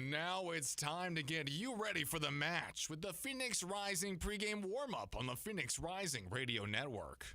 And now it's time to get you ready for the match with the Phoenix Rising pregame warm-up on the Phoenix Rising Radio Network.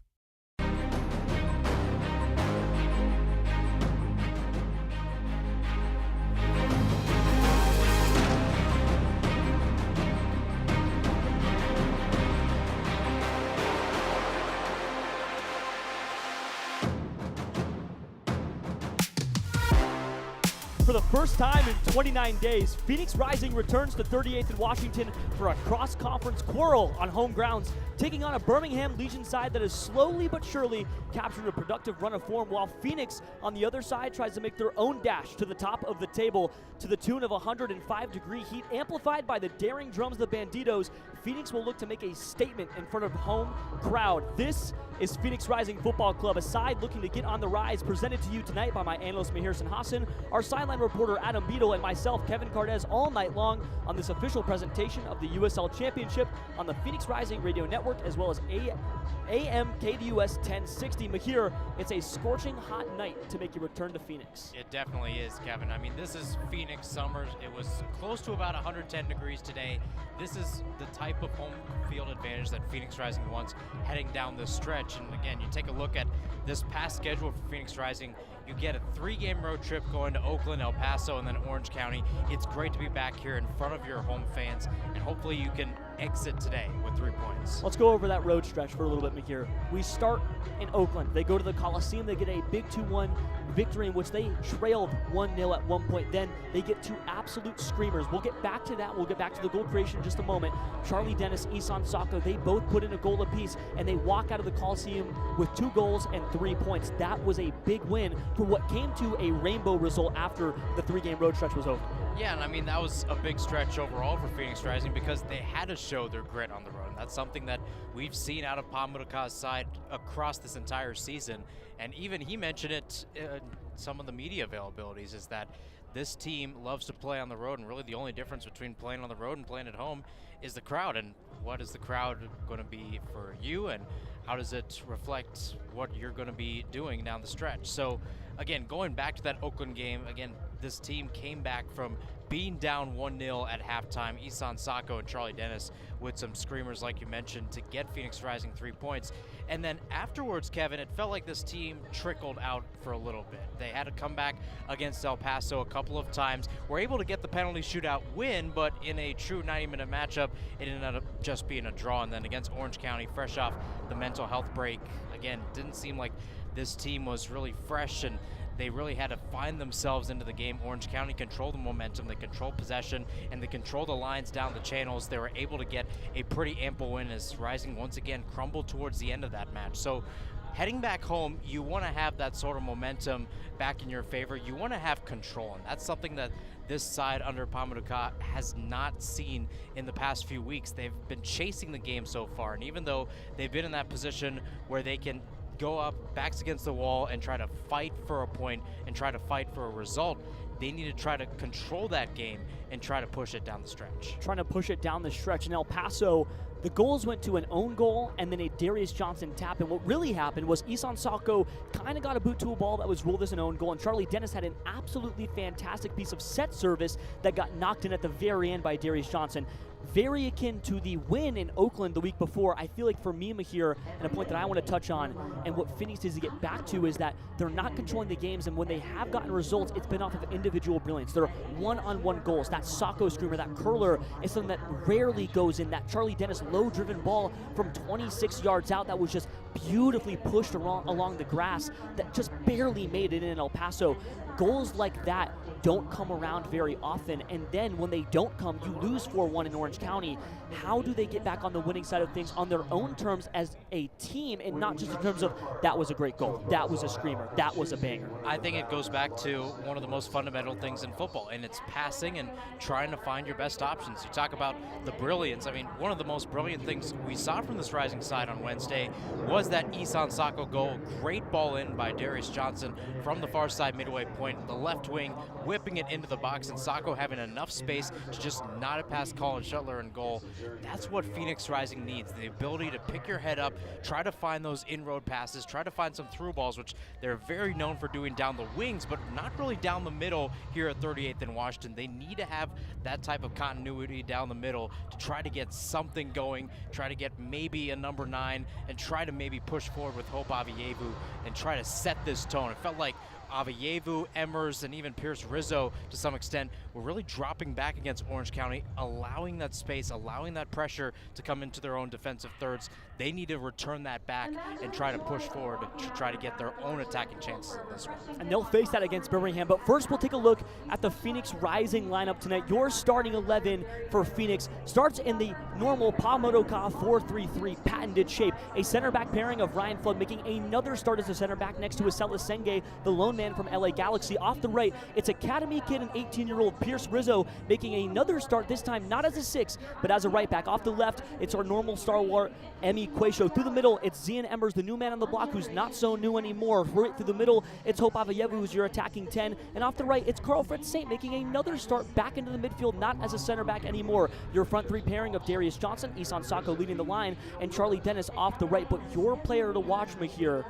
For the first time in 29 days, Phoenix Rising returns to 38th in Washington for a cross-conference quarrel on home grounds, taking on a Birmingham Legion side that has slowly but surely captured a productive run of form, while Phoenix on the other side tries to make their own dash to the top of the table to the tune of 105-degree heat, amplified by the daring drums of the Banditos. Phoenix will look to make a statement in front of home crowd. This is Phoenix Rising Football Club, a side looking to get on the rise, presented to you tonight by my analyst Mahirson Hassan, our sideline reporter Adam Beadle, and myself, Kevin Cardez, all night long on this official presentation of the USL Championship on the Phoenix Rising Radio Network, as well as AM KDUS 1060. Mahir, it's a scorching hot night to make your return to Phoenix. It definitely is, Kevin. I mean, this is Phoenix summers. It was close to about 110 degrees today. This is the type of home field advantage that Phoenix Rising wants heading down this stretch. And again, you take a look at this past schedule for Phoenix Rising. You get a 3-game road trip going to Oakland, El Paso, and then Orange County. It's great to be back here in front of your home fans, and hopefully you can exit today with 3 points. Let's go over that road stretch for a little bit, Mahir. We start in Oakland. They go to the Coliseum. They get a big 2-1 victory in which they trailed 1-0 at one point. Then they get 2 absolute screamers. We'll get back to that. We'll get back to the goal creation in just a moment. Charlie Dennis, Isan Sako, they both put in a goal apiece, and they walk out of the Coliseum with 2 goals and 3 points. That was a big win for what came to a rainbow result after the 3-game road stretch was over. Yeah, and I mean, that was a big stretch overall for Phoenix Rising because they had to show their grit on the road. And that's something that we've seen out of Pamudaka's side across this entire season. And even he mentioned it in some of the media availabilities, is that this team loves to play on the road, and really the only difference between playing on the road and playing at home is the crowd. And what is the crowd going to be for you, and how does it reflect what you're going to be doing down the stretch? So again, going back to that Oakland game, again, this team came back from being down 1-0 at halftime. Isan Sako and Charlie Dennis with some screamers, like you mentioned, to get Phoenix Rising 3 points. And then afterwards, Kevin, it felt like this team trickled out for a little bit. They had to come back against El Paso a couple of times. Were able to get the penalty shootout win, but in a true 90-minute matchup, it ended up just being a draw. And then against Orange County, fresh off the mental health break, again, didn't seem like this team was really fresh, and they really had to find themselves into the game. Orange County controlled the momentum, they controlled possession, and they controlled the lines down the channels. They were able to get a pretty ample win as Rising once again crumbled towards the end of that match. So heading back home, you want to have that sort of momentum back in your favor. You want to have control, and that's something that this side under Pamudaka has not seen in the past few weeks. They've been chasing the game so far, and even though they've been in that position where they can go up, backs against the wall, and try to fight for a point and try to fight for a result, they need to try to control that game and try to push it down the stretch. Trying to push it down the stretch. In El Paso, the goals went to an own goal and then a Darius Johnson tap. And what really happened was Isan Sako kind of got a boot to a ball that was ruled as an own goal, and Charlie Dennis had an absolutely fantastic piece of set service that got knocked in at the very end by Darius Johnson. Very akin to the win in Oakland the week before. I feel like for me, Mahir, and a point that I want to touch on, and what Phoenix needs to get back to, is that they're not controlling the games, and when they have gotten results, it's been off of individual brilliance. They're one-on-one goals. That Sako screamer, that curler, is something that rarely goes in. That Charlie Dennis low-driven ball from 26 yards out that was just beautifully pushed along the grass that just barely made it in El Paso. Goals like that don't come around very often, and then when they don't come, you lose 4-1 in Orange County. How do they get back on the winning side of things on their own terms as a team, and not just in terms of that was a great goal, that was a screamer, that was a banger? I think it goes back to one of the most fundamental things in football, and it's passing and trying to find your best options. You talk about the brilliance. I mean, one of the most brilliant things we saw from this Rising side on Wednesday was was that Isan Sako goal. Great ball in by Darius Johnson from the far side midway point, the left wing, whipping it into the box, and Sako having enough space to just nod it past Colin Shuttler in goal. That's what Phoenix Rising needs, the ability to pick your head up, try to find those in-road passes, try to find some through balls, which they're very known for doing down the wings, but not really down the middle here at 38th and Washington. They need to have that type of continuity down the middle to try to get something going, try to get maybe a number 9, and try to maybe push forward with Hope Avievu and try to set this tone. It felt like Avievu, Emmers, and even Pierce Rizzo to some extent were really dropping back against Orange County, allowing that space, allowing that pressure to come into their own defensive thirds. They need to return that back and try to push forward to try to get their own attacking chances in this one. And they'll face that against Birmingham. But first, we'll take a look at the Phoenix Rising lineup tonight. Your starting 11 for Phoenix starts in the normal Pamodoka 4-3-3 patented shape. A center back pairing of Ryan Flood making another start as a center back next to Isela Senge, the lone man from LA Galaxy. Off the right, it's Academy kid and 18-year-old Pierce Rizzo making another start, this time not as a 6, but as a right back. Off the left, it's our normal stalwart, Emi Quaisho. Through the middle, it's Zian Emmers, the new man on the block, who's not so new anymore. Right through the middle, it's Hope Avievu, who's your attacking 10. And off the right, it's Carl Fred Saint making another start back into the midfield, not as a center back anymore. Your front three pairing of Darius Johnson, Isan Sako leading the line, and Charlie Dennis off the right. But your player to watch, Mahir,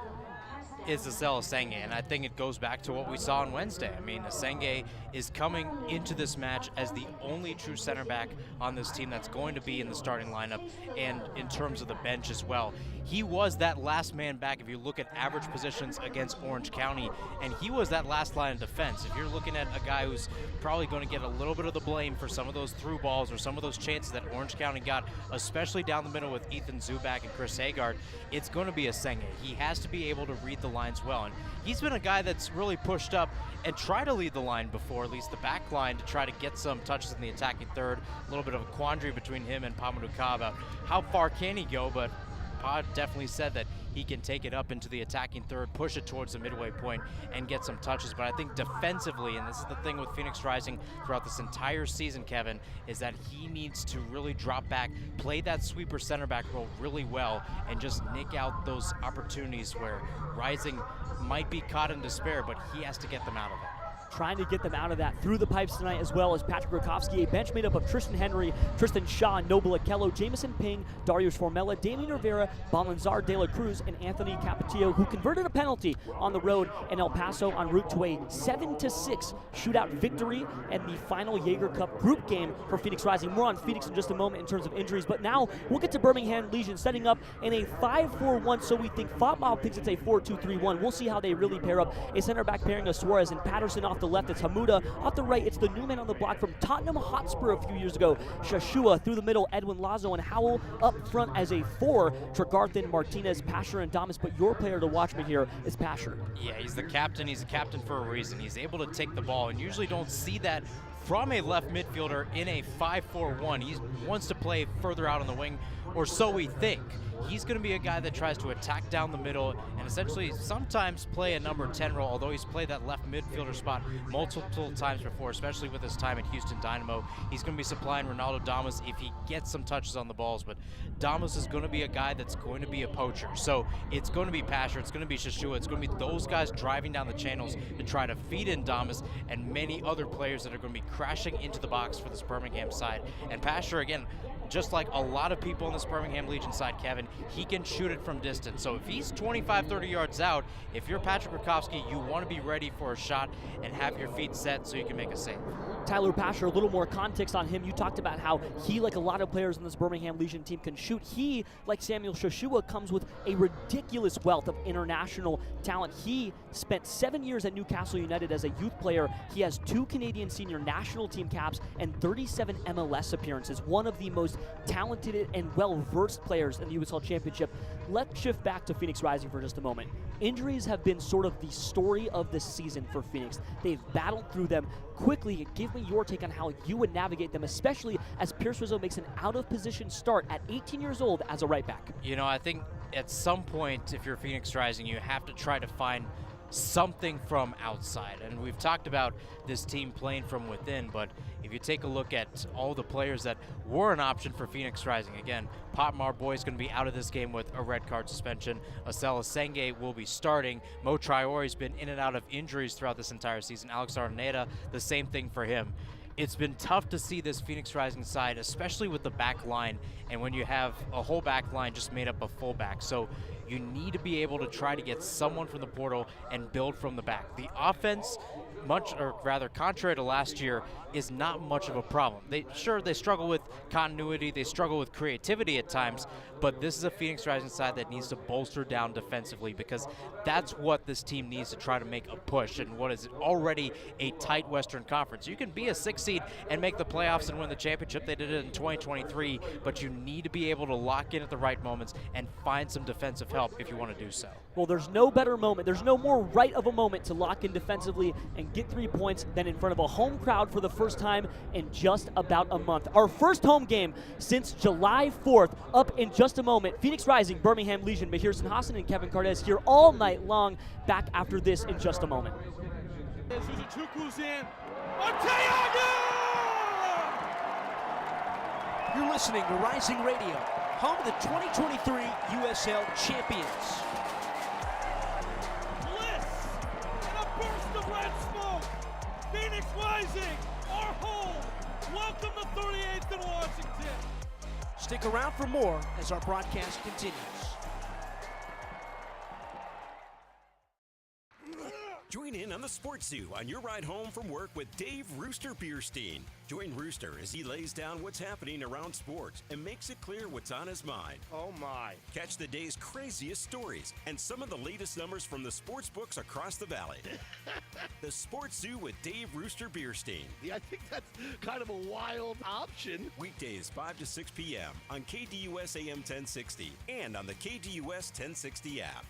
is Isela Senge, and I think it goes back to what we saw on Wednesday. I mean, Senge is coming into this match as the only true center back on this team that's going to be in the starting lineup and in terms of the bench as well. He was that last man back if you look at average positions against Orange County, and he was that last line of defense. If you're looking at a guy who's probably going to get a little bit of the blame for some of those through balls or some of those chances that Orange County got, especially down the middle with Ethan Zubak and Chris Hagard, it's going to be a Senge. He has to be able to read the lines well, and he's been a guy that's really pushed up and tried to lead the line before, at least the back line, to try to get some touches in the attacking third. A little bit of a quandary between him and Pamodoka about how far can he go, but Pod definitely said that he can take it up into the attacking third, push it towards the midway point, and get some touches. But I think defensively, and this is the thing with Phoenix Rising throughout this entire season, Kevin, is that he needs to really drop back, play that sweeper center back role really well, and just nick out those opportunities where Rising might be caught in despair, but he has to get them out of it. Trying to get them out of that through the pipes tonight, as well as Patrick Rakowski, a bench made up of Tristan Henry, Tristan Shaw, Noble Akello, Jamison Ping, Darius Formella, Damien Rivera, Balanzar De La Cruz, and Anthony Capetillo, who converted a penalty on the road in El Paso en route to a 7-6 shootout victory and the final Jaeger Cup group game for Phoenix Rising. More on Phoenix in just a moment in terms of injuries, but now we'll get to Birmingham Legion setting up in a 5-4-1, so we think Fotmob thinks it's a 4-2-3-1. We'll see how they really pair up. A center back pairing of Suarez and Patterson. Off the left, it's Hamuda. Off the right, it's the new man on the block from Tottenham Hotspur a few years ago, Shashua. Through the middle, Edwin Lazo, and Howell up front as a 4, Tregarthen, Martinez, Pasher, and Damas. But your player to watch me here is Pasher. Yeah, he's the captain. He's a captain for a reason. He's able to take the ball, and usually don't see that from a left midfielder in a 5-4-1. He wants to play further out on the wing, or so we think. He's going to be a guy that tries to attack down the middle and essentially sometimes play a number 10 role, although he's played that left midfielder spot multiple times before, especially with his time at Houston Dynamo. He's going to be supplying Ronaldo Damas if he gets some touches on the balls, but Damas is going to be a guy that's going to be a poacher. So it's going to be Pasher, it's going to be Shashua, it's going to be those guys driving down the channels to try to feed in Damas and many other players that are going to be crashing into the box for this Birmingham side. And Pasher, again, just like a lot of people on this Birmingham Legion side, Kevin, he can shoot it from distance. So if he's 25, 30 yards out, if you're Patrick Rakowski, you want to be ready for a shot and have your feet set so you can make a save. Tyler Pasher, a little more context on him. You talked about how he, like a lot of players in this Birmingham Legion team, can shoot. He, like Samuel Shashua, comes with a ridiculous wealth of international talent. He spent 7 years at Newcastle United as a youth player. He has 2 Canadian senior national team caps and 37 MLS appearances. One of the most talented and well-versed players in the USL Championship. Let's shift back to Phoenix Rising for just a moment. Injuries have been sort of the story of the season for Phoenix. They've battled through them. Quickly, give me your take on how you would navigate them, especially as Pierce Rizzo makes an out-of-position start at 18 years old as a right back. You know, I think at some point, if you're Phoenix Rising, you have to try to find something from outside. And we've talked about this team playing from within, but if you take a look at all the players that were an option for Phoenix Rising, again, Pop Marboy is going to be out of this game with a red card suspension. Acela Senge will be starting. Mo Traore's been in and out of injuries throughout this entire season. Alex Araneda, the same thing for him. It's been tough to see this Phoenix Rising side, especially with the back line, and when you have a whole back line just made up of fullbacks. So you need to be able to try to get someone from the portal and build from the back. The offense, contrary to last year, is not much of a problem. They struggle with continuity, they struggle with creativity at times, but this is a Phoenix Rising side that needs to bolster down defensively, because that's what this team needs to try to make a push in what is already a tight Western Conference. You can be a 6th seed and make the playoffs and win the championship. They did it in 2023, but you need to be able to lock in at the right moments and find some defensive help if you want to do so. Well, there's no better moment. There's no more right of a moment to lock in defensively and get 3 points than in front of a home crowd for the first time in just about a month. Our first home game since July 4th, up in just a moment. Phoenix Rising, Birmingham Legion, Mahir Sinhasan and Kevin Cardez here all night long. Back after this in just a moment. Suzuchuku's in. Arteaga! You're listening to Rising Radio, home of the 2023 USL champions. Bliss and a burst of red smoke. Phoenix Rising, our home. Welcome to 38th and Washington. Stick around for more as our broadcast continues. Join in on the Sports Zoo on your ride home from work with Dave Rooster Bierstein. Join Rooster as he lays down what's happening around sports and makes it clear what's on his mind. Oh my. Catch the day's craziest stories and some of the latest numbers from the sports books across the valley. The Sports Zoo with Dave Rooster Bierstein. Yeah, I think that's kind of a wild option. Weekdays 5 to 6 p.m. on KDUS AM 1060 and on the KDUS 1060 app.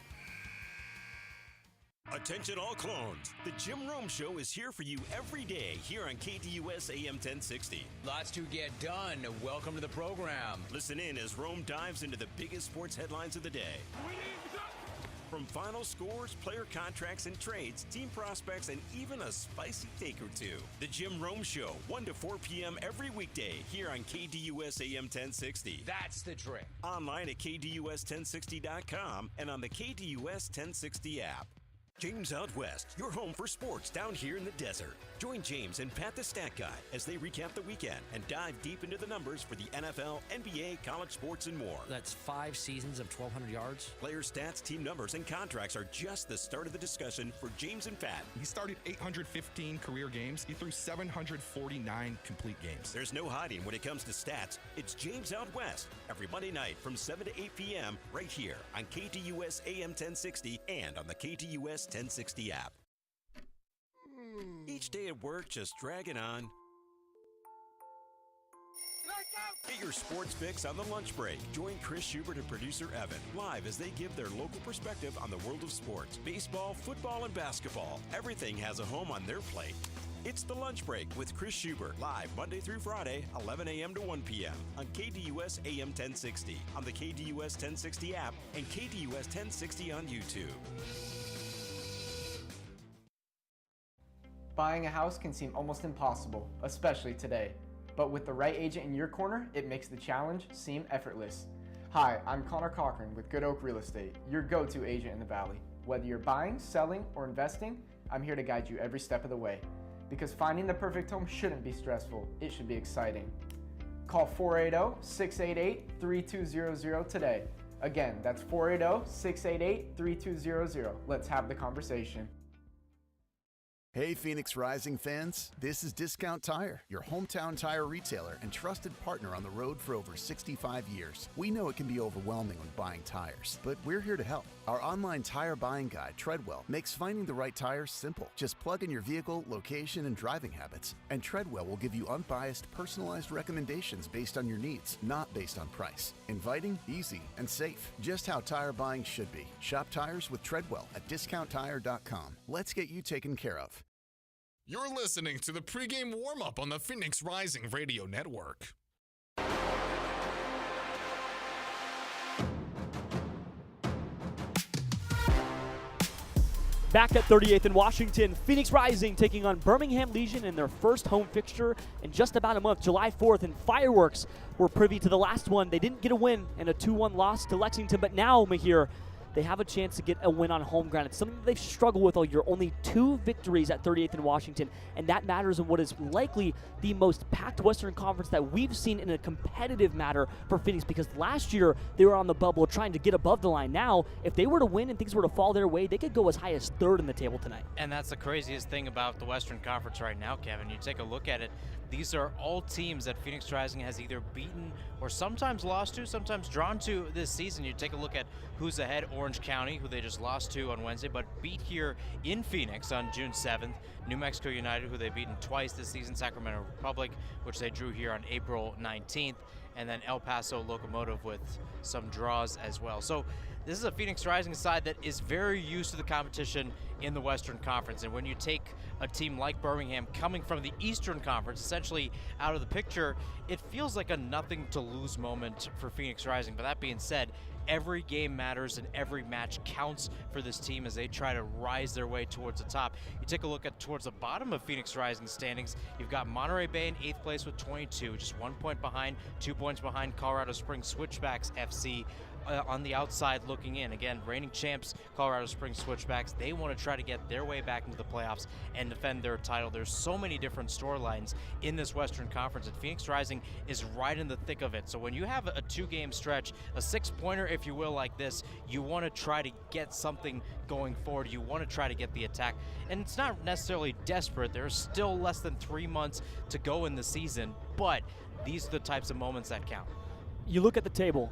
Attention all clones. The Jim Rome Show is here for you every day here on KDUS AM 1060. Lots to get done. Welcome to the program. Listen in as Rome dives into the biggest sports headlines of the day. From final scores, player contracts and trades, team prospects, and even a spicy take or two. The Jim Rome Show, 1 to 4 p.m. every weekday here on KDUS AM 1060. That's the trick. Online at KDUS1060.com and on the KDUS 1060 app. James Out West, your home for sports down here in the desert. Join James and Pat the Stat Guy as they recap the weekend and dive deep into the numbers for the NFL, NBA, college sports, and more. That's 5 seasons of 1,200 yards. Player stats, team numbers, and contracts are just the start of the discussion for James and Pat. He started 815 career games. He threw 749 complete games. There's no hiding when it comes to stats. It's James Out West every Monday night from 7 to 8 p.m. right here on KDUS AM 1060 and on the KDUS 1060 app. Each day at work just dragging on. Get your sports fix on the lunch break. Join Chris Schubert and producer Evan live as they give their local perspective on the world of sports. Baseball, football, and basketball. Everything has a home on their plate. It's the lunch break with Chris Schubert, live Monday through Friday, 11 a.m. to 1 p.m. on KDUS AM 1060, on the KDUS 1060 app, and KDUS 1060 on YouTube. Buying a house can seem almost impossible, especially today. But with the right agent in your corner, it makes the challenge seem effortless. Hi, I'm Connor Cochran with Good Oak Real Estate, your go-to agent in the Valley. Whether you're buying, selling, or investing, I'm here to guide you every step of the way. Because finding the perfect home shouldn't be stressful, it should be exciting. Call 480-688-3200 today. Again, that's 480-688-3200. Let's have the conversation. Hey Phoenix Rising fans, this is Discount Tire, your hometown tire retailer and trusted partner on the road for over 65 years. We know it can be overwhelming when buying tires, but we're here to help. Our online tire buying guide, Treadwell, makes finding the right tire simple. Just plug in your vehicle, location, and driving habits, and Treadwell will give you unbiased, personalized recommendations based on your needs, not based on price. Inviting, easy, and safe. Just how tire buying should be. Shop tires with Treadwell at discounttire.com. Let's get you taken care of. You're listening to the pregame warm-up on the Phoenix Rising Radio Network. Back at 38th in Washington, Phoenix Rising taking on Birmingham Legion in their first home fixture in just about a month, July 4th, and fireworks were privy to the last one. They didn't get a win and a 2-1 loss to Lexington, but now, Mahir, they have a chance to get a win on home ground. It's something that they've struggled with all year. Only 2 victories at 38th in Washington, and that matters in what is likely the most packed Western Conference that we've seen in a competitive matter for Phoenix, because last year they were on the bubble trying to get above the line. Now, if they were to win and things were to fall their way, they could go as high as 3rd in the table tonight. And that's the craziest thing about the Western Conference right now, Kevin. You take a look at it, these are all teams that Phoenix Rising has either beaten or sometimes lost to, sometimes drawn to this season. You take a look at who's ahead. Orange County, who they just lost to on Wednesday, but beat here in Phoenix on June 7th. New Mexico United, who they've beaten twice this season. Sacramento Republic, which they drew here on April 19th. And then El Paso Locomotive with some draws as well. So this is a Phoenix Rising side that is very used to the competition in the Western Conference. And when you take a team like Birmingham coming from the Eastern Conference, essentially out of the picture, it feels like a nothing to lose moment for Phoenix Rising. But that being said, every game matters and every match counts for this team as they try to rise their way towards the top. You take a look at towards the bottom of Phoenix Rising standings, you've got Monterey Bay in 8th place with 22, just 1 point behind, 2 points behind Colorado Springs Switchbacks FC. On the outside looking in, again, reigning champs Colorado Springs Switchbacks, they want to try to get their way back into the playoffs and defend their title. There's so many different storylines in this Western Conference, and Phoenix Rising is right in the thick of it. So when you have a 2-game stretch, a 6-pointer if you will like this, you want to try to get something going forward. You want to try to get the attack, and it's not necessarily desperate. There's still less than 3 months to go in the season, but these are the types of moments that count. You look at the table.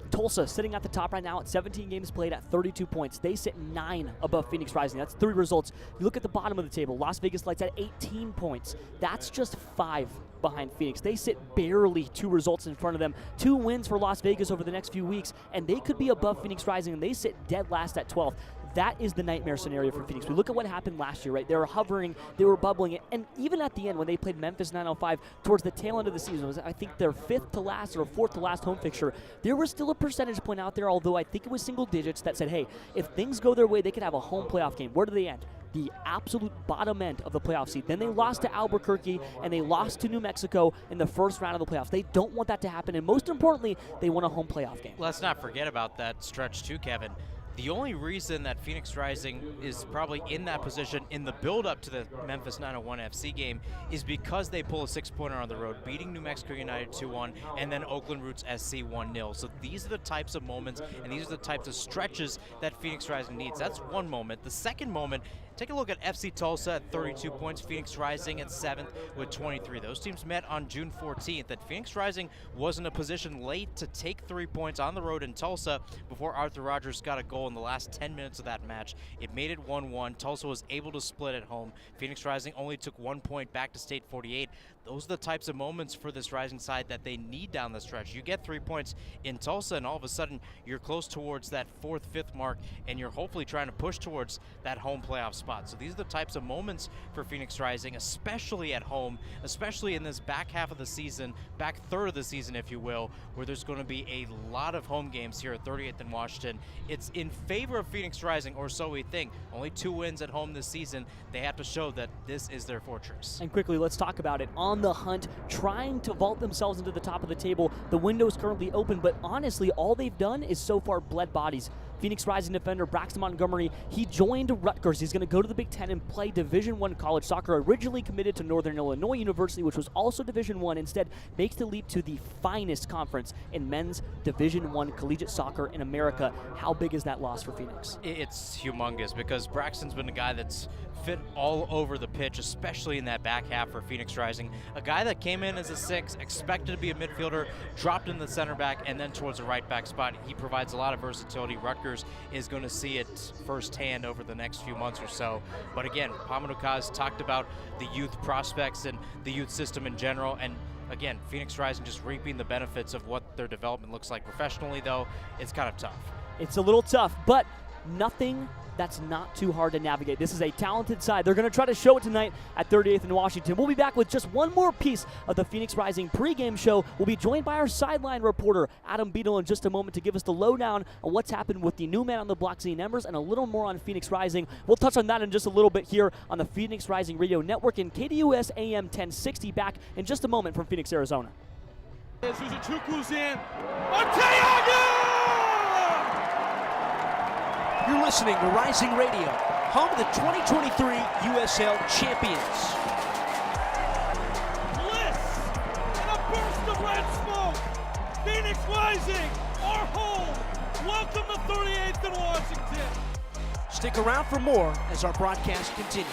Tulsa sitting at the top right now at 17 games played at 32 points. They sit 9 above Phoenix Rising. That's 3 results. You look at the bottom of the table. Las Vegas Lights at 18 points. That's just 5 behind Phoenix. They sit barely 2 results in front of them. 2 wins for Las Vegas over the next few weeks, and they could be above Phoenix Rising, and they sit dead last at 12th. That is the nightmare scenario for Phoenix. We look at what happened last year, right? They were hovering, they were bubbling, and even at the end when they played Memphis 905 towards the tail end of the season, it was I think their 5th to last or 4th to last home fixture, there was still a percentage point out there, although I think it was single digits, that said, hey, if things go their way, they could have a home playoff game. Where do they end? The absolute bottom end of the playoff seed. Then they lost to Albuquerque and they lost to New Mexico in the first round of the playoffs. They don't want that to happen, and most importantly, they want a home playoff game. Let's not forget about that stretch too, Kevin. The only reason that Phoenix Rising is probably in that position in the build-up to the Memphis 901 FC game is because they pull a 6-pointer on the road, beating New Mexico United 2-1, and then Oakland Roots SC 1-0. So these are the types of moments, and these are the types of stretches that Phoenix Rising needs. That's one moment. The second moment, take a look at FC Tulsa at 32 points, Phoenix Rising at 7th with 23. Those teams met on June 14th, and Phoenix Rising was in a position late to take 3 points on the road in Tulsa before Arthur Rogers got a goal in the last 10 minutes of that match. It made it 1-1. Tulsa was able to split at home. Phoenix Rising only took 1 point back to State 48. Those are the types of moments for this Rising side that they need down the stretch. You get 3 points in Tulsa, and all of a sudden you're close towards that 4th, 5th mark, and you're hopefully trying to push towards that home playoff spot. So these are the types of moments for Phoenix Rising, especially at home, especially in this back half of the season, back third of the season, if you will, where there's going to be a lot of home games here at 38th and Washington. It's in favor of Phoenix Rising, or so we think. Only 2 wins at home this season. They have to show that this is their fortress. And quickly, let's talk about it. On the hunt, trying to vault themselves into the top of the table. The window is currently open, but honestly, all they've done is so far bled bodies. Phoenix Rising defender Braxton Montgomery, he joined Rutgers. He's going to go to the Big Ten and play Division I college soccer. Originally committed to Northern Illinois University, which was also Division I. Instead, makes the leap to the finest conference in men's Division I collegiate soccer in America. How big is that loss for Phoenix? It's humongous because Braxton's been a guy that's fit all over the pitch, especially in that back half for Phoenix Rising. A guy that came in as a 6, expected to be a midfielder, dropped in the center back, and then towards the right back spot. He provides a lot of versatility. Rutgers is going to see it firsthand over the next few months or so. But again, Pamadukaz talked about the youth prospects and the youth system in general, and again, Phoenix Rising just reaping the benefits of what their development looks like professionally, though it's kind of tough. It's a little tough, but nothing that's not too hard to navigate. This is a talented side. They're going to try to show it tonight at 38th and Washington. We'll be back with just one more piece of the Phoenix Rising pregame show. We'll be joined by our sideline reporter, Adam Beadle, in just a moment to give us the lowdown on what's happened with the new man on the block, Zine Emmers, and a little more on Phoenix Rising. We'll touch on that in just a little bit here on the Phoenix Rising Radio Network and KDUS AM 1060. Back in just a moment from Phoenix, Arizona. Uzuchukwu's in. Arteaga! You're listening to Rising Radio, home of the 2023 USL champions. Bliss and a burst of red smoke. Phoenix Rising, our home. Welcome to 38th and Washington. Stick around for more as our broadcast continues.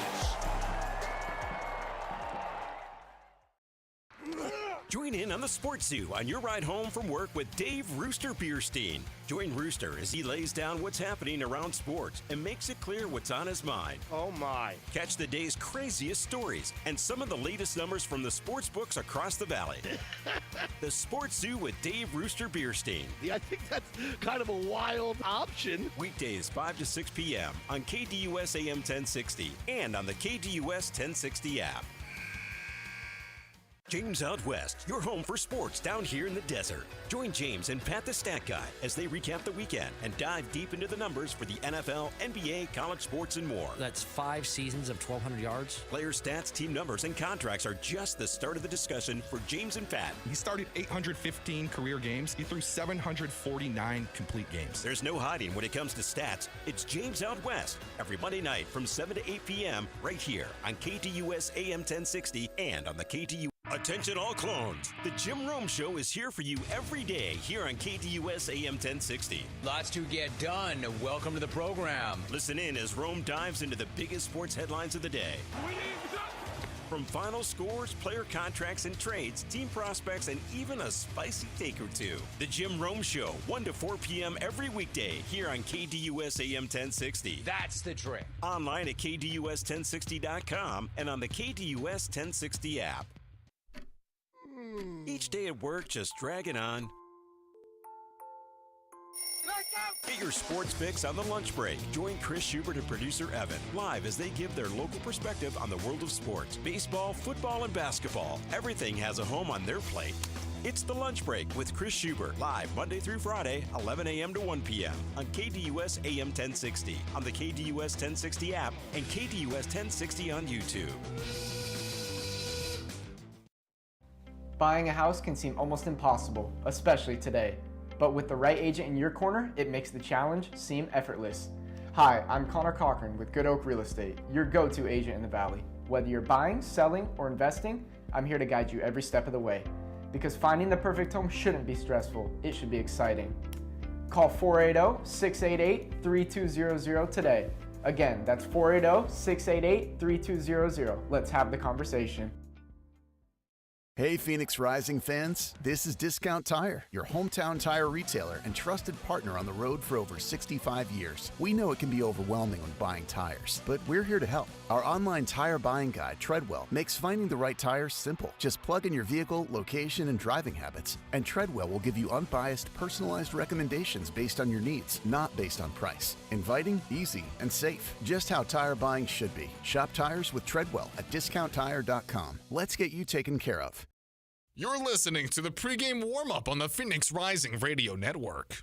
Join in on the Sports Zoo on your ride home from work with Dave Rooster Bierstein. Join Rooster as he lays down what's happening around sports and makes it clear what's on his mind. Oh my. Catch the day's craziest stories and some of the latest numbers from the sports books across the valley. The Sports Zoo with Dave Rooster Bierstein. I think that's kind of a wild option. Weekdays 5 to 6 p.m. on KDUS AM 1060 and on the KDUS 1060 app. James Out West, your home for sports down here in the desert. Join James and Pat the Stat Guy as they recap the weekend and dive deep into the numbers for the NFL, NBA, college sports, and more. That's 5 seasons of 1,200 yards. Player stats, team numbers, and contracts are just the start of the discussion for James and Pat. He started 815 career games. He threw 749 complete games. There's no hiding when it comes to stats. It's James Out West every Monday night from 7 to 8 p.m. right here on KDUS AM 1060 and on the KDUS. Attention all clones. The Jim Rome Show is here for you every day here on KDUS AM 1060. Lots to get done. Welcome to the program. Listen in as Rome dives into the biggest sports headlines of the day. From final scores, player contracts and trades, team prospects, and even a spicy take or two. The Jim Rome Show, 1 to 4 p.m. every weekday here on KDUS AM 1060. That's the trick. Online at KDUS1060.com and on the KDUS 1060 app. Each day at work just dragging on. Get your sports fix on the lunch break. Join Chris Schubert and producer Evan live as they give their local perspective on the world of sports. Baseball, football, and basketball. Everything has a home on their plate. It's the lunch break with Chris Schubert, live Monday through Friday, 11 a.m. to 1 p.m. on KDUS AM 1060, on the KDUS 1060 app, and KDUS 1060 on YouTube. Buying a house can seem almost impossible, especially today. But with the right agent in your corner, it makes the challenge seem effortless. Hi, I'm Connor Cochran with Good Oak Real Estate, your go-to agent in the Valley. Whether you're buying, selling, or investing, I'm here to guide you every step of the way. Because finding the perfect home shouldn't be stressful, it should be exciting. Call 480-688-3200 today. Again, that's 480-688-3200. Let's have the conversation. Hey Phoenix Rising fans, this is Discount Tire, your hometown tire retailer and trusted partner on the road for over 65 years. We know it can be overwhelming when buying tires, but we're here to help. Our online tire buying guide, Treadwell, makes finding the right tires simple. Just plug in your vehicle, location, and driving habits, and Treadwell will give you unbiased, personalized recommendations based on your needs, not based on price. Inviting, easy, and safe. Just how tire buying should be. Shop tires with Treadwell at discounttire.com. Let's get you taken care of. You're listening to the pregame warm-up on the Phoenix Rising Radio Network.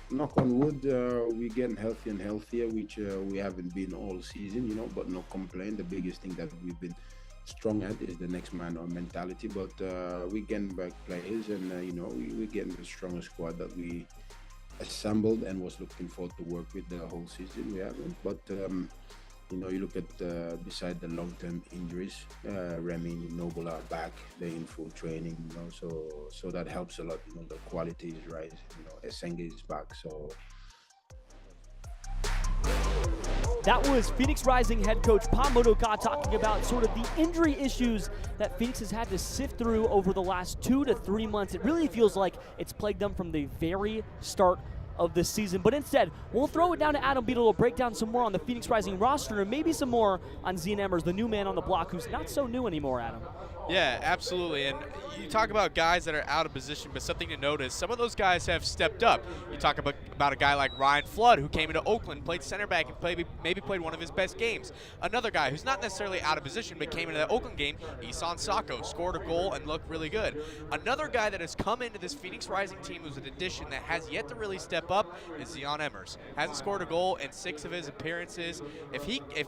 Knock on wood, we're getting healthier and healthier, which we haven't been all season, but no complaint. The biggest thing that we've been strong at is the next man on mentality, but we're getting back players and, we're getting a stronger squad that we assembled and was looking forward to work with the whole season. We haven't, but you look at beside the long-term injuries, Remy and Noble are back. They're in full training, so that helps a lot. The quality is rising. Esenge is back, so. That was Phoenix Rising head coach Pa Modoka talking about sort of the injury issues that Phoenix has had to sift through over the last 2 to 3 months. It really feels like it's plagued them from the very start of the season. But instead, we'll throw it down to Adam Beadle to break down some more on the Phoenix Rising roster and maybe some more on Zine Emmers, the new man on the block who's not so new anymore, Adam. Yeah, absolutely. And you talk about guys that are out of position, but something to notice, some of those guys have stepped up. You talk about a guy like Ryan Flood, who came into Oakland, played center back, and maybe played one of his best games. Another guy who's not necessarily out of position, but came into the Oakland game, Isan Sako, scored a goal and looked really good. Another guy that has come into this Phoenix Rising team who's an addition that has yet to really step up is Zion Emmers. Hasn't scored a goal in 6 of his appearances. If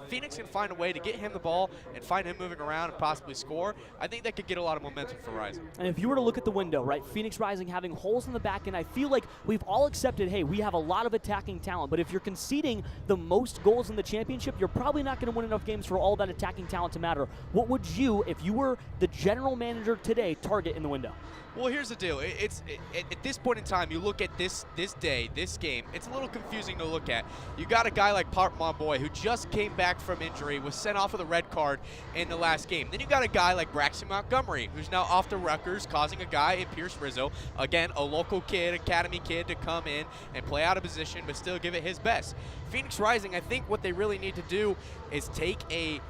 Phoenix can find a way to get him the ball and find him moving around and possibly score, I think that could get a lot of momentum for Rising. And if you were to look at the window, right, Phoenix Rising having holes in the back end, I feel like we've all accepted, hey, we have a lot of attacking talent, but if you're conceding the most goals in the championship, you're probably not going to win enough games for all that attacking talent to matter. What would you, if you were the general manager today, target in the window? Well, here's the deal. At this point in time, you look at this game, it's a little confusing to look at. You got a guy like Park Monboy who just came back from injury, was sent off with a red card in the last game. Then you got a guy like Braxton Montgomery, who's now off the Rutgers, causing a guy in Pierce Rizzo, again, a local kid, academy kid, to come in and play out of position but still give it his best. Phoenix Rising, I think what they really need to do is take an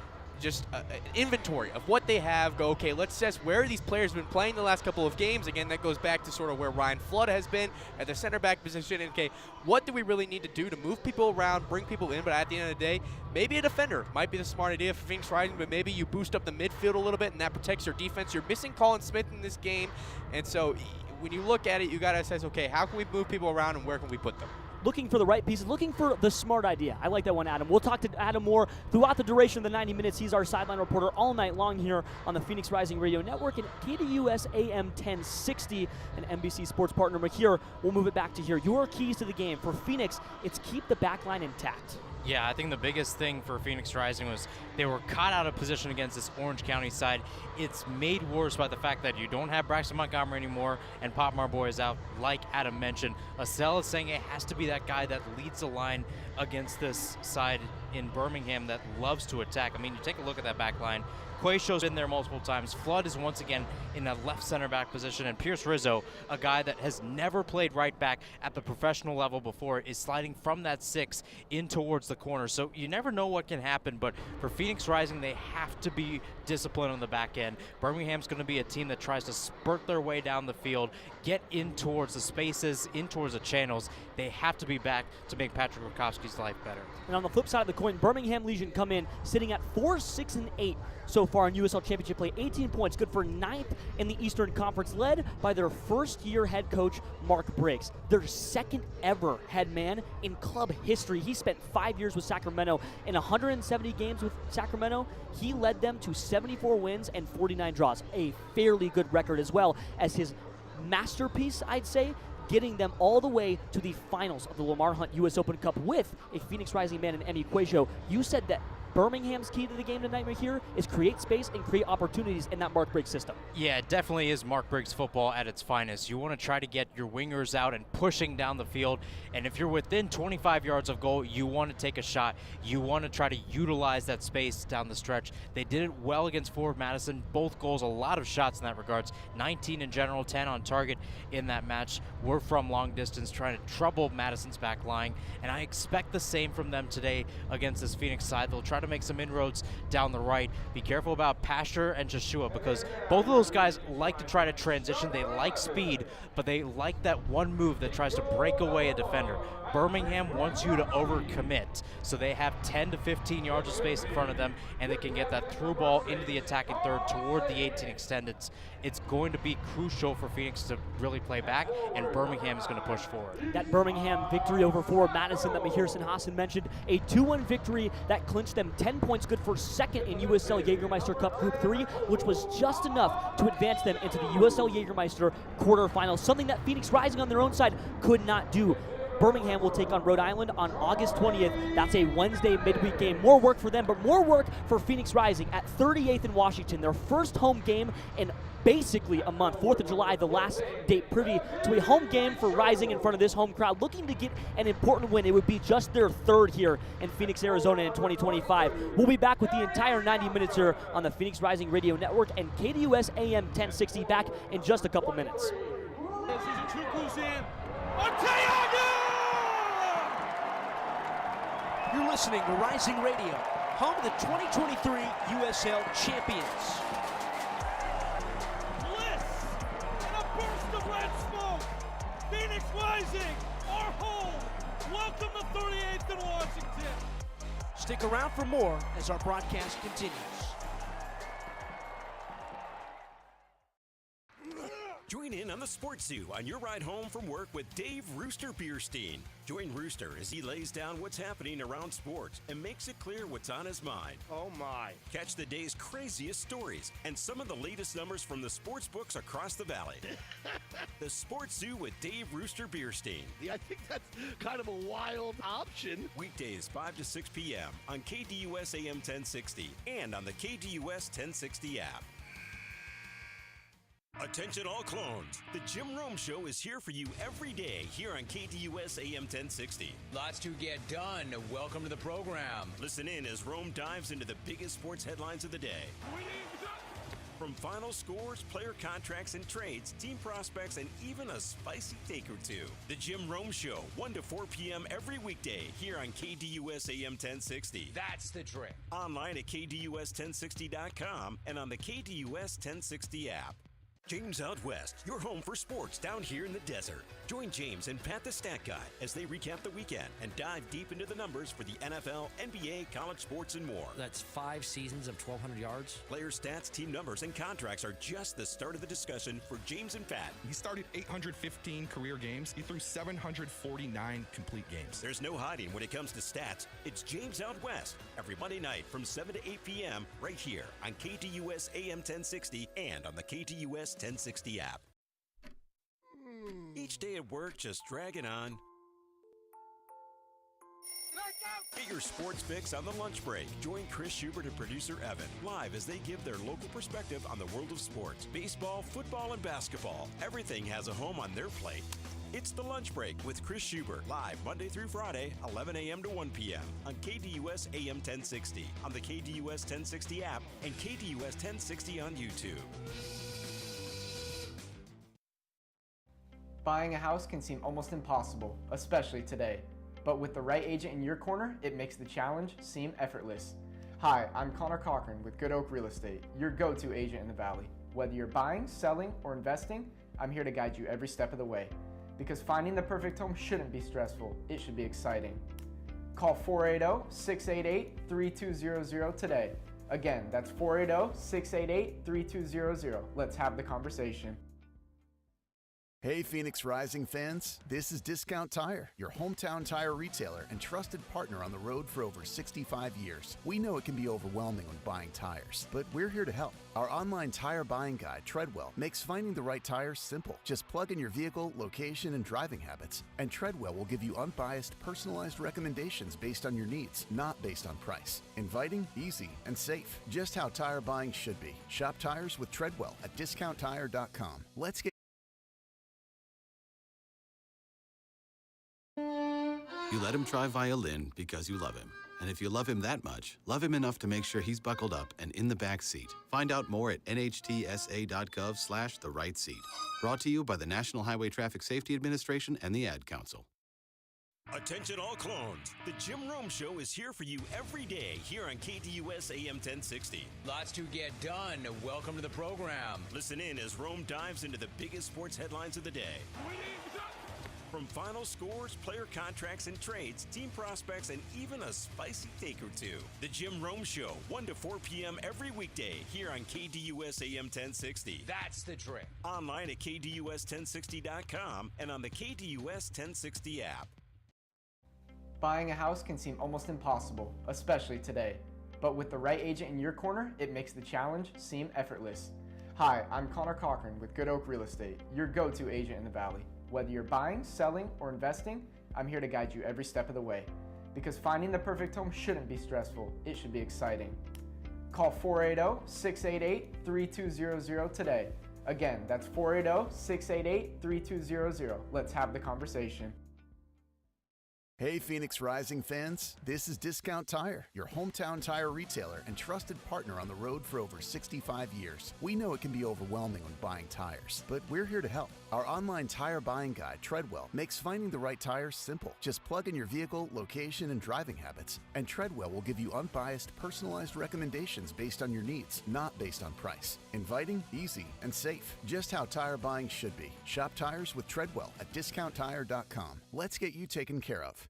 inventory of what they have, go, okay, let's assess where these players have been playing the last couple of games. Again, that goes back to sort of where Ryan Flood has been at the center back position. And, okay, what do we really need to do to move people around, bring people in? But at the end of the day, maybe a defender might be the smart idea for Phoenix Rising, but maybe you boost up the midfield a little bit, and that protects your defense. You're missing Colin Smith in this game, and so when you look at it, you got to assess, okay, how can we move people around and where can we put them? Looking for the right pieces, looking for the smart idea. I like that one, Adam. We'll talk to Adam more throughout the duration of the 90 minutes. He's our sideline reporter all night long here on the Phoenix Rising Radio Network and KDUS AM 1060, an NBC sports partner. But here, we'll move it back to here. Your keys to the game for Phoenix, it's keep the back line intact. Yeah, I think the biggest thing for Phoenix Rising was they were caught out of position against this Orange County side. It's made worse by the fact that you don't have Braxton Montgomery anymore, and Pop Marboy is out, like Adam mentioned. Estelle is saying it has to be that guy that leads the line against this side in Birmingham that loves to attack. I mean, you take a look at that back line. Quaysho's been there multiple times. Flood is once again in that left center back position, and Pierce Rizzo, a guy that has never played right back at the professional level before, is sliding from that 6 in towards the corner. So you never know what can happen, but for Phoenix Rising, they have to be disciplined on the back end. Birmingham's going to be a team that tries to spurt their way down the field, get in towards the spaces, in towards the channels. They have to be back to make Patrick Rakowski's life better. And on the flip side of the coin, Birmingham Legion come in sitting at 4, 6, and 8 so far in USL Championship play. 18 points, good for 9th in the Eastern Conference, led by their first-year head coach, Mark Briggs. Their second ever head man in club history. He spent 5 years with Sacramento. In 170 games with Sacramento, he led them to 74 wins and 49 draws. A fairly good record, as well as his masterpiece, I'd say, getting them all the way to the finals of the Lamar Hunt U.S. Open Cup with a Phoenix Rising man in Emmy Quayshow. You said that Birmingham's key to the game tonight right here is create space and create opportunities in that Mark Briggs system. Yeah, it definitely is Mark Briggs football at its finest. You want to try to get your wingers out and pushing down the field, and if you're within 25 yards of goal, you want to take a shot. You want to try to utilize that space down the stretch. They did it well against Forward Madison. Both goals, a lot of shots in that regards. 19 in general, 10 on target in that match were from long distance, trying to trouble Madison's back line, and I expect the same from them today against this Phoenix side. They'll try to make some inroads down the right. Be careful about Pastor and Joshua, because both of those guys like to try to transition. They like speed, but they like that one move that tries to break away a defender. Birmingham wants you to overcommit, so they have 10 to 15 yards of space in front of them, and they can get that through ball into the attacking third toward the 18 extended. It's going to be crucial for Phoenix to really play back, and Birmingham is going to push forward. That Birmingham victory over Forward Madison that Mahir Sinhasan mentioned, a 2-1 victory that clinched them 10 points, good for second in USL Jägermeister Cup Group 3, which was just enough to advance them into the USL Jägermeister quarterfinals, something that Phoenix Rising on their own side could not do. Birmingham will take on Rhode Island on August 20th. That's a Wednesday midweek game. More work for them, but more work for Phoenix Rising at 38th in Washington. Their first home game in basically a month. 4th of July, the last date privy to a home game for Rising in front of this home crowd, looking to get an important win. It would be just their third here in Phoenix, Arizona in 2025. We'll be back with the entire 90 minutes here on the Phoenix Rising Radio Network and KDUS AM 1060 back in just a couple minutes. You're listening to Rising Radio, home of the 2023 USL champions. Welcome the 38th in Washington. Stick around for more as our broadcast continues. Join in on the Sports Zoo on your ride home from work with Dave Rooster Bierstein. Join Rooster as he lays down what's happening around sports and makes it clear what's on his mind. Oh my. Catch the day's craziest stories and some of the latest numbers from the sports books across the valley. The Sports Zoo with Dave Rooster Bierstein. Yeah, I think that's kind of a wild option. Weekdays 5 to 6 p.m. on KDUS AM 1060 and on the KDUS 1060 app. Attention all clones. The Jim Rome Show is here for you every day here on KDUS AM 1060. Lots to get done. Welcome to the program. Listen in as Rome dives into the biggest sports headlines of the day. From final scores, player contracts and trades, team prospects, and even a spicy take or two. The Jim Rome Show, 1 to 4 p.m. every weekday here on KDUS AM 1060. That's the trick. Online at KDUS1060.com and on the KDUS 1060 app. James Out West, your home for sports down here in the desert. Join James and Pat the Stat Guy as they recap the weekend and dive deep into the numbers for the NFL, NBA, college sports, and more. That's 5 seasons of 1,200 yards. Player stats, team numbers, and contracts are just the start of the discussion for James and Pat. He started 815 career games. He threw 749 complete games. There's no hiding when it comes to stats. It's James Out West every Monday night from 7 to 8 p.m. right here on KDUS AM 1060 and on the KDUS 1060 app. Each day at work just dragging on. Get your sports fix on the lunch break. Join Chris Schubert and producer Evan live as they give their local perspective on the world of sports. Baseball, football, and basketball. Everything has a home on their plate. It's the lunch break with Chris Schubert, live Monday through Friday, 11 a.m. to 1 p.m. on KDUS AM 1060, on the KDUS 1060 app, and KDUS 1060 on YouTube. Buying a house can seem almost impossible, especially today. But with the right agent in your corner, it makes the challenge seem effortless. Hi, I'm Connor Cochran with Good Oak Real Estate, your go-to agent in the Valley. Whether you're buying, selling, or investing, I'm here to guide you every step of the way. Because finding the perfect home shouldn't be stressful, it should be exciting. Call 480-688-3200 today. Again, that's 480-688-3200. Let's have the conversation. Hey Phoenix Rising fans, this is Discount Tire, your hometown tire retailer and trusted partner on the road for over 65 years. We know it can be overwhelming when buying tires, but we're here to help. Our online tire buying guide, Treadwell, makes finding the right tires simple. Just plug in your vehicle, location, and driving habits, and Treadwell will give you unbiased, personalized recommendations based on your needs, not based on price. Inviting, easy, and safe. Just how tire buying should be. Shop tires with Treadwell at discounttire.com. Let's get You let him try violin because you love him. And if you love him that much, love him enough to make sure he's buckled up and in the back seat. Find out more at nhtsa.gov/the-right seat. Brought to you by the National Highway Traffic Safety Administration and the Ad Council. Attention all clones. The Jim Rome Show is here for you every day here on KDUS AM 1060. Lots to get done. Welcome to the program. Listen in as Rome dives into the biggest sports headlines of the day. From final scores, player contracts and trades, team prospects, and even a spicy take or two. The Jim Rome Show, 1 to 4 p.m. every weekday here on KDUS AM 1060. That's the trick. Online at KDUS1060.com and on the KDUS 1060 app. Buying a house can seem almost impossible, especially today. But with the right agent in your corner, it makes the challenge seem effortless. Hi, I'm Connor Cochran with Good Oak Real Estate, your go-to agent in the Valley. Whether you're buying, selling, or investing, I'm here to guide you every step of the way. Because finding the perfect home shouldn't be stressful, it should be exciting. Call 480-688-3200 today. Again, that's 480-688-3200. Let's have the conversation. Hey Phoenix Rising fans, this is Discount Tire, your hometown tire retailer and trusted partner on the road for over 65 years. We know it can be overwhelming when buying tires, but we're here to help. Our online tire buying guide, Treadwell, makes finding the right tires simple. Just plug in your vehicle, location, and driving habits, and Treadwell will give you unbiased, personalized recommendations based on your needs, not based on price. Inviting, easy, and safe. Just how tire buying should be. Shop tires with Treadwell at discounttire.com. Let's get you taken care of.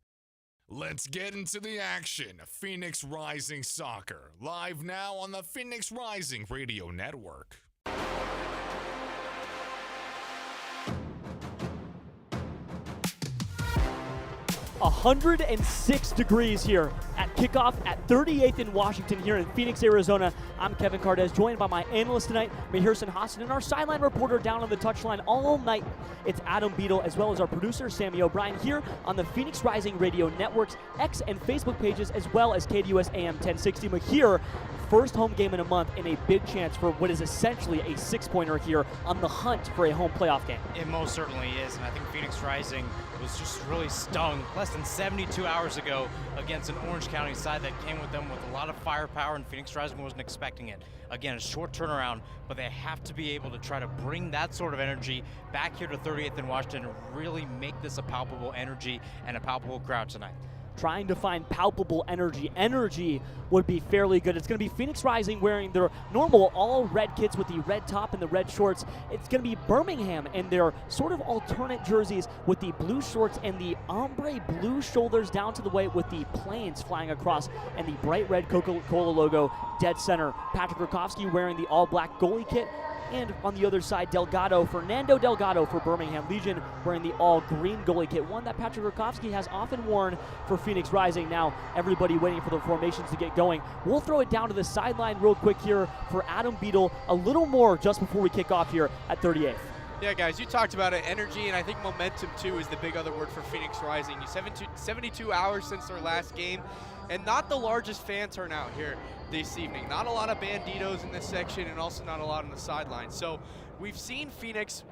Let's get into the action. Phoenix Rising Soccer, live now on the Phoenix Rising Radio Network. 106 degrees here at kickoff at 38th in Washington here in Phoenix, Arizona. I'm Kevin Cardez, joined by my analyst tonight, Mahirson Hassan, and our sideline reporter down on the touchline all night. It's Adam Beadle, as well as our producer, Sammy O'Brien, here on the Phoenix Rising Radio Network's X and Facebook pages, as well as KDUS AM 1060. Mahir, first home game in a month and a big chance for what is essentially a six-pointer here on the hunt for a home playoff game. It most certainly is, and I think Phoenix Rising was just really stung less than 72 hours ago against an Orange County side that came with them with a lot of firepower, and Phoenix Rising wasn't expecting it. Again, a short turnaround, but they have to be able to try to bring that sort of energy back here to 38th in Washington and really make this a palpable energy and a palpable crowd tonight. Trying to find palpable energy. Energy would be fairly good. It's going to be Phoenix Rising wearing their normal all red kits with the red top and the red shorts. It's going to be Birmingham in their sort of alternate jerseys with the blue shorts and the ombre blue shoulders down to the way with the planes flying across and the bright red Coca-Cola logo dead center. Patrick Rakowski wearing the all black goalie kit. And on the other side, Fernando Delgado for Birmingham Legion, wearing the all-green goalie kit, one that Patrick Rakowski has often worn for Phoenix Rising. Now, everybody waiting for the formations to get going. We'll throw it down to the sideline real quick here for Adam Beadle. A little more just before we kick off here at 38th. Yeah, guys, you talked about it. Energy, and I think momentum, too, is the big other word for Phoenix Rising. 72 hours since their last game, and not the largest fan turnout here this evening. Not a lot of banditos in this section, and also not a lot on the sideline. So we've seen Phoenix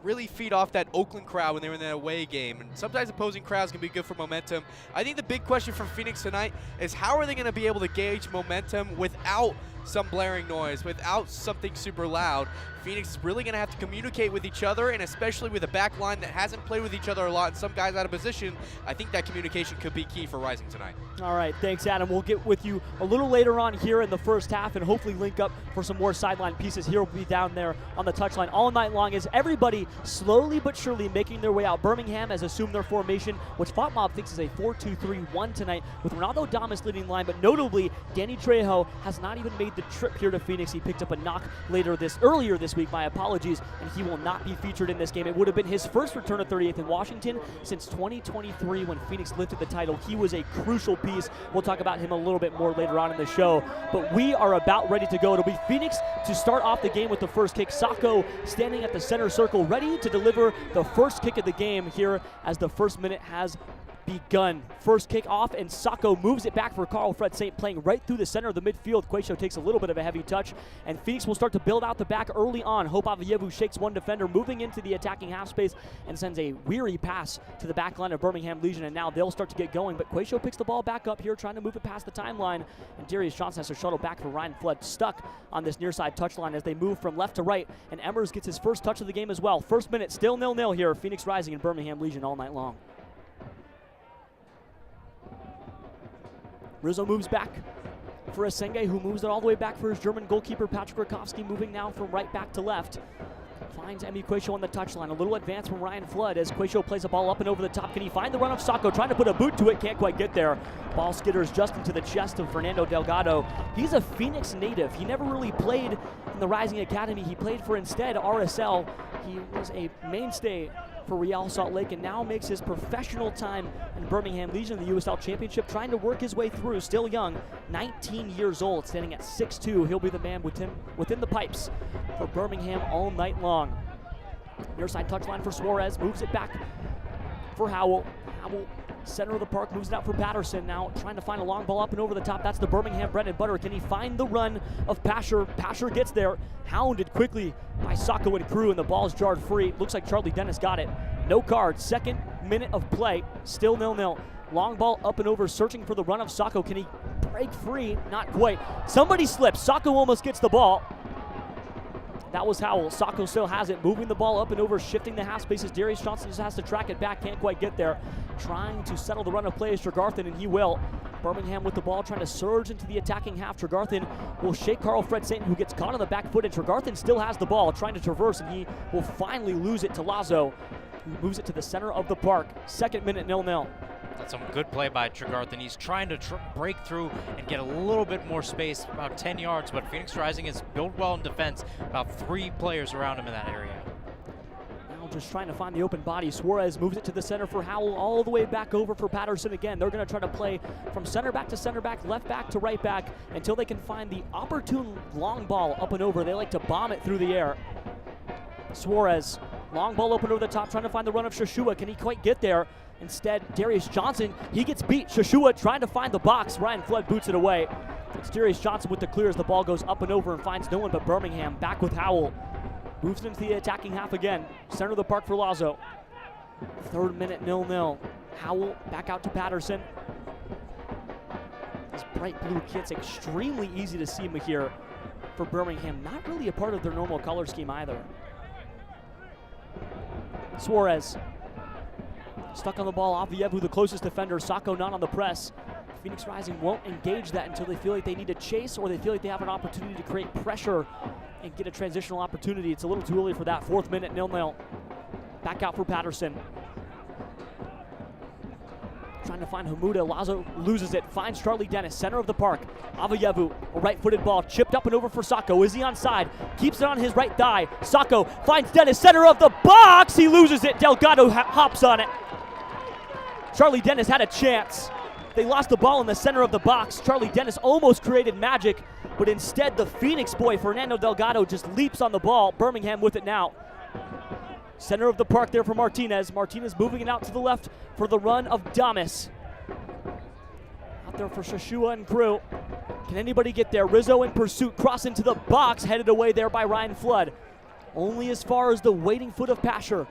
really feed off that Oakland crowd when they were in that away game, and sometimes opposing crowds can be good for momentum. I think the big question for Phoenix tonight is how are they going to be able to gauge momentum without some blaring noise, without something super loud. Phoenix is really going to have to communicate with each other, and especially with a back line that hasn't played with each other a lot and some guys out of position, I think that communication could be key for Rising tonight. All right, thanks, Adam. We'll get with you a little later on here in the first half and hopefully link up for some more sideline pieces. Here we'll be down there on the touchline all night long as everybody slowly but surely making their way out. Birmingham has assumed their formation, which FotMob thinks is a 4-2-3-1 tonight, with Ronaldo Damas leading the line, but notably, Danny Trejo has not even made the trip here to Phoenix. He picked up a knock earlier this week, my apologies, and he will not be featured in this game. It would have been his first return to 38th in Washington since 2023 when Phoenix lifted the title. He was a crucial piece. We'll talk about him a little bit more later on in the show, but we are about ready to go. It'll be Phoenix to start off the game with the first kick. Sacco standing at the center circle, ready to deliver the first kick of the game here as the first minute has begun. First kick off, and Sacco moves it back for Carl Fred Saint, playing right through the center of the midfield. Quaisho takes a little bit of a heavy touch, and Phoenix will start to build out the back early on. Hope Avievu shakes one defender, moving into the attacking half space, and sends a weary pass to the back line of Birmingham Legion, and now they'll start to get going. But Quaisho picks the ball back up here, trying to move it past the timeline, and Darius Johnson has to shuttle back for Ryan Flood, stuck on this near side touchline as they move from left to right, and Emmers gets his first touch of the game as well. First minute, still 0-0 here. Phoenix Rising and Birmingham Legion all night long. Rizzo moves back for Asenge, who moves it all the way back for his German goalkeeper, Patrick Rakowski, moving now from right back to left. Finds Emi Quaisho on the touchline. A little advance from Ryan Flood as Quaisho plays a ball up and over the top. Can he find the run of Sacco? Trying to put a boot to it, can't quite get there. Ball skitters just into the chest of Fernando Delgado. He's a Phoenix native. He never really played in the Rising Academy. He played for instead RSL. He was a mainstay for Real Salt Lake and now makes his professional time in Birmingham Legion in the USL Championship, trying to work his way through, still young, 19 years old, standing at 6'2". He'll be the man within the pipes for Birmingham all night long. Near side touchline for Suarez, moves it back for Howell. Howell, center of the park, moves it out for Patterson, now trying to find a long ball up and over the top. That's the Birmingham bread and butter. Can he find the run of Pasher? Pasher gets there, hounded quickly by Sacco and crew, and the ball's jarred free. Looks like Charlie Dennis got it. No card. Second minute of play, still 0-0. Long ball up and over, searching for the run of Sacco. Can he break free? Not quite. Somebody slips. Sacco almost gets the ball. That was Howell. Sacco still has it, moving the ball up and over, shifting the half spaces. Darius Johnson just has to track it back, can't quite get there. Trying to settle the run of play is Tregarthen, and he will. Birmingham with the ball, trying to surge into the attacking half. Tregarthen will shake Carl Fred Saint, who gets caught on the back foot, and Tregarthen still has the ball, trying to traverse, and he will finally lose it to Lazo, who moves it to the center of the park. Second minute, 0-0. That's some good play by Tregarthen. He's trying to break through and get a little bit more space, about 10 yards, but Phoenix Rising is built well in defense, about 3 players around him in that area. Now just trying to find the open body. Suarez moves it to the center for Howell, all the way back over for Patterson again. They're going to try to play from center back to center back, left back to right back, until they can find the opportune long ball up and over. They like to bomb it through the air. Suarez, long ball open over the top, trying to find the run of Shashua. Can he quite get there? Instead, Darius Johnson, he gets beat. Shashua trying to find the box. Ryan Flood boots it away. It's Darius Johnson with the clear as the ball goes up and over and finds no one but Birmingham. Back with Howell. Moves into the attacking half again. Center of the park for Lazo. 3rd minute, 0-0. Howell back out to Patterson. This bright blue kit's extremely easy to see here for Birmingham. Not really a part of their normal color scheme either. Suarez. Stuck on the ball, Avievu, the closest defender. Sacco not on the press. Phoenix Rising won't engage that until they feel like they need to chase or they feel like they have an opportunity to create pressure and get a transitional opportunity. It's a little too early for that. 4th minute, 0-0. Back out for Patterson. Trying to find Hamuda. Lazo loses it. Finds Charlie Dennis, center of the park. Avievu, a right-footed ball, chipped up and over for Sacco. Is he onside? Keeps it on his right thigh. Sacco finds Dennis, center of the box. He loses it. Delgado hops on it. Charlie Dennis had a chance. They lost the ball in the center of the box. Charlie Dennis almost created magic, but instead the Phoenix boy, Fernando Delgado, just leaps on the ball. Birmingham with it now. Center of the park there for Martinez. Martinez moving it out to the left for the run of Damas. Out there for Shashua and crew. Can anybody get there? Rizzo in pursuit, cross into the box, headed away there by Ryan Flood. Only as far as the waiting foot of Pasher.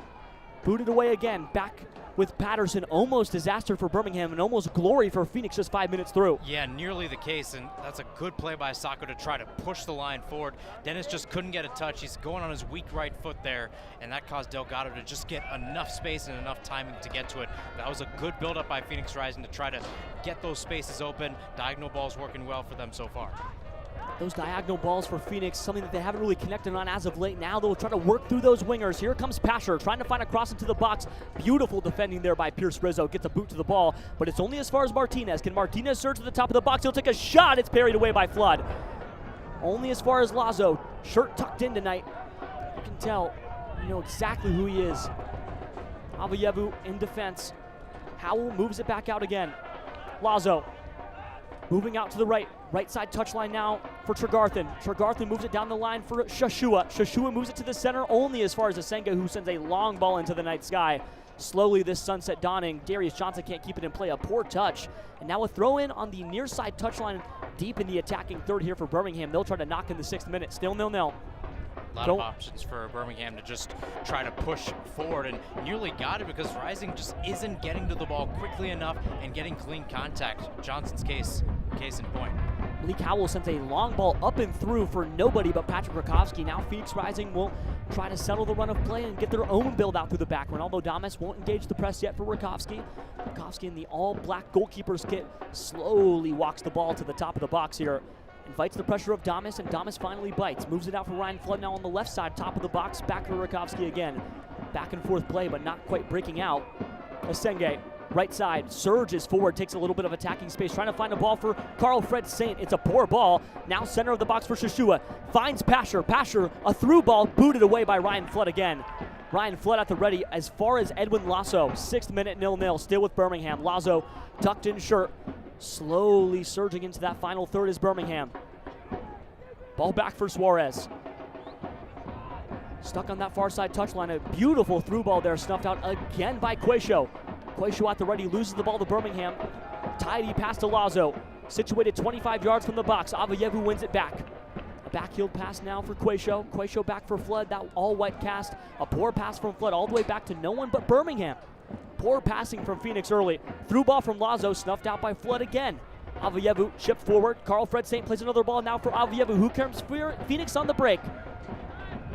Booted away again, back with Patterson. Almost disaster for Birmingham and almost glory for Phoenix just 5 minutes through. Yeah, nearly the case, and that's a good play by Sacco to try to push the line forward. Dennis just couldn't get a touch. He's going on his weak right foot there, and that caused Delgado to just get enough space and enough timing to get to it. That was a good build-up by Phoenix Rising to try to get those spaces open. Diagonal ball's working well for them so far. Those diagonal balls for Phoenix, something that they haven't really connected on as of late. Now they'll try to work through those wingers. Here comes Pasher, trying to find a cross into the box. Beautiful defending there by Pierce Rizzo. Gets a boot to the ball, but it's only as far as Martinez. Can Martinez surge to the top of the box? He'll take a shot. It's parried away by Flood. Only as far as Lazo. Shirt tucked in tonight. You can tell, you know exactly who he is. Avievu in defense. Howell moves it back out again. Lazo moving out to the right. Right side touchline now for Tregarthen. Tregarthen moves it down the line for Shashua. Shashua moves it to the center only as far as Asenga, who sends a long ball into the night sky. Slowly this sunset dawning. Darius Johnson can't keep it in play. A poor touch. And now a throw in on the near side touchline deep in the attacking third here for Birmingham. They'll try to knock in the 6th minute. Still 0-0. A lot of options for Birmingham to just try to push forward, and nearly got it because Rising just isn't getting to the ball quickly enough and getting clean contact. Johnson's case in point. Malik Howell sends a long ball up and through for nobody but Patrick Rakowski. Now Phoenix Rising will try to settle the run of play and get their own build out through the back. Ronaldo Damas won't engage the press yet for Rakowski. Rakowski in the all-black goalkeeper's kit slowly walks the ball to the top of the box here. Invites the pressure of Damas, and Damas finally bites. Moves it out for Ryan Flood now on the left side, top of the box, back for Rakowski again. Back and forth play, but not quite breaking out. Asenge, right side, surges forward, takes a little bit of attacking space, trying to find a ball for Carl Fred Saint. It's a poor ball. Now center of the box for Shashua. Finds Pasher. Pasher, a through ball, booted away by Ryan Flood again. Ryan Flood at the ready as far as Edwin Lasso. 6th minute, 0-0, still with Birmingham. Lazo tucked in shirt. Slowly surging into that final third is Birmingham. Ball back for Suarez. Stuck on that far side touchline. A beautiful through ball there, snuffed out again by Quaisho. Quaisho at the ready, loses the ball to Birmingham. Tidy pass to Lazo. Situated 25 yards from the box. Avievu wins it back. A backheel pass now for Quaisho. Quaisho back for Flood. That all-white cast. A poor pass from Flood all the way back to no one but Birmingham. Poor passing from Phoenix early. Through ball from Lazo, snuffed out by Flood again. Avievu chipped forward. Carl Fred Saint plays another ball now for Avievu. Who comes for Phoenix on the break?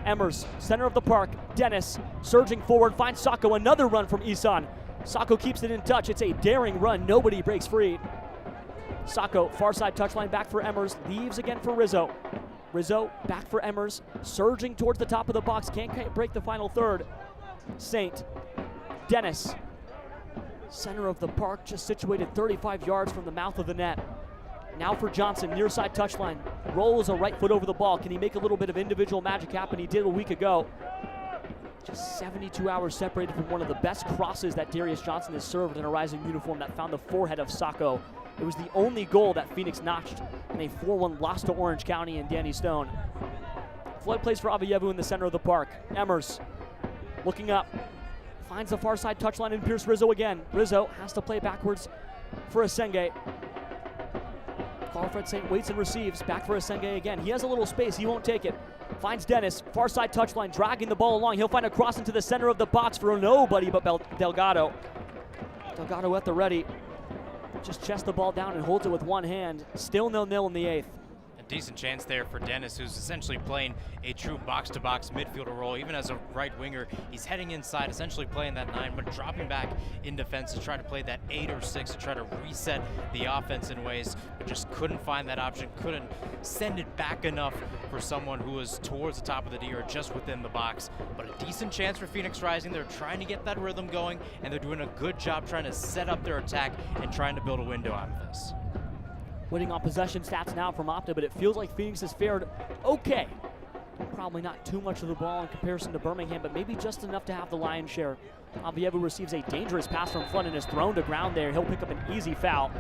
Emmers, center of the park. Dennis surging forward, finds Sacco. Another run from Isan. Sacco keeps it in touch. It's a daring run. Nobody breaks free. Sacco, far side touchline back for Emmers. Leaves again for Rizzo. Rizzo back for Emmers. Surging towards the top of the box. Can't break the final third. Saint. Dennis. Center of the park, just situated 35 yards from the mouth of the net. Now for Johnson, near side touchline. Rolls a right foot over the ball. Can he make a little bit of individual magic happen? He did a week ago. Just 72 hours separated from one of the best crosses that Darius Johnson has served in a Rising uniform that found the forehead of Sacco. It was the only goal that Phoenix notched in a 4-1 loss to Orange County and Danny Stone. Flood plays for Avayevu in the center of the park. Emmers looking up. Finds the far side touchline and Pierce Rizzo again. Rizzo has to play backwards for Asenge. Carlfred St. waits and receives. Back for Asenge again. He has a little space. He won't take it. Finds Dennis. Far side touchline, dragging the ball along. He'll find a cross into the center of the box for nobody but Delgado. Delgado at the ready. Just chests the ball down and holds it with one hand. Still 0-0 in the 8th. Decent chance there for Dennis, who's essentially playing a true box-to-box midfielder role. Even as a right winger, he's heading inside, essentially playing that 9, but dropping back in defense to try to play that 8 or 6 to try to reset the offense in ways, but just couldn't find that option, couldn't send it back enough for someone who was towards the top of the D or just within the box. But a decent chance for Phoenix Rising. They're trying to get that rhythm going, and they're doing a good job trying to set up their attack and trying to build a window out of this. Winning on possession stats now from Opta, but it feels like Phoenix has fared okay. Probably not too much of the ball in comparison to Birmingham, but maybe just enough to have the lion's share. Avayevu receives a dangerous pass from front and is thrown to ground there. He'll pick up an easy foul.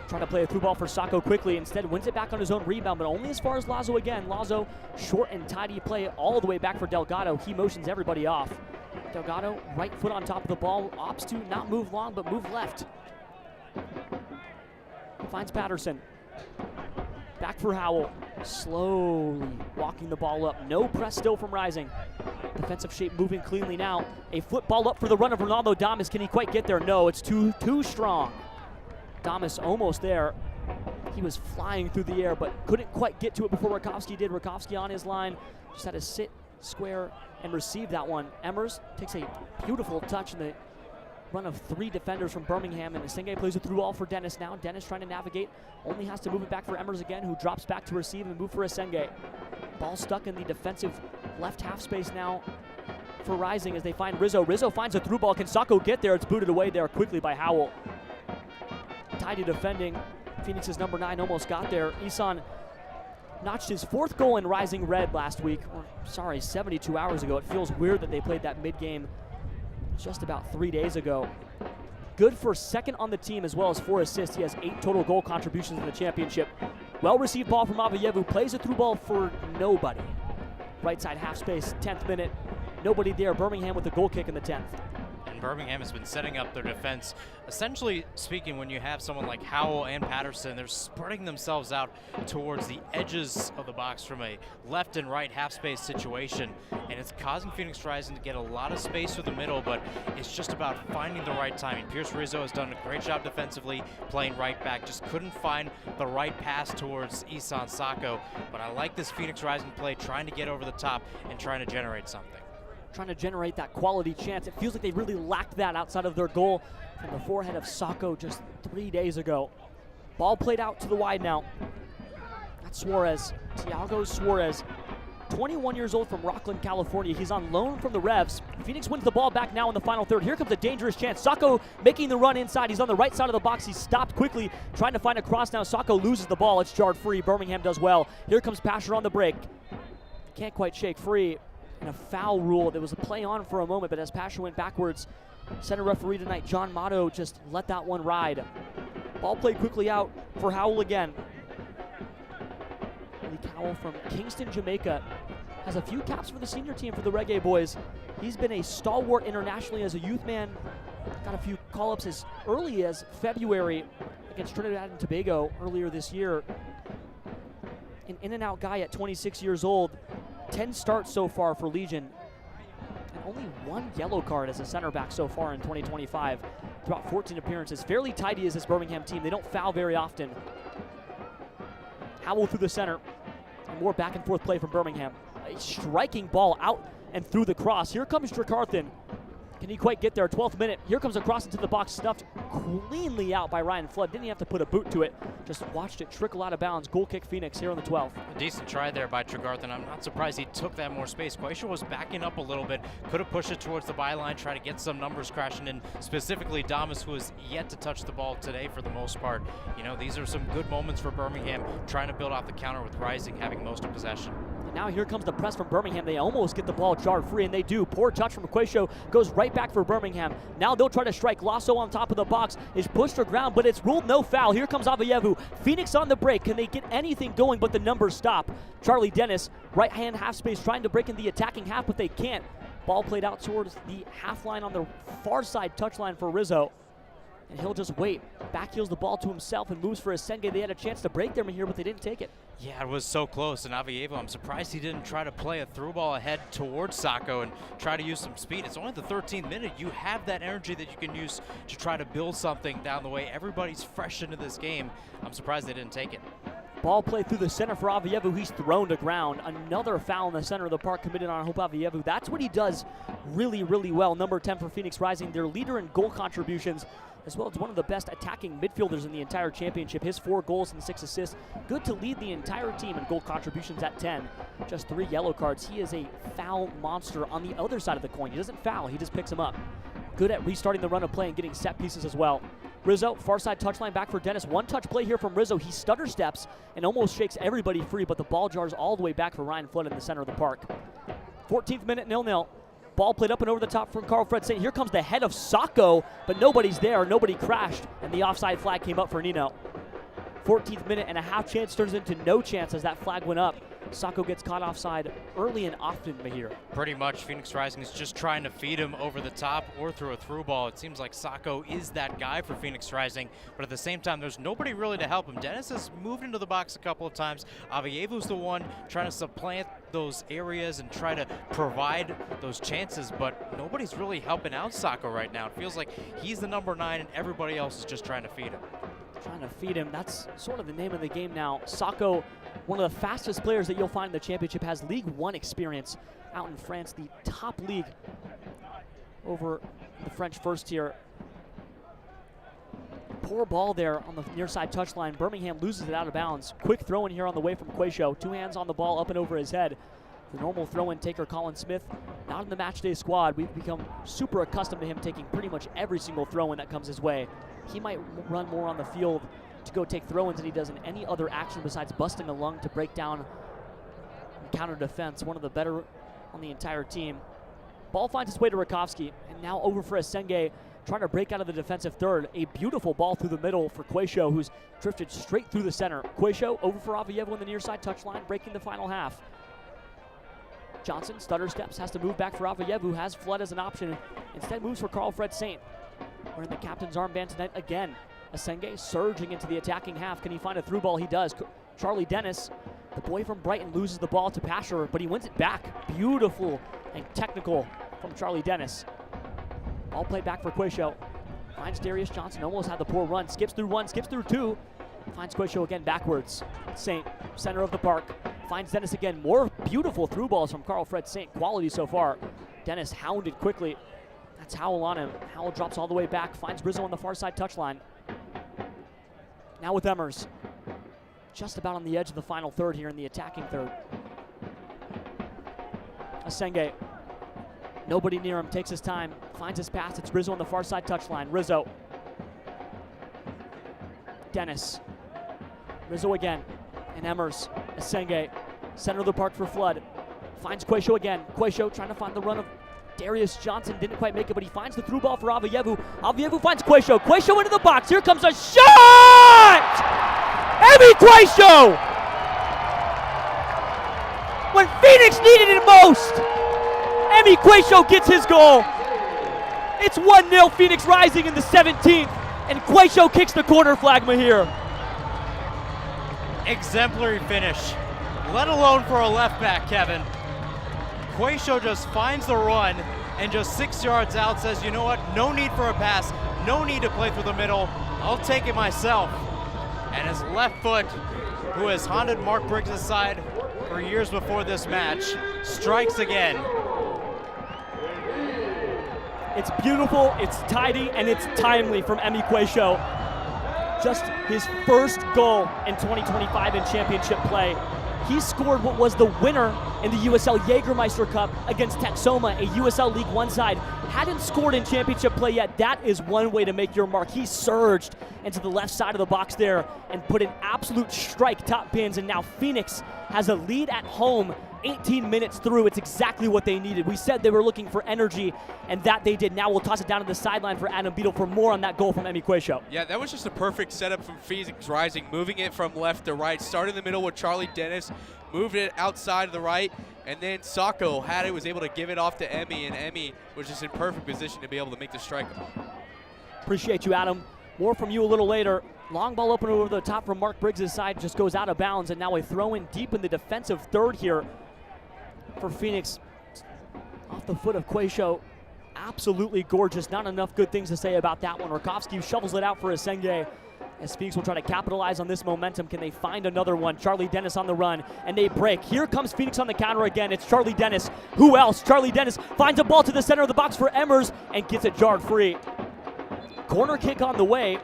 Trying to play a through ball for Sacco quickly. Instead wins it back on his own rebound, but only as far as Lazo again. Lazo, short and tidy play all the way back for Delgado. He motions everybody off. Delgado, right foot on top of the ball, opts to not move long, but move left. Finds Patterson. Back for Howell. Slowly walking the ball up. No press still from Rising. Defensive shape moving cleanly now. A football up for the run of Ronaldo Damas. Can he quite get there? No, it's too strong. Damas almost there. He was flying through the air, but couldn't quite get to it before Rakowski did. Rakowski on his line. Just had to sit square and receive that one. Emmers takes a beautiful touch in the run of 3 defenders from Birmingham, and Asenge plays it through all for Dennis now. Dennis trying to navigate, only has to move it back for Emmers again, who drops back to receive and move for Asenge. Ball stuck in the defensive left half space now for Rising as they find Rizzo. Rizzo finds a through ball. Can Sacco get there? It's booted away there quickly by Howell. Tidy defending. Phoenix's number 9 almost got there. Isan notched his 4th goal in Rising Red last week. 72 hours ago. It feels weird that they played that mid-game just about 3 days ago. Good for 2nd on the team as well as 4 assists. He has 8 total goal contributions in the championship. Well received ball from Avayevu. Plays a through ball for nobody. Right side half space, 10th minute. Nobody there. Birmingham with a goal kick in the 10th. And Birmingham has been setting up their defense. Essentially speaking, when you have someone like Howell and Patterson, they're spreading themselves out towards the edges of the box from a left and right half space situation. And it's causing Phoenix Rising to get a lot of space through the middle, but it's just about finding the right timing. Pierce Rizzo has done a great job defensively, playing right back. Just couldn't find the right pass towards Isan Sacco. But I like this Phoenix Rising play, trying to get over the top and trying to generate something. Trying to generate that quality chance. It feels like they really lacked that outside of their goal from the forehead of Sacco just 3 days ago. Ball played out to the wide now. That's Suarez. Tiago Suarez, 21 years old from Rockland, California. He's on loan from the Revs. Phoenix wins the ball back now in the final third. Here comes a dangerous chance. Sacco making the run inside. He's on the right side of the box. He's stopped quickly, trying to find a cross now. Sacco loses the ball. It's jarred free. Birmingham does well. Here comes Pasher on the break. Can't quite shake free. And a foul rule. There was a play on for a moment, but as Pasher went backwards, center referee tonight, John Motto, just let that one ride. Ball played quickly out for Howell again. Lee Cowell from Kingston, Jamaica, has a few caps for the senior team for the Reggae Boys. He's been a stalwart internationally as a youth man. Got a few call-ups as early as February against Trinidad and Tobago earlier this year. An in-and-out guy at 26 years old. 10 starts so far for Legion, and only 1 yellow card as a center back so far in 2025. Throughout 14 appearances. Fairly tidy is this Birmingham team. They don't foul very often. Howell through the center, and more back and forth play from Birmingham. A striking ball out and through the cross. Here comes Drakarthan. Can he quite get there? 12th minute. Here comes a cross into the box, stuffed cleanly out by Ryan Flood. Didn't even have to put a boot to it. Just watched it trickle out of bounds. Goal kick Phoenix here on the 12th. A decent try there by Tregarthen. I'm not surprised he took that more space. Quaisha was backing up a little bit. Could have pushed it towards the byline, try to get some numbers crashing in. Specifically, Damas, who has yet to touch the ball today for the most part. You know, these are some good moments for Birmingham, trying to build off the counter with Rising having most of possession. And now here comes the press from Birmingham. They almost get the ball jarred free, and they do. Poor touch from Quaisho. Goes right back for Birmingham. Now they'll try to strike. Lasso on top of the box is pushed to ground, but it's ruled no foul. Here comes Avayevu. Phoenix on the break. Can they get anything going, but the numbers stop? Charlie Dennis, right-hand half space, trying to break in the attacking half, but they can't. Ball played out towards the half line on the far side touchline for Rizzo. And he'll just wait. Backheels the ball to himself and moves for Asenge. They had a chance to break them here, but they didn't take it. Yeah, it was so close. And Avievo, I'm surprised he didn't try to play a through ball ahead towards Sacco and try to use some speed. It's only the 13th minute. You have that energy that you can use to try to build something down the way. Everybody's fresh into this game. I'm surprised they didn't take it. Ball play through the center for Avievu. He's thrown to ground. Another foul in the center of the park committed on Hope Avievu. That's what he does really, really well. Number 10 for Phoenix Rising, their leader in goal contributions, as well as one of the best attacking midfielders in the entire championship. His 4 goals and 6 assists. Good to lead the entire team in goal contributions at 10. Just 3 yellow cards. He is a foul monster on the other side of the coin. He doesn't foul, he just picks them up. Good at restarting the run of play and getting set pieces as well. Rizzo, far side touchline back for Dennis. One touch play here from Rizzo. He stutter steps and almost shakes everybody free, but the ball jars all the way back for Ryan Flood in the center of the park. 14th minute, 0-0. Ball played up and over the top from Carl Fred St. Here comes the head of Sacco, but nobody's there. Nobody crashed, and the offside flag came up for Nino. 14th minute and a half chance turns into no chance as that flag went up. Sacco gets caught offside early and often, Mahir. Pretty much, Phoenix Rising is just trying to feed him over the top or through a through ball. It seems like Sacco is that guy for Phoenix Rising, but at the same time, there's nobody really to help him. Dennis has moved into the box a couple of times. Avievu's the one trying to supplant those areas and try to provide those chances, but nobody's really helping out Sacco right now. It feels like he's the number 9 and everybody else is just trying to feed him. Trying to feed him. That's sort of the name of the game now. Sacco, one of the fastest players that you'll find in the championship, has League 1 experience out in France, the top league over the French first tier. Poor ball there on the near side touchline. Birmingham loses it out of bounds. Quick throw in here on the way from Quaisho. 2 hands on the ball up and over his head. The normal throw-in taker, Colin Smith, not in the matchday squad. We've become super accustomed to him taking pretty much every single throw-in that comes his way. He might run more on the field to go take throw-ins than he does in any other action besides busting a lung to break down counter defense. One of the better on the entire team. Ball finds its way to Rakowski, and now over for Asenge, trying to break out of the defensive third. A beautiful ball through the middle for Quaisho, who's drifted straight through the center. Quaisho over for Avievu in the near side touchline, breaking the final half. Johnson, stutter steps, has to move back for Avievu, has Flood as an option. Instead moves for Carl Fred St. Wearing the captain's armband tonight again. Asenge surging into the attacking half. Can he find a through ball? He does. Charlie Dennis, the boy from Brighton, loses the ball to Pasher, but he wins it back. Beautiful and technical from Charlie Dennis. All played back for Quaisho. Finds Darius Johnson, almost had the poor run. Skips through 1, skips through 2. Finds Quaisho again backwards. St. center of the park. Finds Dennis again. More beautiful through balls from Carl Fred St. Quality so far. Dennis hounded quickly. That's Howell on him. Howell drops all the way back. Finds Rizzo on the far side touchline. Now with Emmers. Just about on the edge of the final third here in the attacking third. Asenge. Nobody near him. Takes his time. Finds his pass. It's Rizzo on the far side touchline. Rizzo. Dennis. Rizzo again. And Emmers. Asenge. Center of the park for Flood. Finds Quaisho again. Quaisho trying to find the run of Darius Johnson. Didn't quite make it, but he finds the through ball for Avievu. Avievu finds Quaisho. Quaisho into the box. Here comes a shot! Emi Quaisho! When Phoenix needed it most, Emi Quaisho gets his goal. It's 1-0 Phoenix Rising in the 17th, and Quaisho kicks the corner flag, Mahir. Exemplary finish, let alone for a left back, Kevin. Quaisho just finds the run and just 6 yards out says, you know what, no need for a pass, no need to play through the middle, I'll take it myself. And his left foot, who has haunted Mark Briggs' side for years before this match, strikes again. It's beautiful, it's tidy, and it's timely from Emi Quayshaw. Just his first goal in 2025 in championship play. He scored what was the winner in the USL Jägermeister Cup against Texoma, a USL League One side. Hadn't scored in championship play yet. That is one way to make your mark. He surged into the left side of the box there and put an absolute strike top pins, and now Phoenix has a lead at home 18 minutes through. It's exactly what they needed. We said they were looking for energy, and that they did. Now we'll toss it down to the sideline for Adam Beadle for more on that goal from Emi Quayshaw. Yeah, that was just a perfect setup from Phoenix Rising, moving it from left to right. Started in the middle with Charlie Dennis, moved it outside to the right, and then Sako was able to give it off to Emi, and Emi was just in perfect position to be able to make the strike. Appreciate you, Adam. More from you a little later. Long ball opener over the top from Mark Briggs' side, just goes out of bounds, and now a throw in deep in the defensive third here for Phoenix. Off the foot of Quayshaw. Absolutely gorgeous. Not enough good things to say about that one. Rakovsky shovels it out for Asenge, as Phoenix will try to capitalize on this momentum. Can they find another one? Charlie Dennis on the run, and they break. Here comes Phoenix on the counter again. It's Charlie Dennis. Who else? Charlie Dennis finds a ball to the center of the box for Emmers and gets it jarred free. Corner kick on the way.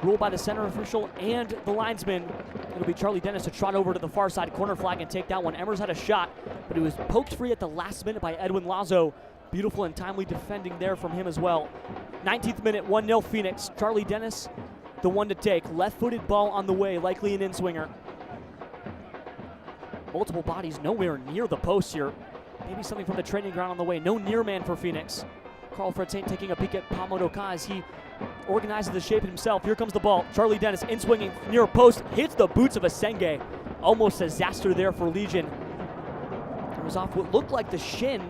Ruled by the center official and the linesman. It'll be Charlie Dennis to trot over to the far side corner flag and take that one. Emmers had a shot, but he was poked free at the last minute by Edwin Lazo. Beautiful and timely defending there from him as well. 19th minute, 1-0 Phoenix. Charlie Dennis, the one to take. Left-footed ball on the way, likely an in-swinger. Multiple bodies nowhere near the post here. Maybe something from the training ground on the way. No near man for Phoenix. Carl Fred Saint taking a peek at Pamodoka as he organizes the shape himself. Here comes the ball. Charlie Dennis in swinging near post. Hits the boots of Asenge. Almost disaster there for Legion. It was off what looked like the shin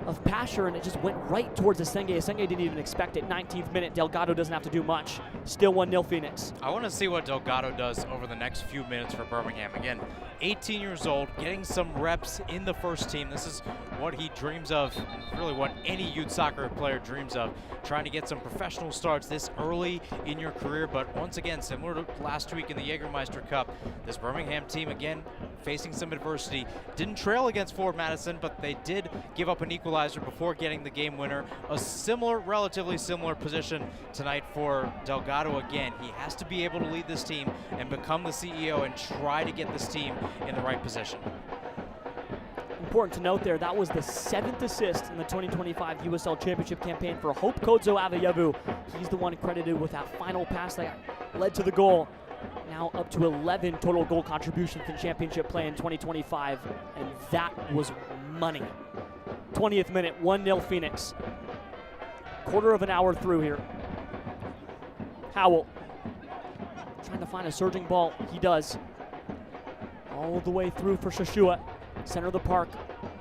of Pasher, and it just went right towards Asenge. Asenge didn't even expect it. 19th minute, Delgado doesn't have to do much. Still 1-0 Phoenix. I want to see what Delgado does over the next few minutes for Birmingham. Again, 18 years old, getting some reps in the first team. This is what he dreams of, really what any youth soccer player dreams of, trying to get some professional starts this early in your career. But once again, similar to last week in the Jägermeister Cup, this Birmingham team, again, facing some adversity. Didn't trail against Ford Madison, but they did give up an equalizer before getting the game winner. A similar, relatively similar position tonight for Delgado again. He has to be able to lead this team and become the CEO and try to get this team in the right position. Important to note there, that was the 7th assist in the 2025 USL Championship campaign for Hope Kodzo Avayevu. He's the one credited with that final pass that led to the goal. Now up to 11 total goal contributions in championship play in 2025, and that was money. 20th minute, 1-0 Phoenix. Quarter of an hour through here. Howell trying to find a surging ball. He does. All the way through for Shashua. Center of the park.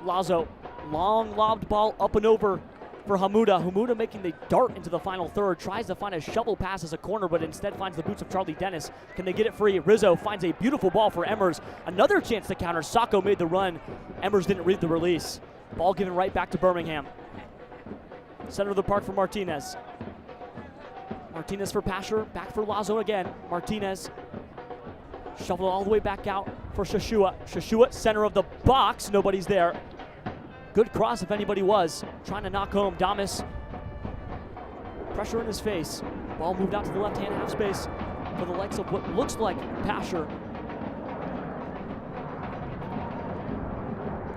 Lazo. Long lobbed ball up and over for Hamuda. Hamuda making the dart into the final third. Tries to find a shovel pass as a corner, but instead finds the boots of Charlie Dennis. Can they get it free? Rizzo finds a beautiful ball for Emmers. Another chance to counter. Sako made the run. Emmers didn't read the release. Ball given right back to Birmingham. Center of the park for Martinez. Martinez for Pasher. Back for Lazo again. Martinez. Shoveled all the way back out for Shashua. Shashua, center of the box. Nobody's there. Good cross if anybody was. Trying to knock home Damas. Pressure in his face. Ball moved out to the left-hand half space for the likes of what looks like Pasher.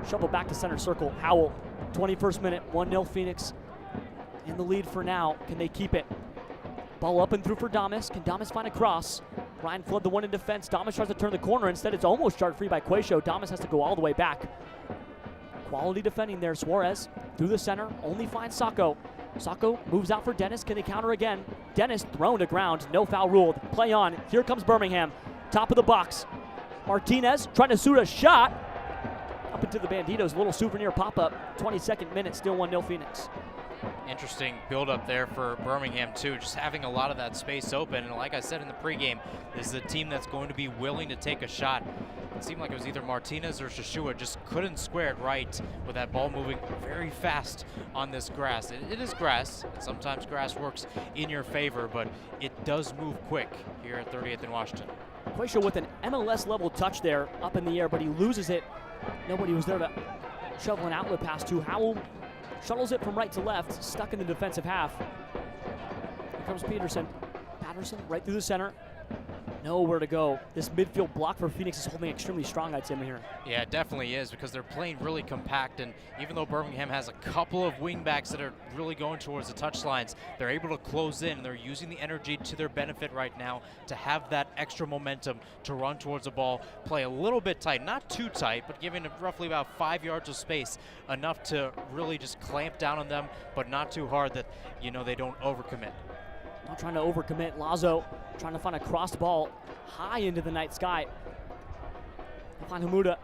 Shovel back to center circle. Howell, 21st minute, 1-0 Phoenix. In the lead for now. Can they keep it? Ball up and through for Damas. Can Damas find a cross? Ryan Flood the one in defense. Damas tries to turn the corner. Instead, it's almost jarred free by Quayshaw. Damas has to go all the way back. Quality defending there. Suarez through the center. Only finds Sako. Sako moves out for Dennis. Can they counter again? Dennis thrown to ground. No foul ruled. Play on. Here comes Birmingham. Top of the box. Martinez trying to shoot a shot. Up into the Banditos. Little souvenir pop-up. 22nd minute. Still 1-0 Phoenix. Interesting build-up there for Birmingham, too. Just having a lot of that space open. And like I said in the pregame, this is a team that's going to be willing to take a shot. It seemed like it was either Martinez or Shashua just couldn't square it right with that ball moving very fast on this grass. It is grass. Sometimes grass works in your favor, but it does move quick here at 38th and Washington. Quayshaw with an MLS-level touch there up in the air, but he loses it. Nobody was there to shovel an outlet pass to. Howell shuttles it from right to left, stuck in the defensive half. Here comes Peterson. Patterson right through the center. Nowhere to go. This midfield block for Phoenix is holding extremely strong, I'd say, here. Yeah, it definitely is, because they're playing really compact, and even though Birmingham has a couple of wingbacks that are really going towards the touchlines, they're able to close in. They're using the energy to their benefit right now to have that extra momentum to run towards the ball, play a little bit tight, not too tight, but giving them roughly about 5 yards of space, enough to really just clamp down on them, but not too hard that, you know, they don't overcommit. Not trying to overcommit. Lazo trying to find a crossed ball high into the night sky. Find Hamuda.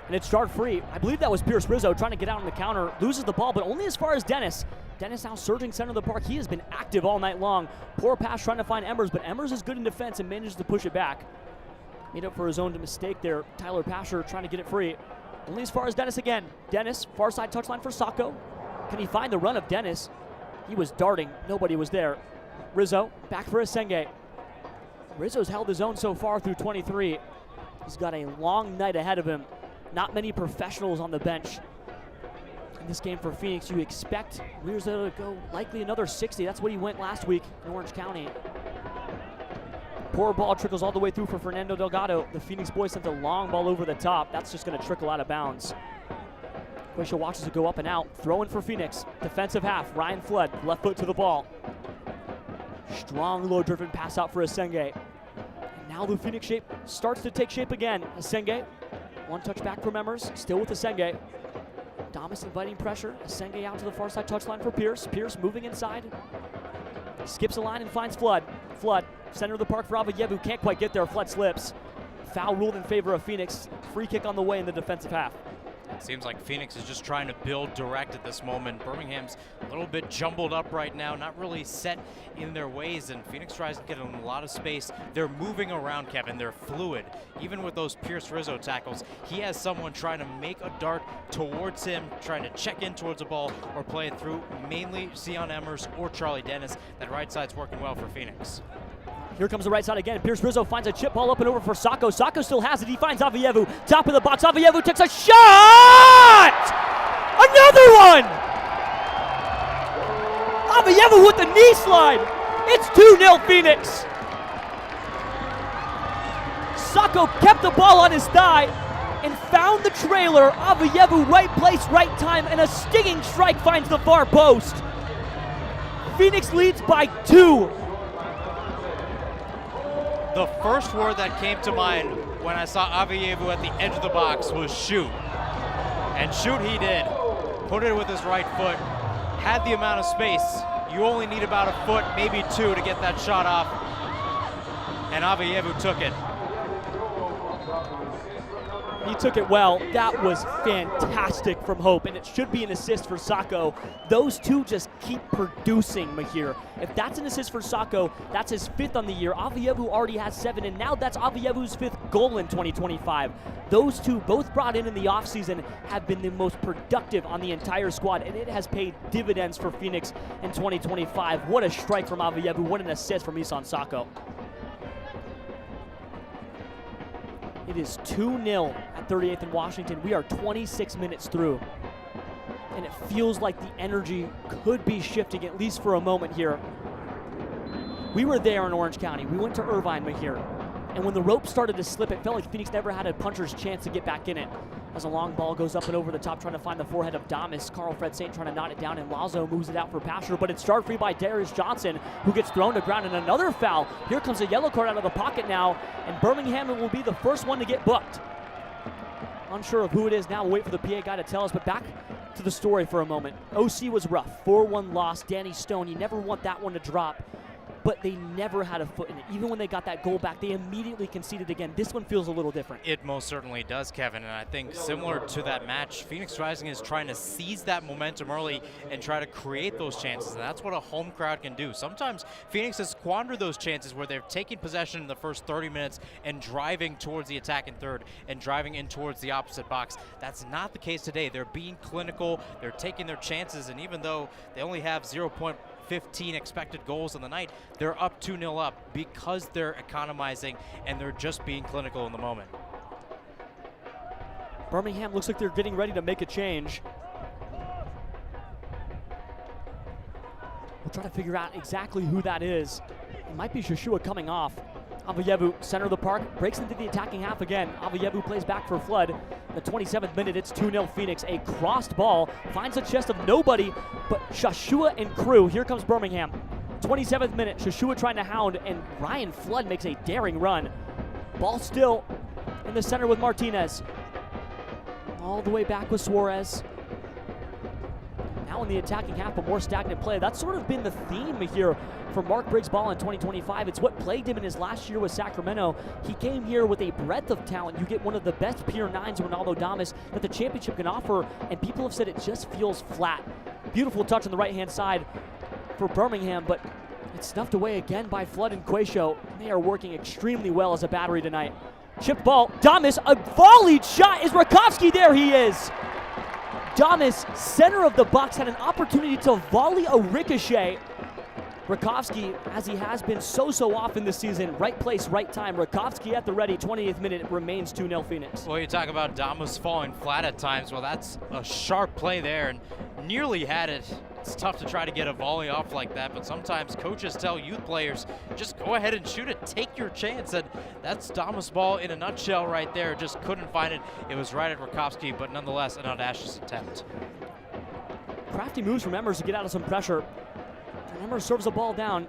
And it's yard free. I believe that was Pierce Rizzo trying to get out on the counter. Loses the ball, but only as far as Dennis. Dennis now surging center of the park. He has been active all night long. Poor pass trying to find Embers, but Embers is good in defense and manages to push it back. Made up for his own mistake there. Tyler Pasher trying to get it free. Only as far as Dennis again. Dennis, far side touchline for Sacco. Can he find the run of Dennis? He was darting. Nobody was there. Rizzo, back for Asenge. Rizzo's held his own so far through 23. He's got a long night ahead of him. Not many professionals on the bench. In this game for Phoenix, you expect Rizzo to go likely another 60. That's what he went last week in Orange County. Poor ball trickles all the way through for Fernando Delgado. The Phoenix boys sent a long ball over the top. That's just going to trickle out of bounds. Quayshaw watches it go up and out. Throwing for Phoenix. Defensive half, Ryan Flood, left foot to the ball. Strong low-driven pass out for Asenge. And now the Phoenix shape starts to take shape again. Asenge, one touch back from Emmers, still with Asenge. Damas inviting pressure. Asenge out to the far side touchline for Pierce. Pierce moving inside. Skips a line and finds Flood. Flood, center of the park for Avayevu. Can't quite get there. Flood slips. Foul ruled in favor of Phoenix. Free kick on the way in the defensive half. It seems like Phoenix is just trying to build direct at this moment. Birmingham's a little bit jumbled up right now, not really set in their ways, and Phoenix tries to get them a lot of space. They're moving around, Kevin. They're fluid. Even with those Pierce Rizzo tackles, he has someone trying to make a dart towards him, trying to check in towards the ball or play it through, mainly Zion Emmers or Charlie Dennis. That right side's working well for Phoenix. Here comes the right side again. Pierce Rizzo finds a chip ball up and over for Sacco. Sacco still has it. He finds Avayevu. Top of the box. Avayevu takes a shot! Another one! Avayevu with the knee slide. It's 2-0 Phoenix. Sacco kept the ball on his thigh and found the trailer. Avayevu, right place, right time, and a stinging strike finds the far post. Phoenix leads by 2. The first word that came to mind when I saw Avayevu at the edge of the box was shoot. And shoot he did. Put it with his right foot. Had the amount of space. You only need about a foot, maybe 2 to get that shot off. And Avayevu took it. He took it well. That was fantastic from Hope, and it should be an assist for Sacco. Those two just keep producing, Mahir. If that's an assist for Sacco, that's his 5th on the year. Avayevu already has 7, and now that's Avayevu's 5th goal in 2025. Those two, both brought in the offseason, have been the most productive on the entire squad, and it has paid dividends for Phoenix in 2025. What a strike from Avayevu. What an assist from Isan Sacco. It is 2-0 at 38th and Washington. We are 26 minutes through. And it feels like the energy could be shifting, at least for a moment here. We were there in Orange County. We went to Irvine, Mahir. And when the rope started to slip, it felt like Phoenix never had a puncher's chance to get back in it. As a long ball goes up and over the top, trying to find the forehead of Damas. Carl Fred Saint trying to knot it down, and Lazo moves it out for Pasher, but it's started free by Darius Johnson, who gets thrown to ground, and another foul. Here comes a yellow card out of the pocket now, and Birmingham will be the first one to get booked. Unsure of who it is now. We'll wait for the PA guy to tell us, but back to the story for a moment. OC was rough. 4-1 loss. Danny Stone, you never want that one to drop. But they never had a foot in it. Even when they got that goal back, they immediately conceded again. This one feels a little different. It most certainly does, Kevin, and I think similar to that match, Phoenix Rising is trying to seize that momentum early and try to create those chances, and that's what a home crowd can do. Sometimes Phoenix has squandered those chances where they're taking possession in the first 30 minutes and driving towards the attack in third and driving in towards the opposite box. That's not the case today. They're being clinical, they're taking their chances, and even though they only have 0.15 expected goals on the night, they're up 2-0 up because they're economizing and they're just being clinical in the moment. Birmingham looks like they're getting ready to make a change. We'll try to figure out exactly who that is. It might be Shashua coming off. Avayevu, center of the park, breaks into the attacking half again. Avayevu plays back for Flood. The 27th minute, it's 2-0 Phoenix. A crossed ball finds the chest of nobody but Shashua and crew. Here comes Birmingham. 27th minute, Shashua trying to hound, and Ryan Flood makes a daring run. Ball still in the center with Martinez. All the way back with Suarez. Now in the attacking half, but more stagnant play. That's sort of been the theme here for Mark Briggs' ball in 2025. It's what plagued him in his last year with Sacramento. He came here with a breadth of talent. You get one of the best Pier 9s, Ronaldo Damas, that the championship can offer, and people have said it just feels flat. Beautiful touch on the right-hand side for Birmingham, but it's snuffed away again by Flood and Quayshow. They are working extremely well as a battery tonight. Chipped ball, Damas, a volleyed shot. Is Rakowski? There he is. Damas, center of the box, had an opportunity to volley a ricochet. Rakowski, as he has been so often this season, right place, right time. Rakowski at the ready, 28th minute, it remains 2-0 Phoenix. Well, you talk about Damas falling flat at times. Well, that's a sharp play there, and nearly had it. It's tough to try to get a volley off like that, but sometimes coaches tell youth players, just go ahead and shoot it, take your chance, and that's Damas' ball in a nutshell right there. Just couldn't find it. It was right at Rakowski, but nonetheless, an audacious attempt. Crafty moves from Emmers to get out of some pressure. And Emmers serves the ball down.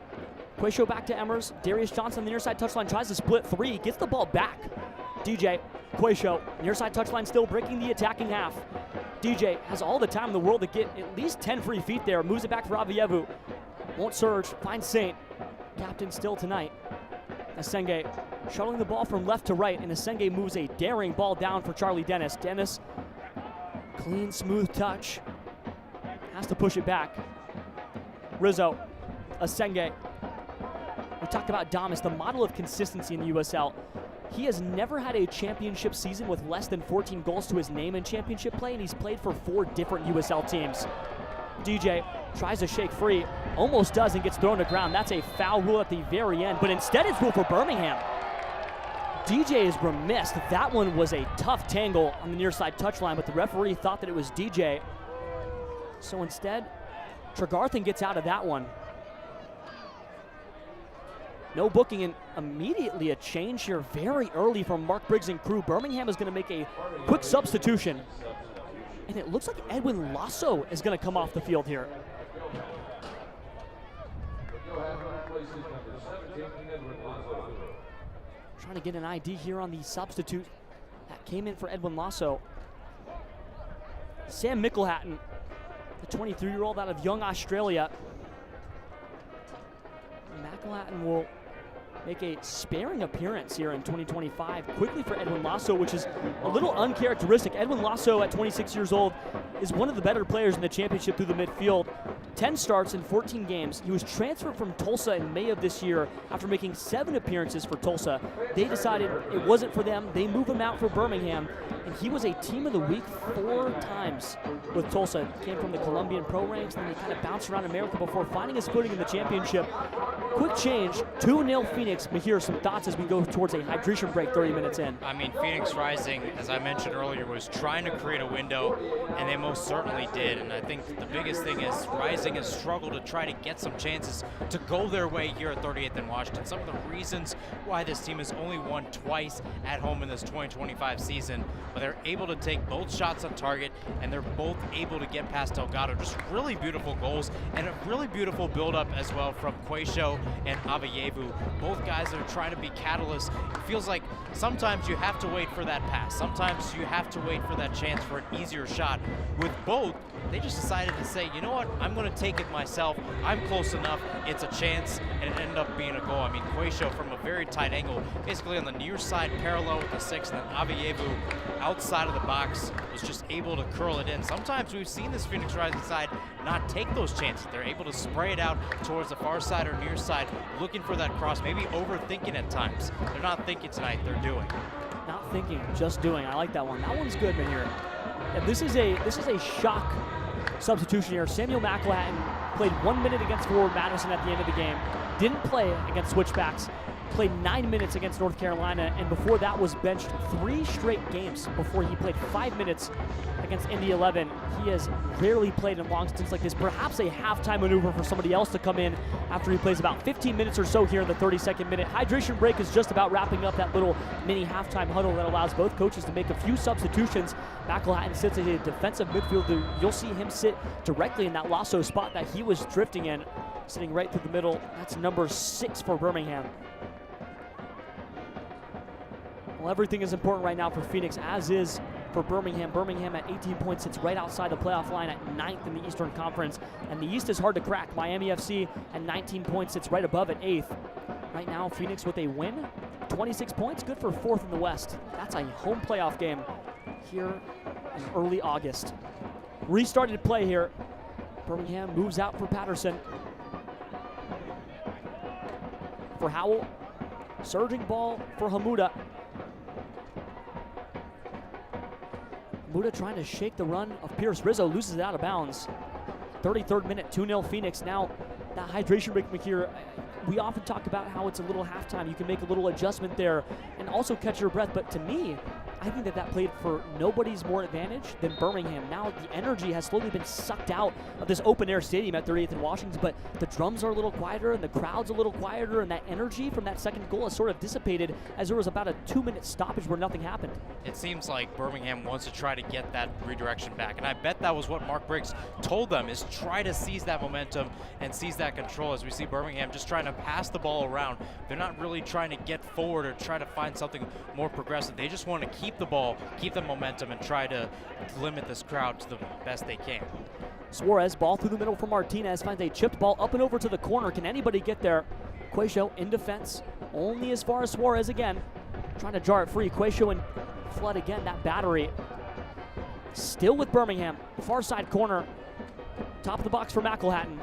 Quayshow back to Emmers. Darius Johnson on the near side touchline tries to split three, gets the ball back. DJ, Quayshow, near side touchline still breaking the attacking half. DJ has all the time in the world to get at least 10 free feet there. Moves it back for Avayevu. Won't surge. Finds Saint. Captain still tonight. Asenge shuttling the ball from left to right, and Asenge moves a daring ball down for Charlie Dennis. Dennis, clean, smooth touch. Has to push it back. Rizzo, Asenge. We talked about Damas, the model of consistency in the USL. He has never had a championship season with less than 14 goals to his name in championship play, and he's played for 4 different USL teams. DJ tries to shake free, almost does, and gets thrown to ground. That's a foul rule at the very end, but instead it's ruled for Birmingham. DJ is remiss. That one was a tough tangle on the near side touchline, but the referee thought that it was DJ. So instead, Tregarthen gets out of that one. No booking, and immediately a change here very early from Mark Briggs and crew. Birmingham is going to make a quick substitution. And it looks like Edwin Lasso is going to come off the field here. Trying to get an ID here on the substitute that came in for Edwin Lasso. Sam Mickelhatton, the 23-year-old out of Young Australia. Mickelhatton will make a sparing appearance here in 2025 quickly for Edwin Lasso, which is a little uncharacteristic. Edwin Lasso at 26 years old is one of the better players in the championship through the midfield. 10 starts in 14 games. He was transferred from Tulsa in May of this year after making 7 appearances for Tulsa. They decided it wasn't for them. They moved him out for Birmingham, and he was a team of the week 4 times with Tulsa. Came from the Colombian pro ranks, and then he kind of bounced around America before finding his footing in the championship. Quick change, 2-0 Phoenix. Mahir, some thoughts as we go towards a hydration break 30 minutes in. I mean, Phoenix Rising, as I mentioned earlier, was trying to create a window, and they most certainly did. And I think the biggest thing is Rising has struggled to try to get some chances to go their way here at 38th and Washington. Some of the reasons why this team has only won twice at home in this 2025 season, but they're able to take both shots on target, and they're both able to get past Delgado. Just really beautiful goals, and a really beautiful build-up as well from Quayshow and Avayevu. Both guys that are trying to be catalysts. It feels like sometimes you have to wait for that pass. Sometimes you have to wait for that chance for an easier shot. With both, they just decided to say, you know what, I'm going to take it myself. I'm close enough. It's a chance, and it ended up being a goal. I mean, Quayshow from a very tight angle, basically on the near side parallel with the 6, and then Avayevu outside of the box was just able to curl it in. Sometimes we've seen this Phoenix Rising side not take those chances. They're able to spray it out towards the far side or near side, looking for that cross, maybe overthinking at times. They're not thinking tonight, they're doing. Not thinking, just doing. I like that one. That one's good, Mahir. And this is a shock substitution here. Samuel Mickelhatton played 1 minute against Forward Madison at the end of the game. Didn't play against Switchbacks. played 9 minutes against North Carolina, and before that was benched 3 straight games before he played 5 minutes against Indy 11. He has rarely played in long stints like this. Perhaps a halftime maneuver for somebody else to come in after he plays about 15 minutes or so here in the 32nd minute. Hydration break is just about wrapping up that little mini halftime huddle that allows both coaches to make a few substitutions. McElhatton sits as a defensive midfielder. You'll see him sit directly in that lasso spot that he was drifting in, sitting right through the middle. That's number 6 for Birmingham. Well, everything is important right now for Phoenix, as is for Birmingham. Birmingham at 18 points sits right outside the playoff line at 9th in the Eastern Conference. And the East is hard to crack. Miami FC at 19 points sits right above at 8th. Right now, Phoenix with a win, 26 points, good for 4th in the West. That's a home playoff game here in early August. Restarted play here. Birmingham moves out for Patterson. For Howell. Surging ball for Hamuda. Hamuda trying to shake the run of Pierce. Rizzo loses it out of bounds. 33rd minute, 2-0 Phoenix. Now, that hydration break here, we often talk about how it's a little halftime. You can make a little adjustment there and also catch your breath. But to me, I think that played for nobody's more advantage than Birmingham. Now the energy has slowly been sucked out of this open-air stadium at 38th and Washington, but the drums are a little quieter and the crowd's a little quieter, and that energy from that second goal has sort of dissipated as there was about a 2-minute stoppage where nothing happened. It seems like Birmingham wants to try to get that redirection back, and I bet that was what Mark Briggs told them, is try to seize that momentum and seize that control, as we see Birmingham just trying to pass the ball around. They're not really trying to get forward or try to find something more progressive. They just want to keep the ball, keep the momentum, and try to limit this crowd to the best they can. Suarez, ball through the middle for Martinez, finds a chipped ball up and over to the corner. Can anybody get there? Quayshow in defense, only as far as Suarez again, trying to jar it free. Quayshow and Flood again, that battery. Still with Birmingham, far side corner, top of the box for McElhatton.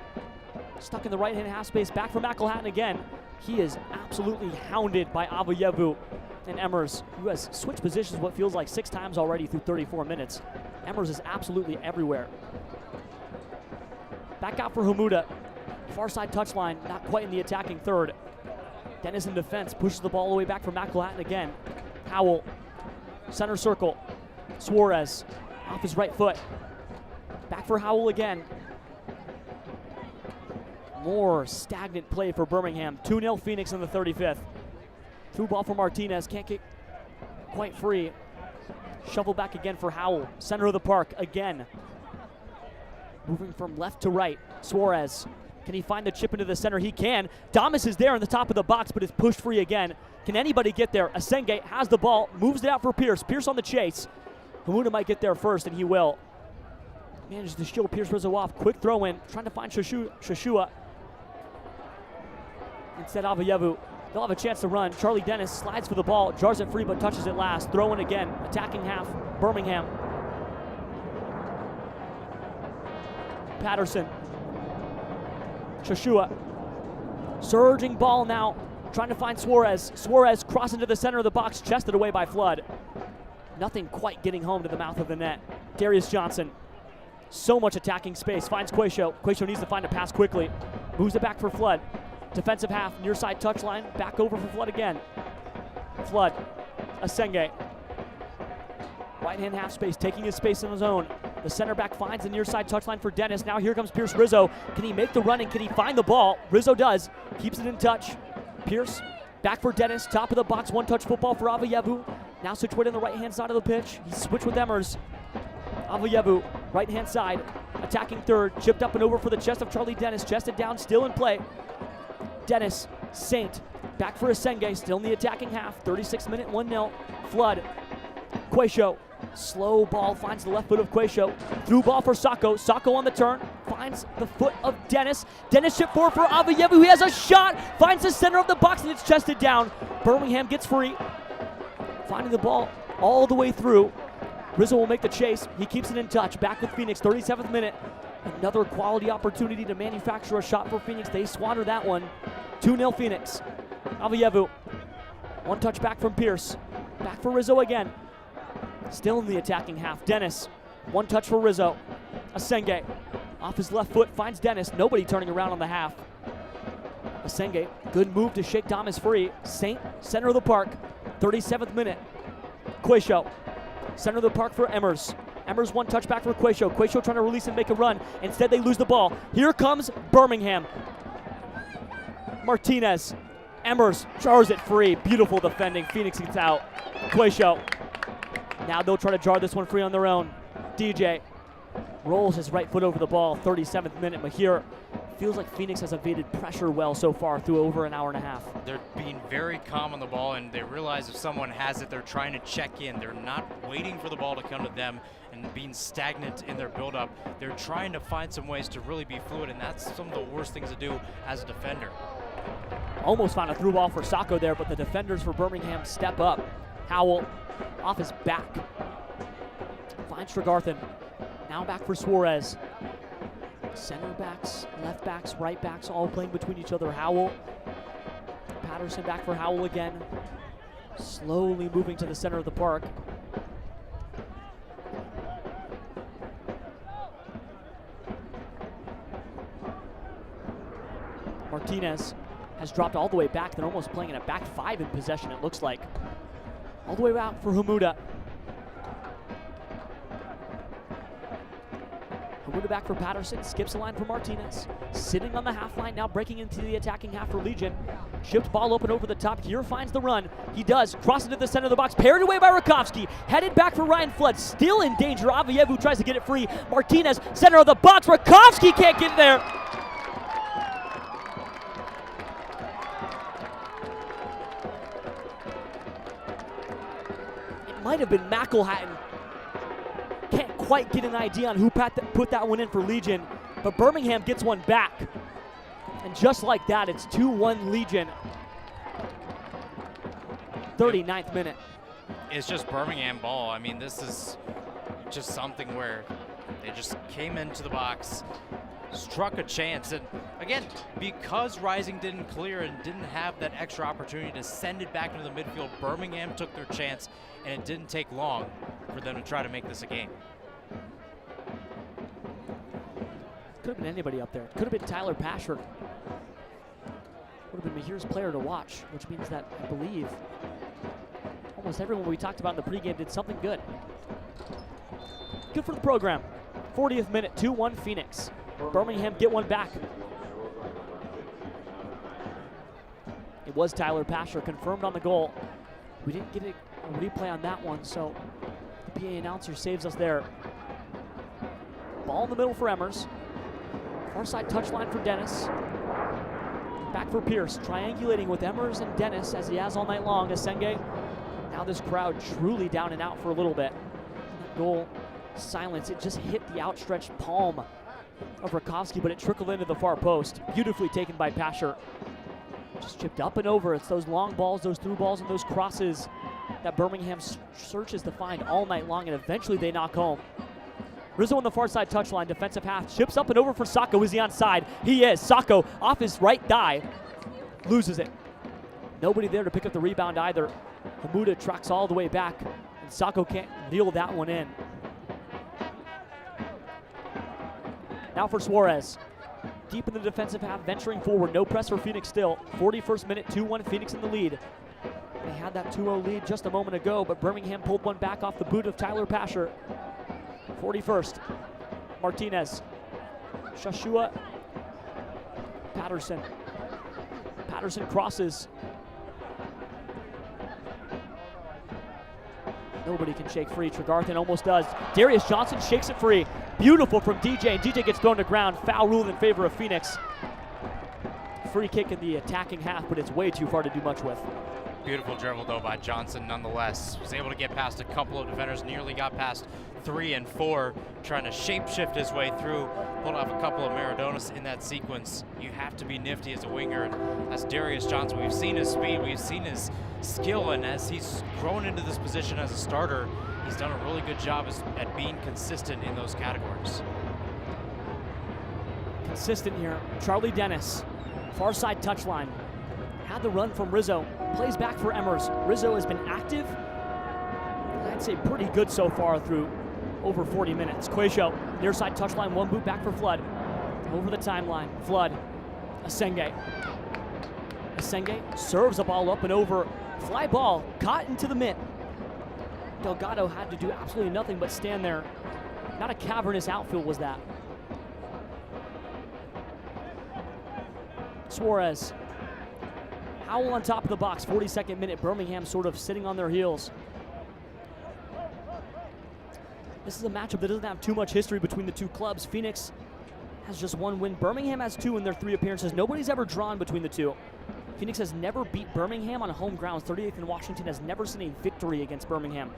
Stuck in the right-hand half space, back for McElhatton again. He is absolutely hounded by Avoyevu and Emmers, who has switched positions what feels like 6 times already through 34 minutes. Emmers is absolutely everywhere. Back out for Hamuda. Far side touchline, not quite in the attacking third. Dennis in defense, pushes the ball all the way back for McElhatton again. Howell, center circle. Suarez, off his right foot. Back for Howell again. More stagnant play for Birmingham. 2-0 Phoenix in the 35th. Through ball for Martinez, can't get quite free. Shovel back again for Howell. Center of the park again. Moving from left to right. Suarez, can he find the chip into the center? He can. Damas is there in the top of the box, but is pushed free again. Can anybody get there? Asenge has the ball, moves it out for Pierce. Pierce on the chase. Hamuda might get there first, and he will. Manages to shield Pierce Rizzo off. Quick throw in, trying to find Shashua. Instead, Avoyevu. They'll have a chance to run. Charlie Dennis slides for the ball, jars it free, but touches it last. Throw in again, attacking half, Birmingham. Patterson. Shashua. Surging ball now, trying to find Suarez. Suarez crossing to the center of the box, chested away by Flood. Nothing quite getting home to the mouth of the net. Darius Johnson. So much attacking space, finds Quayshow. Quayshow needs to find a pass quickly. Moves it back for Flood. Defensive half, near side touchline, back over for Flood again. Flood, Asenge. Right-hand half space, taking his space in his own. The center back finds the near side touchline for Dennis. Now here comes Pierce Rizzo. Can he make the run and can he find the ball? Rizzo does, keeps it in touch. Pierce, back for Dennis, top of the box, one-touch football for Avoyevu. Now situated on the right-hand side of the pitch. He switched with Emmers. Avoyevu, right-hand side, attacking third, chipped up and over for the chest of Charlie Dennis, chested down, still in play. Dennis, Saint, back for Asenge, still in the attacking half, 36th minute, 1-0. Flood, Quayshow, slow ball, finds the left foot of Quayshow. Through ball for Sacco, Sacco on the turn, finds the foot of Dennis. Dennis chip forward for Avoyevu, he has a shot, finds the center of the box and it's chested down. Birmingham gets free, finding the ball all the way through. Rizzo will make the chase, he keeps it in touch, back with Phoenix, 37th minute. Another quality opportunity to manufacture a shot for Phoenix. They squander that one. 2-0 Phoenix. Avoyevu. One touch back from Pierce. Back for Rizzo again. Still in the attacking half. Dennis. One touch for Rizzo. Asenge. Off his left foot. Finds Dennis. Nobody turning around on the half. Asenge, good move to shake Damas free. Saint, center of the park, 37th minute. Quayshow, center of the park for Emmers. Emmers one touchback for Quayshow. Quayshow trying to release and make a run. Instead, they lose the ball. Here comes Birmingham. Martinez. Emmers jars it free. Beautiful defending. Phoenix gets out. Quayshow. Now they'll try to jar this one free on their own. DJ rolls his right foot over the ball. 37th minute. Mahir feels like Phoenix has evaded pressure well so far through over an hour and a half. They're being very calm on the ball, and they realize if someone has it, they're trying to check in. They're not waiting for the ball to come to them and being stagnant in their build-up. They're trying to find some ways to really be fluid, and that's some of the worst things to do as a defender. Almost found a through ball for Sacco there, but the defenders for Birmingham step up. Howell off his back. Finds Tregarthen. Now back for Suarez. Center backs, left backs, right backs, all playing between each other. Howell. Patterson back for Howell again. Slowly moving to the center of the park. Martinez has dropped all the way back. They're almost playing in a back five in possession, it looks like. All the way out for Hamuda. Hamuda back for Patterson, skips the line for Martinez. Sitting on the half line, now breaking into the attacking half for Legion. Chipped ball open over the top. Here finds the run. He does. Crosses to the center of the box. Parried away by Rakovsky. Headed back for Ryan Flood. Still in danger. Avievu tries to get it free. Martinez, center of the box. Rakovsky can't get there. Might have been McElhatton. Can't quite get an idea on who put that one in for Legion, but Birmingham gets one back. And just like that, it's 2-1 Legion. 39th minute. It's just Birmingham ball. I mean, this is just something where they just came into the box, struck a chance, and again, because Rising didn't clear and didn't have that extra opportunity to send it back into the midfield, Birmingham took their chance, and it didn't take long for them to try to make this a game. Could have been anybody up there. Could have been Tyler Pasher. Would have been Mahir's player to watch, which means that I believe almost everyone we talked about in the pregame did something good. Good for the program. 40th minute, 2-1 Phoenix. Birmingham get one back. It was Tyler Pasher confirmed on the goal. We didn't get a replay on that one, so the PA announcer saves us there. Ball in the middle for Emmers. Far side touchline for Dennis. Back for Pierce, triangulating with Emmers and Dennis as he has all night long. Asenge. Now this crowd truly down and out for a little bit. Goal silence. It just hit the outstretched palm of Rakovsky, but it trickled into the far post. Beautifully taken by Pasher. Just chipped up and over. It's those long balls, those through balls, and those crosses that Birmingham searches to find all night long, and eventually they knock home. Rizzo on the far side touchline, defensive half, chips up and over for Sacco. Is he onside? He is. Sacco off his right thigh, loses it. Nobody there to pick up the rebound either. Hamuda tracks all the way back, and Sacco can't reel that one in. Now for Suarez. Deep in the defensive half, venturing forward. No press for Phoenix still. 41st minute, 2-1 Phoenix in the lead. They had that 2-0 lead just a moment ago, but Birmingham pulled one back off the boot of Tyler Pasher. 41st, Martinez. Shashua. Patterson. Patterson crosses. Nobody can shake free. Tregarthen almost does. Darius Johnson shakes it free. Beautiful from DJ. DJ gets thrown to ground. Foul ruled in favor of Phoenix. Free kick in the attacking half, but it's way too far to do much with. Beautiful dribble, though, by Johnson nonetheless. Was able to get past a couple of defenders, nearly got past 3 and 4, trying to shapeshift his way through. Pulled off a couple of Maradonas in that sequence. You have to be nifty as a winger, and as Darius Johnson, we've seen his speed, we've seen his skill, and as he's grown into this position as a starter, he's done a really good job at being consistent in those categories. Consistent here. Charlie Dennis, far side touchline. Had the run from Rizzo. Plays back for Emmers. Rizzo has been active. I'd say pretty good so far through over 40 minutes. Quayshow, near side touchline, one boot back for Flood. Over the timeline, Flood, Asenge. Senge serves the ball up and over. Fly ball caught into the mitt. Delgado had to do absolutely nothing but stand there. Not a cavernous outfield was that. Suarez. Howell on top of the box, 42nd minute. Birmingham sort of sitting on their heels. This is a matchup that doesn't have too much history between the two clubs. Phoenix has just one win. Birmingham has 2 in their 3 appearances. Nobody's ever drawn between the two. Phoenix has never beat Birmingham on home grounds. 38th and Washington has never seen a victory against Birmingham,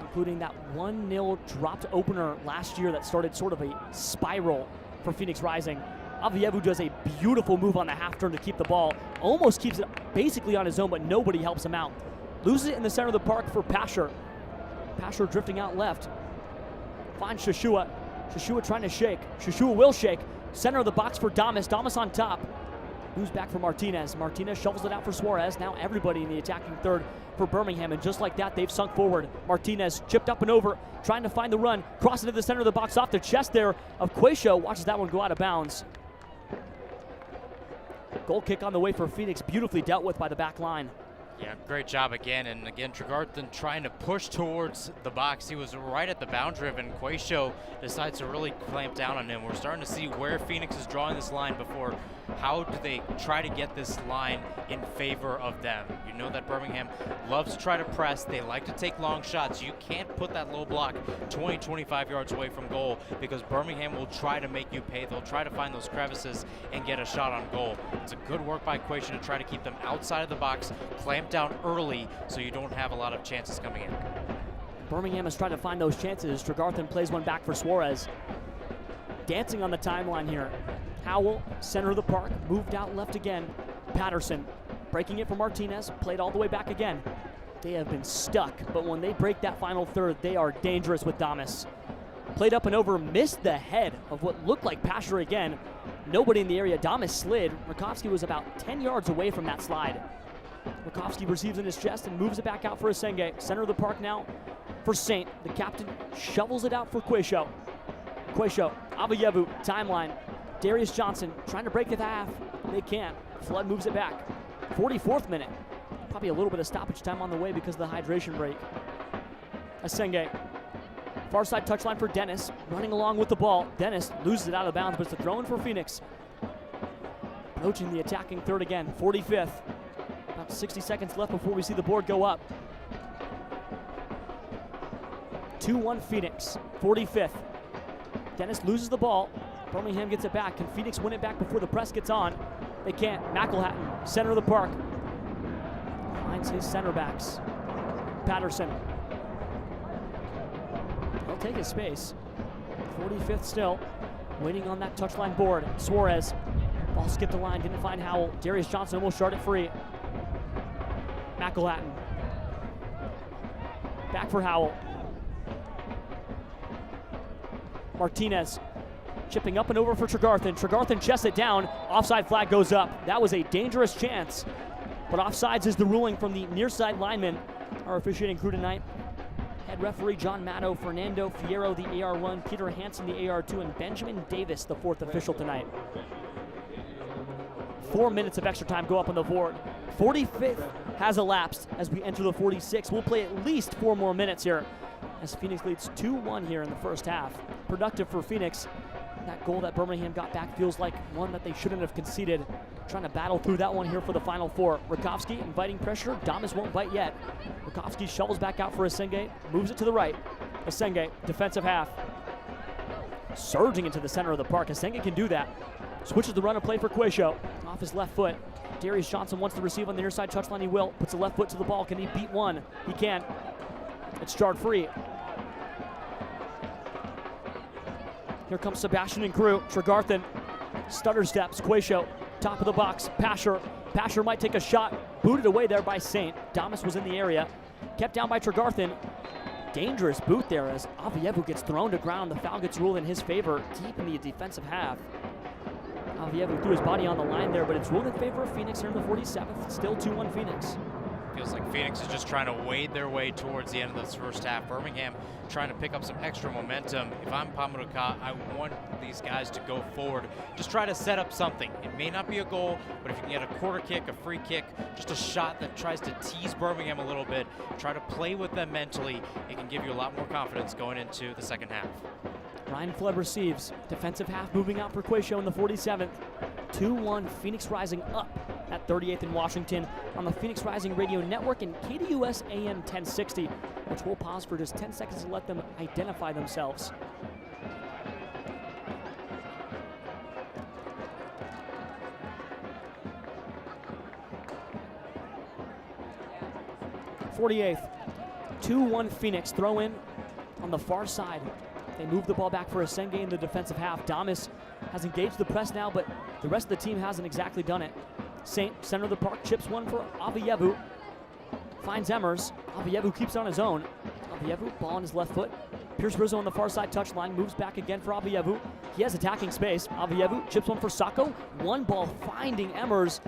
including that 1-0 dropped opener last year that started sort of a spiral for Phoenix Rising. Avievu does a beautiful move on the half turn to keep the ball. Almost keeps it basically on his own, but nobody helps him out. Loses it in the center of the park for Pasher. Pasher drifting out left. Finds Shashua. Shashua trying to shake. Shashua will shake. Center of the box for Damas. Damas on top. Moves back for Martinez. Martinez shovels it out for Suarez. Now everybody in the attacking third for Birmingham, and just like that, they've sunk forward. Martinez chipped up and over, trying to find the run. Cross into the center of the box off the chest there of Quayshow. Watches that one go out of bounds. Goal kick on the way for Phoenix, beautifully dealt with by the back line. Yeah, great job again. And again, Tregarthen trying to push towards the box. He was right at the boundary, and Quayshow decides to really clamp down on him. We're starting to see where Phoenix is drawing this line before. How do they try to get this line in favor of them? You know that Birmingham loves to try to press. They like to take long shots. You can't put that low block 20, 25 yards away from goal because Birmingham will try to make you pay. They'll try to find those crevices and get a shot on goal. It's a good work by Quayshow to try to keep them outside of the box, clamp down early so you don't have a lot of chances coming in. Birmingham is trying to find those chances. Tregarthen plays one back for Suarez. Dancing on the timeline here. Howell, center of the park, moved out left again. Patterson breaking it for Martinez, played all the way back again. They have been stuck, but when they break that final third, they are dangerous with Damas. Played up and over, missed the head of what looked like Pasher again. Nobody in the area. Damas slid. Rakowski was about 10 yards away from that slide. Rakowski receives in his chest and moves it back out for Asenge. Center of the park now for Saint. The captain shovels it out for Quayshow. Quayshow, Avievu, timeline. Darius Johnson trying to break the half. They can't. Flood moves it back. 44th minute. Probably a little bit of stoppage time on the way because of the hydration break. Asenge. Far side touchline for Dennis. Running along with the ball. Dennis loses it out of bounds, but it's a throw in for Phoenix. Approaching the attacking third again. 45th. About 60 seconds left before we see the board go up. 2-1 Phoenix. 45th. Dennis loses the ball. Birmingham gets it back. Can Phoenix win it back before the press gets on? They can't. McElhatton, center of the park. Finds his center backs. Patterson. He'll take his space. 45th still. Waiting on that touchline board. Suarez. Ball skipped the line. Didn't find Howell. Darius Johnson almost shot it free. McElhatton. Back for Howell. Martinez. Chipping up and over for Tregarthen. Tregarthen chests it down. Offside flag goes up. That was a dangerous chance. But offsides is the ruling from the near side lineman. Our officiating crew tonight. Head referee John Matto, Fernando Fierro, the AR1, Peter Hansen, the AR2, and Benjamin Davis, the 4th official tonight. 4 minutes of extra time go up on the board. 45th has elapsed as we enter the 46th. We'll play at least 4 more minutes here as Phoenix leads 2-1 here in the first half. Productive for Phoenix. That goal that Birmingham got back feels like one that they shouldn't have conceded. Trying to battle through that one here for the final 4. Rakowski inviting pressure. Damas won't bite yet. Rakowski shovels back out for Asenge. Moves it to the right. Asenge, defensive half. Surging into the center of the park. Asenge can do that. Switches the run and play for Quayshow. Off his left foot. Darius Johnson wants to receive on the near side touchline. He will. Puts the left foot to the ball. Can he beat one? He can. It's jarred free. Here comes Sebastian and crew. Tregarthen, stutter steps. Quayshow, top of the box. Pasher. Pasher might take a shot. Booted away there by Saint. Damas was in the area. Kept down by Tregarthen. Dangerous boot there as Avievu gets thrown to ground. The foul gets ruled in his favor deep in the defensive half. Avievu threw his body on the line there, but it's ruled in favor of Phoenix here in the 47th. Still 2-1 Phoenix. feels like Phoenix is just trying to wade their way towards the end of this first half. Birmingham trying to pick up some extra momentum. If I'm Pamukkale, I want these guys to go forward. Just try to set up something. It may not be a goal, but if you can get a quarter kick, a free kick, just a shot that tries to tease Birmingham a little bit, try to play with them mentally, it can give you a lot more confidence going into the second half. Ryan Flood receives. Defensive half moving out for Quayshow in the 47th. 2-1, Phoenix Rising up at 38th in Washington on the Phoenix Rising Radio Network and KDUS AM 1060, which we'll pause for just 10 seconds to let them identify themselves. .48th, 2-1 Phoenix, throw in on the far side. They move the ball back for Asenge in the defensive half. Damas has engaged the press now, but the rest of the team hasn't exactly done it. Saint, center of the park, chips one for Avayevu. Finds Emmers. Avayevu keeps it on his own. Avayevu, ball on his left foot. Pierce Rizzo on the far side touchline, moves back again for Avayevu. He has attacking space. Avayevu chips one for Sako. One ball finding Emmers.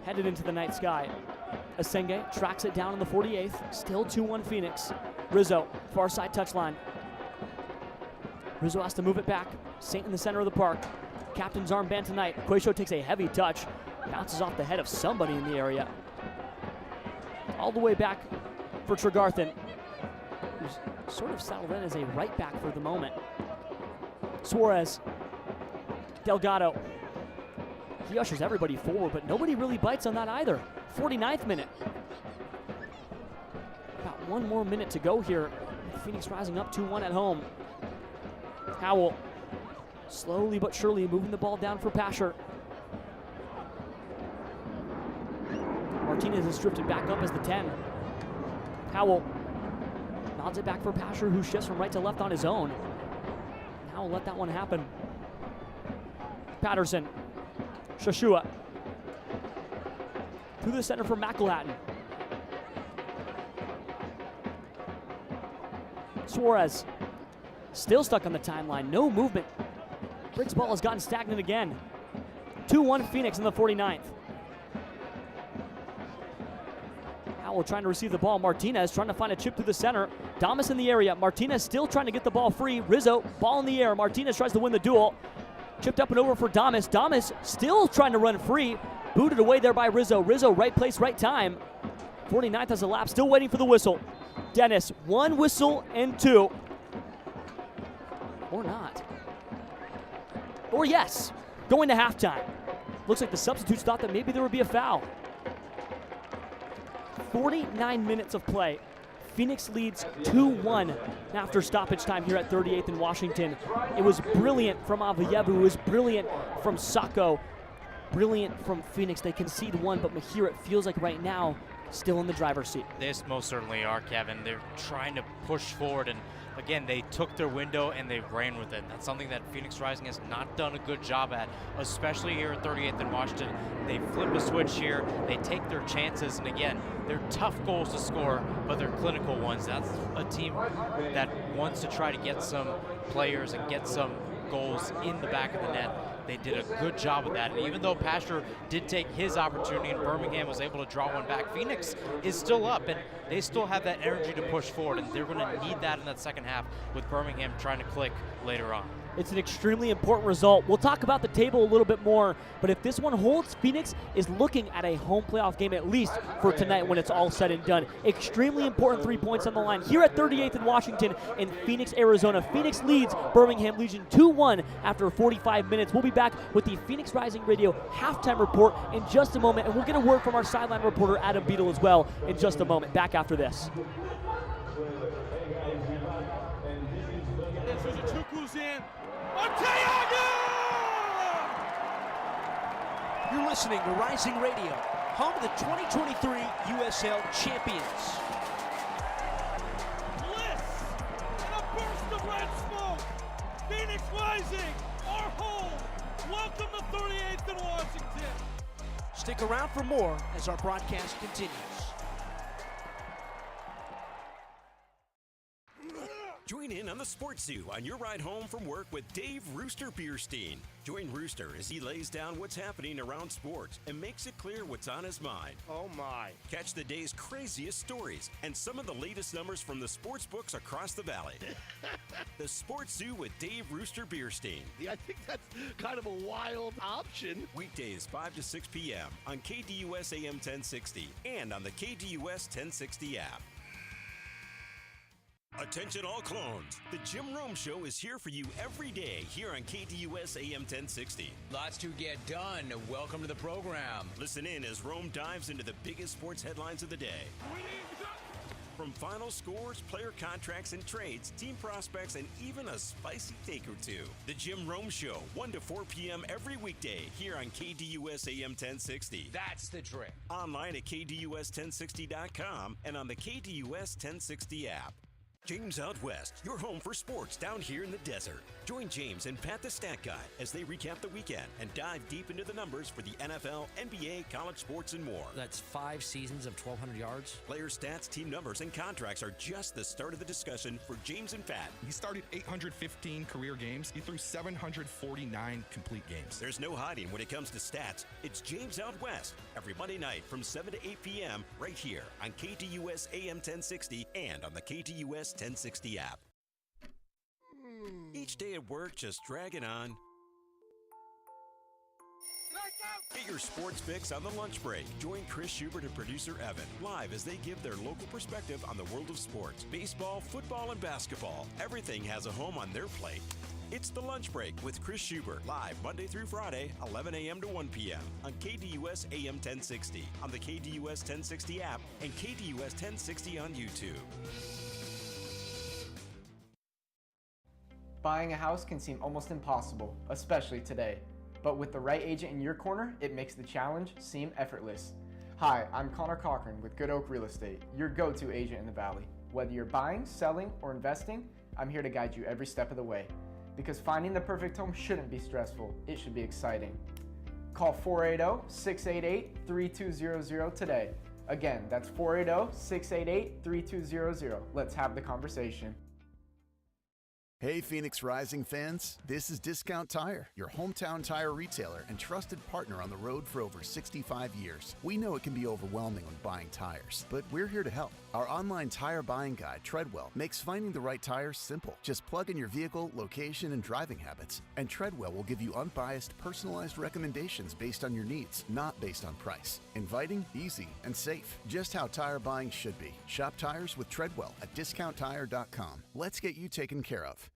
Headed into the night sky. Asenge tracks it down in the 48th. Still 2-1 Phoenix. Rizzo, far side touchline. Rizzo has to move it back. Saint in the center of the park. Captain's armband tonight. Quayshow takes a heavy touch. Bounces off the head of somebody in the area. All the way back for Tregarthen, who's sort of settled in as a right back for the moment. Suarez. Delgado. He ushers everybody forward, but nobody really bites on that either. 49th minute. About one more minute to go here. Phoenix Rising up 2-1 at home. Howell slowly but surely moving the ball down for Pasher. Martinez is drifted back up as the 10. Howell nods it back for Pasher, who shifts from right to left on his own. Howell let that one happen. Patterson. Shashua. To the center for McElhatton. Suarez. Still stuck on the timeline. No movement. Brick's ball has gotten stagnant again. 2-1 Phoenix in the 49th. Howell trying to receive the ball. Martinez trying to find a chip through the center. Damas in the area. Martinez still trying to get the ball free. Rizzo, ball in the air. Martinez tries to win the duel. Chipped up and over for Damas. Damas still trying to run free. Booted away there by Rizzo. Rizzo, right place, right time. 49th has elapsed. Still waiting for the whistle. Dennis, one whistle and two. Or not. Or yes. Going to halftime. Looks like the substitutes thought that maybe there would be a foul. 49 minutes of play. Phoenix leads 2-1 after stoppage time here at 38th in Washington. It was brilliant from Avayevu. It was brilliant from Sako. Brilliant from Phoenix. They concede one, but Mahir, it feels like right now, still in the driver's seat. This most certainly are, Kevin. They're trying to push forward, and again, they took their window and they ran with it. That's something that Phoenix Rising has not done a good job at, especially here at 38th in Washington. They flip a switch here, they take their chances, and again, they're tough goals to score, but they're clinical ones. That's a team that wants to try to get some players and get some goals in the back of the net. They did a good job of that. And even though Pasher did take his opportunity and Birmingham was able to draw one back, Phoenix is still up, and they still have that energy to push forward, and they're going to need that in that second half with Birmingham trying to click later on. It's an extremely important result. We'll talk about the table a little bit more, but if this one holds, Phoenix is looking at a home playoff game at least for tonight when it's all said and done. Extremely important 3 points on the line here at 38th in Washington in Phoenix, Arizona. Phoenix leads Birmingham Legion 2-1 after 45 minutes. We'll be back with the Phoenix Rising Radio halftime report in just a moment, and we'll get a word from our sideline reporter Adam Beadle as well in just a moment. Back after this. You're listening to Rising Radio, home of the 2023 USL champions. Bliss and a burst of red smoke. Phoenix Rising, our home. Welcome to 38th in Washington. Stick around for more as our broadcast continues. Join in on the the Sports Zoo on your ride home from work with Dave Rooster Bierstein. Join Rooster as he lays down what's happening around sports and makes it clear what's on his mind. Oh my. Catch the day's craziest stories and some of the latest numbers from the sports books across the valley. The Sports Zoo with Dave Rooster Bierstein. Yeah, I think that's kind of a wild option. Weekdays 5 to 6 p.m. on KDUS AM 1060 and on the KDUS 1060 app. Attention all clones. The Jim Rome Show is here for you every day here on KDUS AM 1060. Lots to get done. Welcome to the program. Listen in as Rome dives into the biggest sports headlines of the day. From final scores, player contracts and trades, team prospects, and even a spicy take or two. The Jim Rome Show, 1 to 4 p.m. every weekday here on KDUS AM 1060. That's the trick. Online at KDUS1060.com and on the KDUS 1060 app. James Out West, your home for sports down here in the desert. Join James and Pat the Stat Guy as they recap the weekend and dive deep into the numbers for the NFL, NBA, college sports, and more. That's 5 seasons of 1,200 yards. Player stats, team numbers, and contracts are just the start of the discussion for James and Pat. He started 815 career games. He threw 749 complete games. There's no hiding when it comes to stats. It's James Out West every Monday night from 7 to 8 p.m. right here on KDUS AM 1060 and on the KDUS 1060 app. Each day at work just dragging on. Get your sports fix on the lunch break. Join Chris Schubert and producer Evan live as they give their local perspective on the world of sports. Baseball, football, and basketball. Everything has a home on their plate. It's the lunch break with Chris Schubert, live Monday through Friday, 11 a.m. to 1 p.m. on KDUS AM 1060, on the KDUS 1060 app, and KDUS 1060 on YouTube. Buying a house can seem almost impossible, especially today. But with the right agent in your corner, it makes the challenge seem effortless. Hi, I'm Connor Cochran with Good Oak Real Estate, your go-to agent in the Valley. Whether you're buying, selling, or investing, I'm here to guide you every step of the way. Because finding the perfect home shouldn't be stressful, it should be exciting. Call 480-688-3200 today. Again, that's 480-688-3200. Let's have the conversation. Hey Phoenix Rising fans, this is Discount Tire, your hometown tire retailer and trusted partner on the road for over 65 years. We know it can be overwhelming when buying tires, but we're here to help. Our online tire buying guide, Treadwell, makes finding the right tire simple. Just plug in your vehicle, location, and driving habits, and Treadwell will give you unbiased, personalized recommendations based on your needs, not based on price. Inviting, easy, and safe. Just how tire buying should be. Shop tires with Treadwell at discounttire.com. Let's get you taken care of.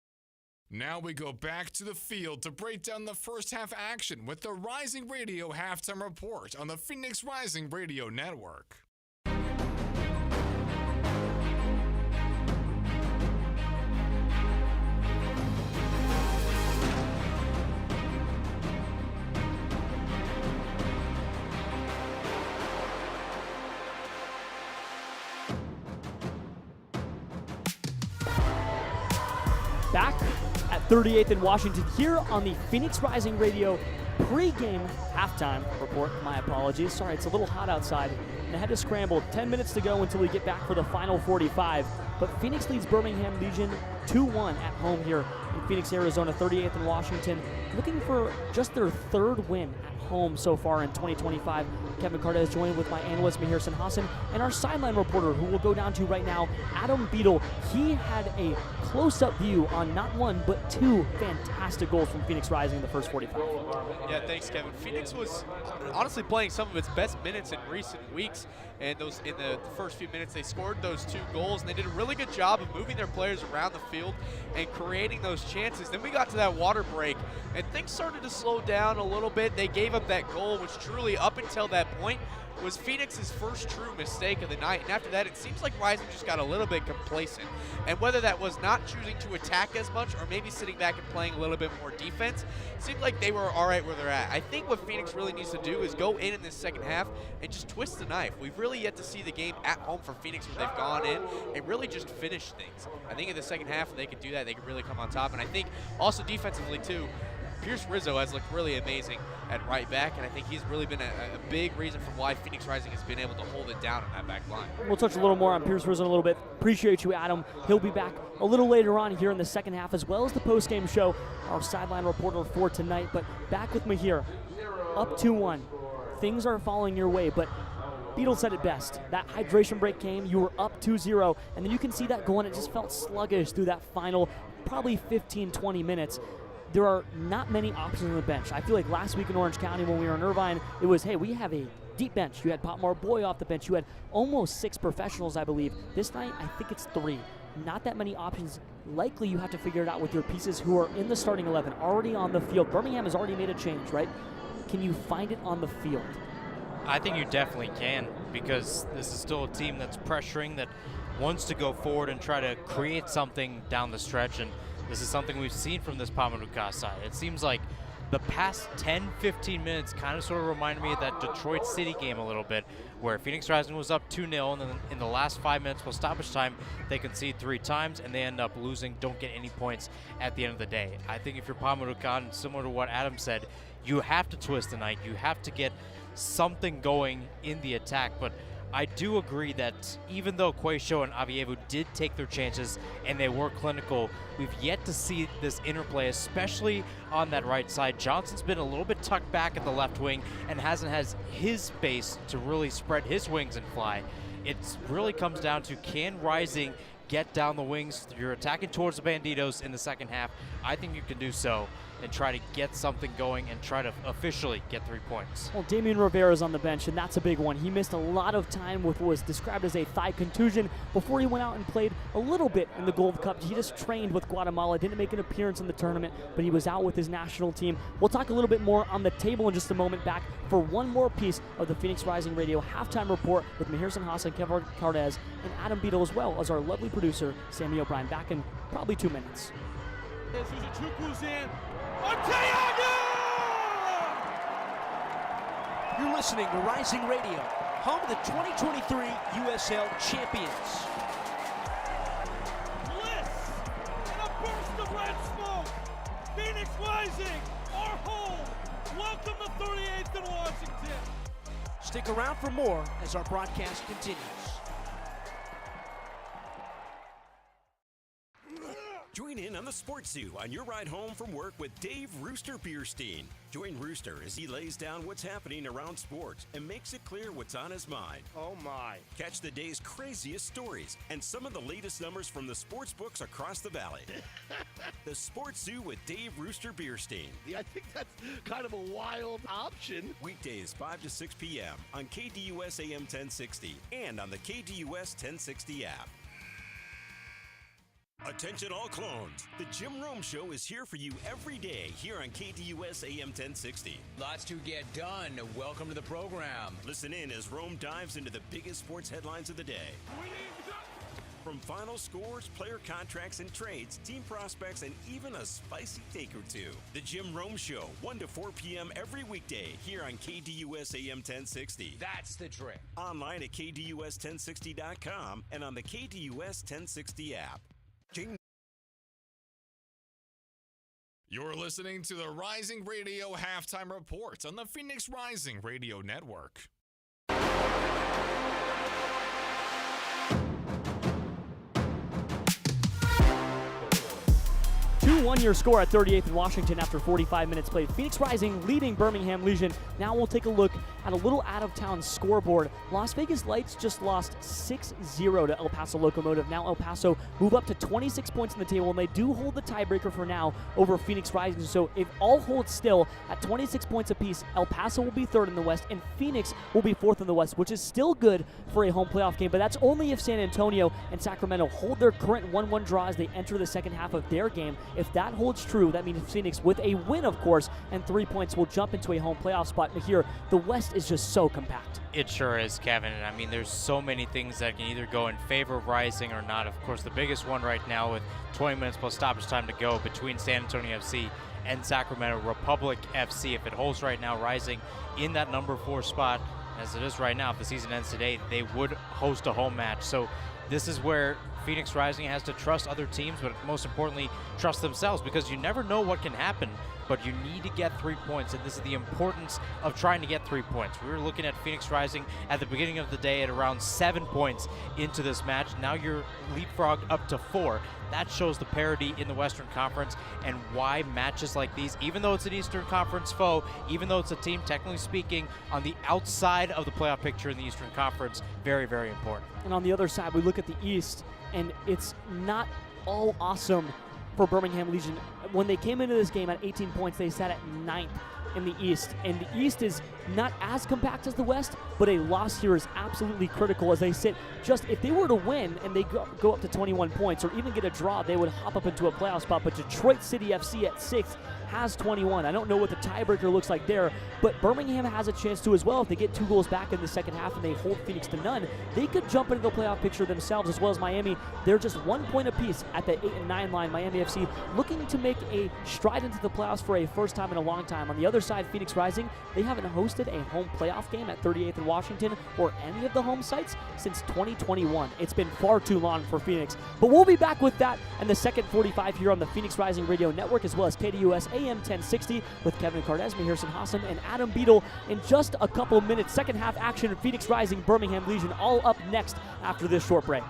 Now we go back to the field to break down the first half action with the Rising Radio Halftime Report on the Phoenix Rising Radio Network. Back at 38th in Washington here on the Phoenix Rising Radio pregame halftime report. My apologies. Sorry, it's a little hot outside and I had to scramble. 10 minutes to go until we get back for the final 45. But Phoenix leads Birmingham Legion 2-1 at home here in Phoenix, Arizona. 38th in Washington, looking for just their third win at home so far in 2025. Kevin Cardez joined with my analyst Mahir Sinhasan and our sideline reporter, who we'll go down to right now, Adam Beadle. He had a close-up view on not one but two fantastic goals from Phoenix Rising in the first 45. Yeah, thanks, Kevin. Phoenix was honestly playing some of its best minutes in recent weeks, and those in the first few minutes they scored those 2 goals, and they did a really good job of moving their players around the field and creating those chances. Then we got to that water break, and things started to slow down a little bit. They gave up that goal, which truly, up until that point, was Phoenix's first true mistake of the night. And after that, it seems like Rising just got a little bit complacent. And whether that was not choosing to attack as much or maybe sitting back and playing a little bit more defense, it seemed like they were all right where they're at. I think what Phoenix really needs to do is go in this second half and just twist the knife. We've really yet to see the game at home for Phoenix where they've gone in and really just finished things. I think in the second half, if they could do that, they could really come on top. And I think also defensively, too, Pierce Rizzo has looked really amazing at right back, and I think he's really been a big reason for why Phoenix Rising has been able to hold it down in that back line. We'll touch a little more on Pierce Rizzo in a little bit. Appreciate you, Adam. He'll be back a little later on here in the second half, as well as the post-game show, our sideline reporter for tonight. But back with Mahir, up 2-1. Things are falling your way, but Beadle said it best. That hydration break came, you were up 2-0, and then you can see that goal, and it just felt sluggish through that final probably 15-20 minutes. There are not many options on the bench. I feel like last week in Orange County when we were in Irvine, it was, hey, we have a deep bench. You had Potmore Boy off the bench. You had almost 6 professionals, I believe. This night, I think it's 3. Not that many options. Likely you have to figure it out with your pieces who are in the starting 11, already on the field. Birmingham has already made a change, right? Can you find it on the field? I think you definitely can, because this is still a team that's pressuring, that wants to go forward and try to create something down the stretch, and this is something we've seen from this Pamanuka side. It seems like the past 10-15 minutes kind of sort of reminded me of that Detroit City game a little bit, where Phoenix Rising was up 2-0, and then in the last 5 minutes for stoppage time, they concede 3 times, and they end up losing, don't get any points at the end of the day. I think if you're Pamanuka, similar to what Adam said, you have to twist the night. You have to get something going in the attack, but I do agree that even though Quaisho and Avievu did take their chances and they were clinical, we've yet to see this interplay, especially on that right side. Johnson's been a little bit tucked back at the left wing and hasn't had his space to really spread his wings and fly. It really comes down to, can Rising get down the wings? You're attacking towards the Banditos in the second half. I think you can do so and try to get something going and try to officially get 3 points. Well, Damian Rivera's on the bench, and that's a big one. He missed a lot of time with what was described as a thigh contusion before he went out and played a little bit in the Gold Cup. He just trained with Guatemala, didn't make an appearance in the tournament, but he was out with his national team. We'll talk a little bit more on the table in just a moment. Back for one more piece of the Phoenix Rising Radio halftime report with Mahir Sanhasa, Kevin Cardez, and Adam Beadle, as well as our lovely producer, Sammy O'Brien, back in probably 2 minutes. Suzuchukwu's in. Arteaga! You're listening to Rising Radio, home of the 2023 USL champions. Bliss and a burst of red smoke. Phoenix Rising, our home. Welcome to 38th and Washington. Stick around for more as our broadcast continues. Join in on the Sports Zoo on your ride home from work with Dave Rooster Bierstein. Join Rooster as he lays down what's happening around sports and makes it clear what's on his mind. Oh my. Catch the day's craziest stories and some of the latest numbers from the sports books across the valley. The Sports Zoo with Dave Rooster Bierstein. Yeah, I think that's kind of a wild option. Weekdays 5 to 6 p.m. on KDUS AM 1060 and on the KDUS 1060 app. Attention all clones. The Jim Rome Show is here for you every day here on KDUS AM 1060. Lots to get done. Welcome to the program. Listen in as Rome dives into the biggest sports headlines of the day. From final scores, player contracts and trades, team prospects, and even a spicy take or two. The Jim Rome Show, 1 to 4 p.m. every weekday here on KDUS AM 1060. That's the trick. Online at KDUS1060.com and on the KDUS 1060 app. You're listening to the Rising Radio Halftime Report on the Phoenix Rising Radio Network. 2-1 your score at 38th in Washington after 45 minutes played. Phoenix Rising leading Birmingham Legion. Now we'll take a look at a little out-of-town scoreboard. Las Vegas Lights just lost 6-0 to El Paso Locomotive. Now El Paso move up to 26 points in the table, and they do hold the tiebreaker for now over Phoenix Rising. So if all holds still at 26 points apiece, El Paso will be third in the West, and Phoenix will be fourth in the West, which is still good for a home playoff game. But that's only if San Antonio and Sacramento hold their current 1-1 draw as they enter the second half of their game. If that holds true, that means Phoenix, with a win, of course, and 3 points, will jump into a home playoff spot. But here, the West is just so compact. It sure is, Kevin. And I mean, there's so many things that can either go in favor of Rising or not. Of course, the biggest one right now with 20 minutes plus stoppage time to go between San Antonio FC and Sacramento Republic FC. If it holds right now, Rising in that number 4 spot, as it is right now, if the season ends today, they would host a home match. So this is where Phoenix Rising has to trust other teams, but most importantly, trust themselves, because you never know what can happen, but you need to get 3 points, and this is the importance of trying to get 3 points. We were looking at Phoenix Rising at the beginning of the day at around 7 points into this match. Now you're leapfrogged up to 4. That shows the parity in the Western Conference and why matches like these, even though it's an Eastern Conference foe, even though it's a team, technically speaking, on the outside of the playoff picture in the Eastern Conference, very, very important. And on the other side, we look at the East, and it's not all awesome for Birmingham Legion. When they came into this game at 18 points, they sat at 9th in the East. And the East is not as compact as the West, but a loss here is absolutely critical as they sit just, if they were to win and they go up to 21 points or even get a draw, they would hop up into a playoff spot. But Detroit City FC at 6th has 21. I don't know what the tiebreaker looks like there, but Birmingham has a chance to as well. If they get 2 goals back in the second half and they hold Phoenix to none, they could jump into the playoff picture themselves, as well as Miami. They're just 1 point apiece at the 8 and 9 line. Miami FC looking to make a stride into the playoffs for a first time in a long time. On the other side, Phoenix Rising, they haven't hosted a home playoff game at 38th and Washington or any of the home sites since 2021. It's been far too long for Phoenix. But we'll be back with that and the second 45 here on the Phoenix Rising Radio Network, as well as KDUS AM 1060 with Kevin Cardez, Mahirson Hassan, and Adam Beadle in just a couple of minutes. Second half action, Phoenix Rising, Birmingham Legion, all up next after this short break.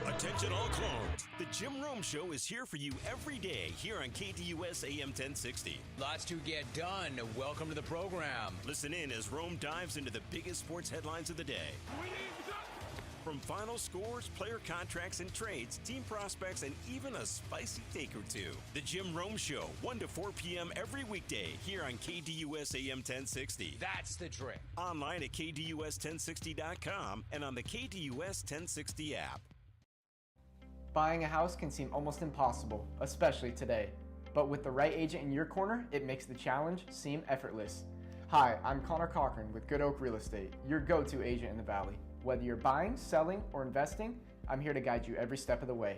Attention all clones. The Jim Rome Show is here for you every day here on KDUS AM 1060. Lots to get done. Welcome to the program. Listen in as Rome dives into the biggest sports headlines of the day. From final scores, player contracts and trades, team prospects, and even a spicy take or two. The Jim Rome Show, 1 to 4 p.m. every weekday here on KDUS AM 1060. That's the trick. Online at KDUS1060.com and on the KDUS 1060 app. Buying a house can seem almost impossible, especially today. But with the right agent in your corner, it makes the challenge seem effortless. Hi, I'm Connor Cochran with Good Oak Real Estate, your go-to agent in the Valley. Whether you're buying, selling, or investing, I'm here to guide you every step of the way.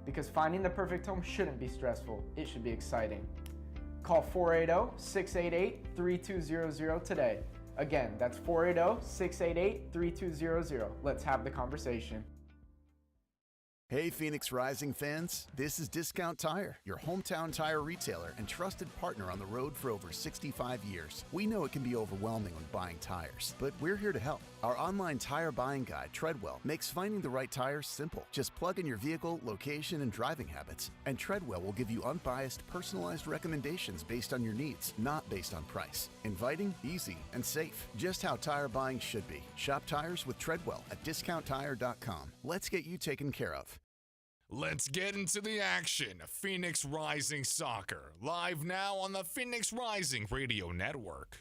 Because finding the perfect home shouldn't be stressful, it should be exciting. Call 480-688-3200 today. Again, that's 480-688-3200. Let's have the conversation. Hey Phoenix Rising fans, this is Discount Tire, your hometown tire retailer and trusted partner on the road for over 65 years. We know it can be overwhelming when buying tires, but we're here to help. Our online tire buying guide, Treadwell, makes finding the right tire simple. Just plug in your vehicle, location, and driving habits, and Treadwell will give you unbiased, personalized recommendations based on your needs, not based on price. Inviting, easy, and safe. Just how tire buying should be. Shop tires with Treadwell at discounttire.com. Let's get you taken care of. Let's get into the action. Phoenix Rising Soccer, live now on the Phoenix Rising Radio Network.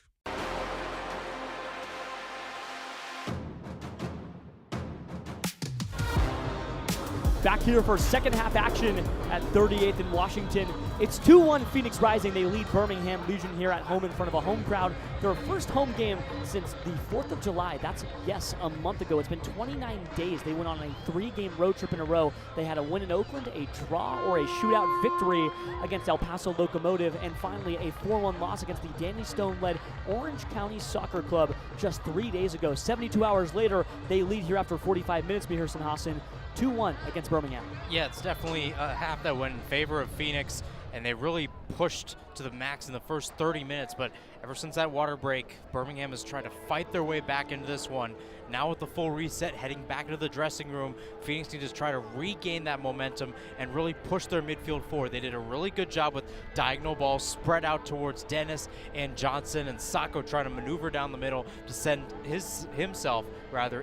Back here for second half action at 38th in Washington. It's 2-1 Phoenix Rising. They lead Birmingham Legion here at home in front of a home crowd. Their first home game since the 4th of July. That's, yes, a month ago. It's been 29 days. They went on a 3-game road trip in a row. They had a win in Oakland, a draw or a shootout victory against El Paso Locomotive, and finally a 4-1 loss against the Danny Stone-led Orange County Soccer Club just 3 days ago. 72 hours later, they lead here after 45 minutes, Mahirson Hassan, 2-1 against Birmingham. Yeah, it's definitely a half that went in favor of Phoenix, and they really pushed to the max in the first 30 minutes, but ever since that water break, Birmingham has tried to fight their way back into this one. Now with the full reset, heading back into the dressing room, Phoenix needs to try to regain that momentum and really push their midfield forward. They did a really good job with diagonal balls spread out towards Dennis and Johnson, and Sacco trying to maneuver down the middle to send himself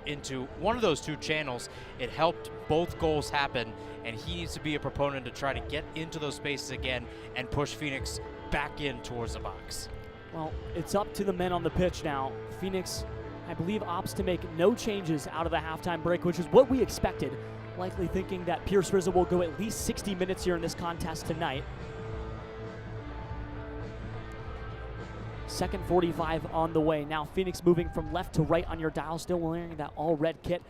into one of those two channels. It helped both goals happen, and he needs to be a proponent to try to get into those spaces again and push Phoenix back in towards the box. Well, it's up to the men on the pitch now. Phoenix, I believe, opts to make no changes out of the halftime break, which is what we expected, likely thinking that Pierce Rizzo will go at least 60 minutes here in this contest tonight. Second 45 on the way. Now Phoenix moving from left to right on your dial, still wearing that all-red kit.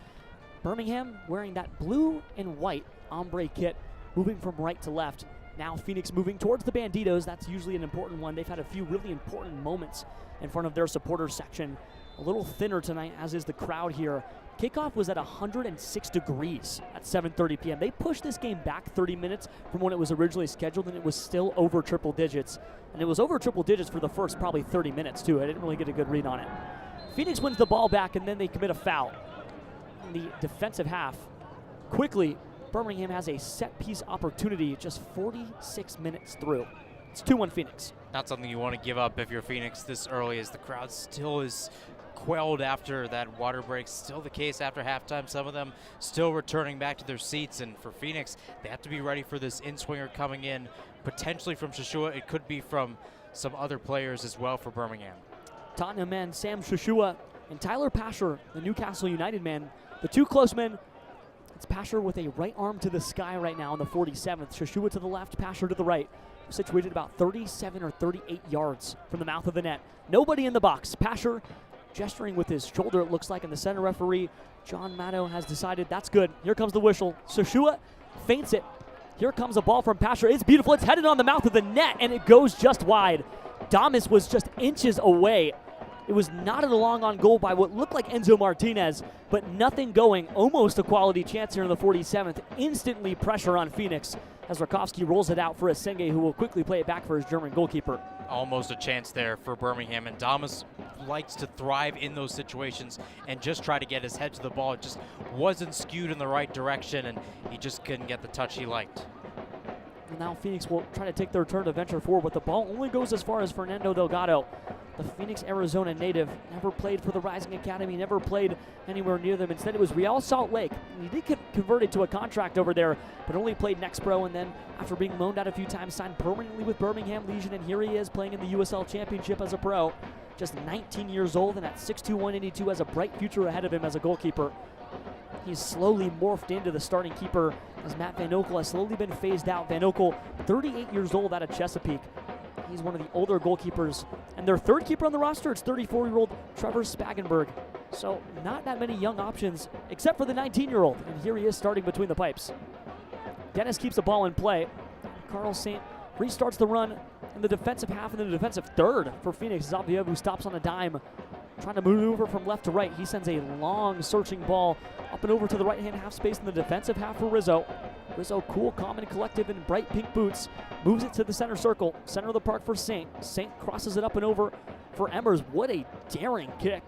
Birmingham wearing that blue and white ombre kit, moving from right to left. Now Phoenix moving towards the Banditos. That's usually an important one. They've had a few really important moments in front of their supporters section. A little thinner tonight, as is the crowd here Kickoff was at 106 degrees at 7:30 p.m. They pushed this game back 30 minutes from when it was originally scheduled, and it was still over triple digits. And it was over triple digits for the first probably 30 minutes, too. I didn't really get a good read on it. Phoenix wins the ball back, and then they commit a foul in the defensive half. Quickly, Birmingham has a set-piece opportunity just 46 minutes through. It's 2-1 Phoenix. Not something you want to give up if you're Phoenix this early, as the crowd still is quelled after that water break. Still the case after halftime. Some of them still returning back to their seats. And for Phoenix, they have to be ready for this in-swinger coming in, potentially from Shashua. It could be from some other players as well for Birmingham. Tottenham man Sam Shashua and Tyler Pasher, the Newcastle United man, the two close men. It's Pasher with a right arm to the sky right now on the 47th. Shashua to the left, Pasher to the right. Situated about 37 or 38 yards from the mouth of the net. Nobody in the box. Pasher gesturing with his shoulder, it looks like, and the center referee, John Matto, has decided that's good. Here comes the whistle. Shashua feints it. Here comes a ball from Pasher. It's beautiful. It's headed on the mouth of the net, and it goes just wide. Damas was just inches away. It was knotted along on goal by what looked like Enzo Martinez, but nothing going. Almost a quality chance here in the 47th. Instantly pressure on Phoenix as Rakowski rolls it out for Asenge, who will quickly play it back for his German goalkeeper. Almost a chance there for Birmingham, and Damas likes to thrive in those situations and just try to get his head to the ball. It just wasn't skewed in the right direction, and he just couldn't get the touch he liked. And now Phoenix will try to take their turn to venture forward, but the ball only goes as far as Fernando Delgado. The Phoenix, Arizona native, never played for the Rising Academy, never played anywhere near them. Instead, it was Real Salt Lake. And he did get converted to a contract over there, but only played next pro, and then after being loaned out a few times, signed permanently with Birmingham Legion, and here he is playing in the USL Championship as a pro. Just 19 years old, and at 6'2", 182, has a bright future ahead of him as a goalkeeper. He's slowly morphed into the starting keeper as Matt Van Oekel has slowly been phased out. Van Oekel, 38 years old, out of Chesapeake. He's one of the older goalkeepers. And their third keeper on the roster, it's 34-year-old Trevor Spagenberg. So not that many young options, except for the 19-year-old. And here he is starting between the pipes. Dennis keeps the ball in play. Carl Saint restarts the run in the defensive half and the defensive third for Phoenix. Zaviev, who stops on a dime, trying to maneuver from left to right. He sends a long searching ball up and over to the right-hand half space in the defensive half for Rizzo. Rizzo, cool, calm, and collective in bright pink boots, moves it to the center circle, center of the park for Saint. Saint crosses it up and over for Emmers. What a daring kick.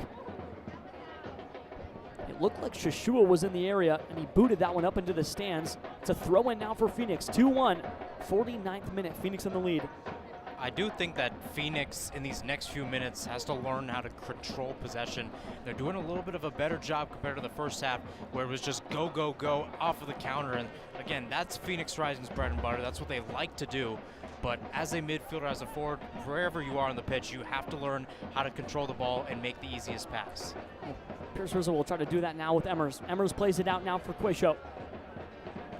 It looked like Shashua was in the area, and he booted that one up into the stands. It's a throw-in now for Phoenix, 2-1, 49th minute, Phoenix in the lead. I do think that Phoenix in these next few minutes has to learn how to control possession. They're doing a little bit of a better job compared to the first half, where it was just go, go, go off of the counter. And again, that's Phoenix Rising's bread and butter. That's what they like to do. But as a midfielder, as a forward, wherever you are on the pitch, you have to learn how to control the ball and make the easiest pass. Pierce Rizzo will try to do that now with Emmers. Emmers plays it out now for Quisho.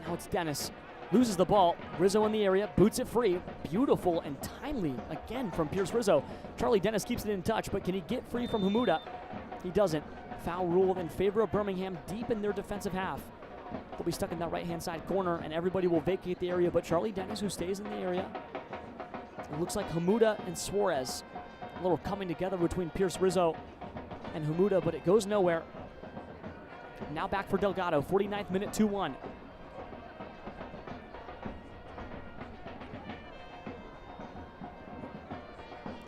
Now it's Dennis. Loses the ball. Rizzo in the area, boots it free. Beautiful and timely again from Pierce Rizzo. Charlie Dennis keeps it in touch, but can he get free from Hamuda? He doesn't. Foul ruled in favor of Birmingham deep in their defensive half. They'll be stuck in that right-hand side corner, and everybody will vacate the area, but Charlie Dennis, who stays in the area. It looks like Hamuda and Suarez. A little coming together between Pierce Rizzo and Hamuda, but it goes nowhere. Now back for Delgado, 49th minute, 2-1.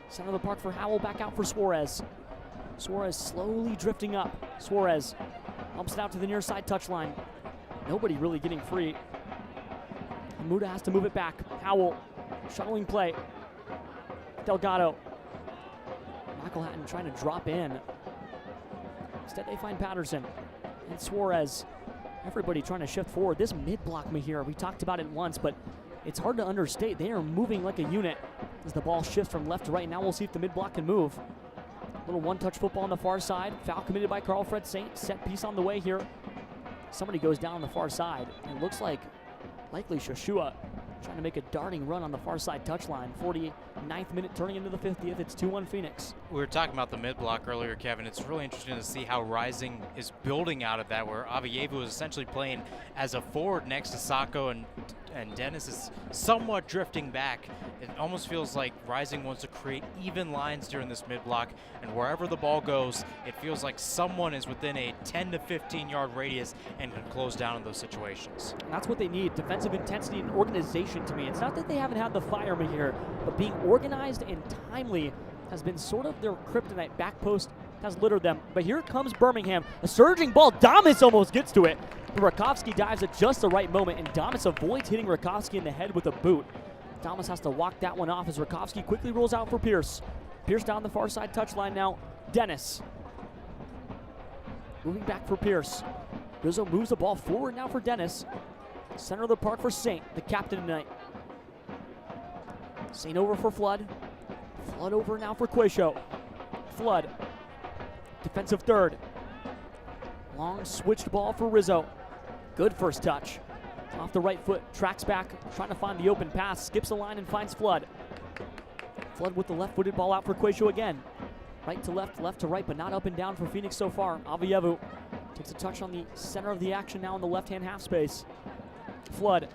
Center of the park for Howell, back out for Suarez. Suarez slowly drifting up. Suarez bumps it out to the near side touchline. Nobody really getting free. Hamuda has to move it back. Howell, shuttling play. Delgado. Michael Hatton trying to drop in. Instead they find Patterson and Suarez. Everybody trying to shift forward. This mid-block Mahir, we talked about it once, but it's hard to understate. They are moving like a unit as the ball shifts from left to right. Now we'll see if the mid-block can move. Little one-touch football on the far side. Foul committed by Carl Fred Saint. Set piece on the way here. Somebody goes down on the far side. It looks like likely Shashua trying to make a darting run on the far side touchline. 49th minute turning into the 50th. It's 2-1 Phoenix. We were talking about the mid-block earlier, Kevin. It's really interesting to see how Rising is building out of that, where Avievu is essentially playing as a forward next to Sacco and and Dennis is somewhat drifting back. It almost feels like Rising wants to create even lines during this mid-block, and wherever the ball goes, it feels like someone is within a 10 to 15 yard radius and can close down in those situations. And that's what they need, defensive intensity and organization to me. It's not that they haven't had the fire here, but being organized and timely has been sort of their kryptonite. Back post has littered them. But here comes Birmingham. A surging ball. Damas almost gets to it. But Rakowski dives at just the right moment, and Damas avoids hitting Rakowski in the head with a boot. Damas has to walk that one off as Rakowski quickly rolls out for Pierce. Pierce down the far side touchline now. Dennis. Moving back for Pierce. Rizzo moves the ball forward now for Dennis. Center of the park for Saint, the captain tonight. Saint over for Flood. Flood over now for Quayshow. Flood. Defensive third. Long switched ball for Rizzo. Good first touch. Off the right foot, tracks back, trying to find the open pass, skips the line and finds Flood. Flood with the left-footed ball out for Quayshow again. Right to left, left to right, but not up and down for Phoenix so far. Avievu takes a touch on the center of the action now in the left-hand half space. Flood.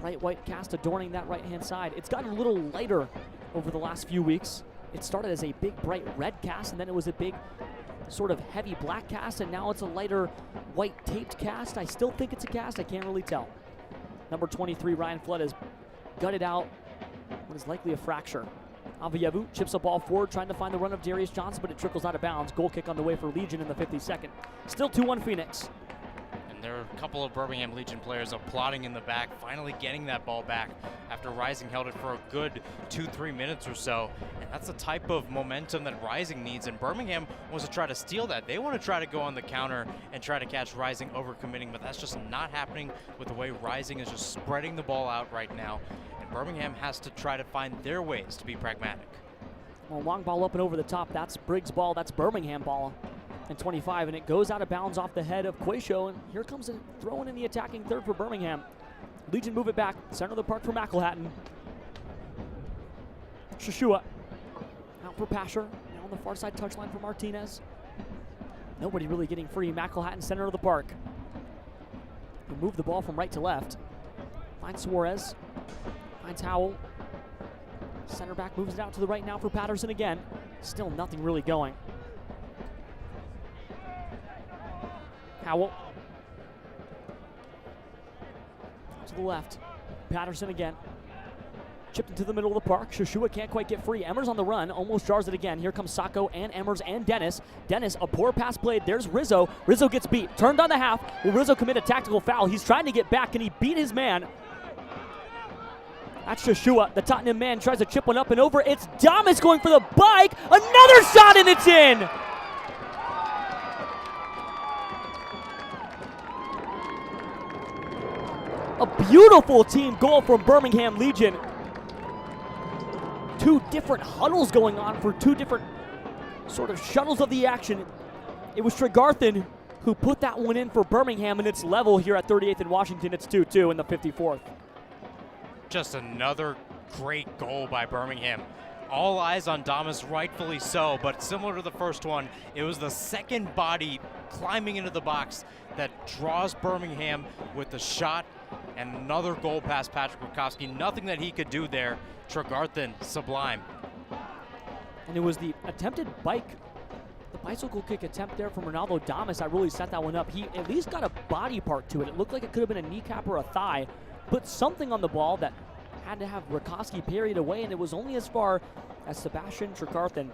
Bright white cast adorning that right-hand side. It's gotten a little lighter over the last few weeks. It started as a big bright red cast, and then it was a big sort of heavy black cast, and now it's a lighter white taped cast. I still think it's a cast. I can't really tell. Number 23, Ryan Flood, has gutted out what is likely a fracture. Avievu chips a ball forward, trying to find the run of Darius Johnson, but it trickles out of bounds. Goal kick on the way for Legion in the 52nd. Still 2-1 Phoenix. There are a couple of Birmingham Legion players applauding in the back, finally getting that ball back after Rising held it for a good 2-3 minutes or so. And that's the type of momentum that Rising needs, and Birmingham wants to try to steal that. They want to try to go on the counter and try to catch Rising overcommitting, but that's just not happening with the way Rising is just spreading the ball out right now. And Birmingham has to try to find their ways to be pragmatic. Well, long ball up and over the top. That's Briggs' ball. That's Birmingham ball. And 25, and it goes out of bounds off the head of Quayshow, and here comes a throw in the attacking third for Birmingham. Legion move it back, center of the park for McElhatton. Shashua out for Pasher, now on the far side touchline for Martinez. Nobody really getting free. McElhatton, center of the park. He moved the ball from right to left. Finds Suarez, finds Howell. Center back moves it out to the right now for Patterson again. Still nothing really going. Howell. To the left. Patterson again. Chipped into the middle of the park. Shashua can't quite get free. Emmers on the run. Almost jars it again. Here comes Sacco and Emmers and Dennis. Dennis, a poor pass played. There's Rizzo. Rizzo gets beat. Turned on the half. Will Rizzo commit a tactical foul? He's trying to get back, and he beat his man. That's Shashua. The Tottenham man tries to chip one up and over. It's Damas going for the bike. Another shot, and it's in. A beautiful team goal from Birmingham Legion. Two different huddles going on for two different sort of shuttles of the action. It was Tregarthen who put that one in for Birmingham, and it's level here at 38th and Washington. It's 2-2 in the 54th. Just another great goal by Birmingham. All eyes on Damas, rightfully so, but similar to the first one, it was the second body climbing into the box that draws Birmingham with the shot, and another goal past Patrick Rakowski. Nothing that he could do there. Tregarthen, sublime. And it was the attempted bike, the bicycle kick attempt there from Ronaldo Damas that really set that one up. He at least got a body part to it. It looked like it could have been a kneecap or a thigh. Put something on the ball that had to have Rakowski parried away, and it was only as far as Sebastian Tregarthen.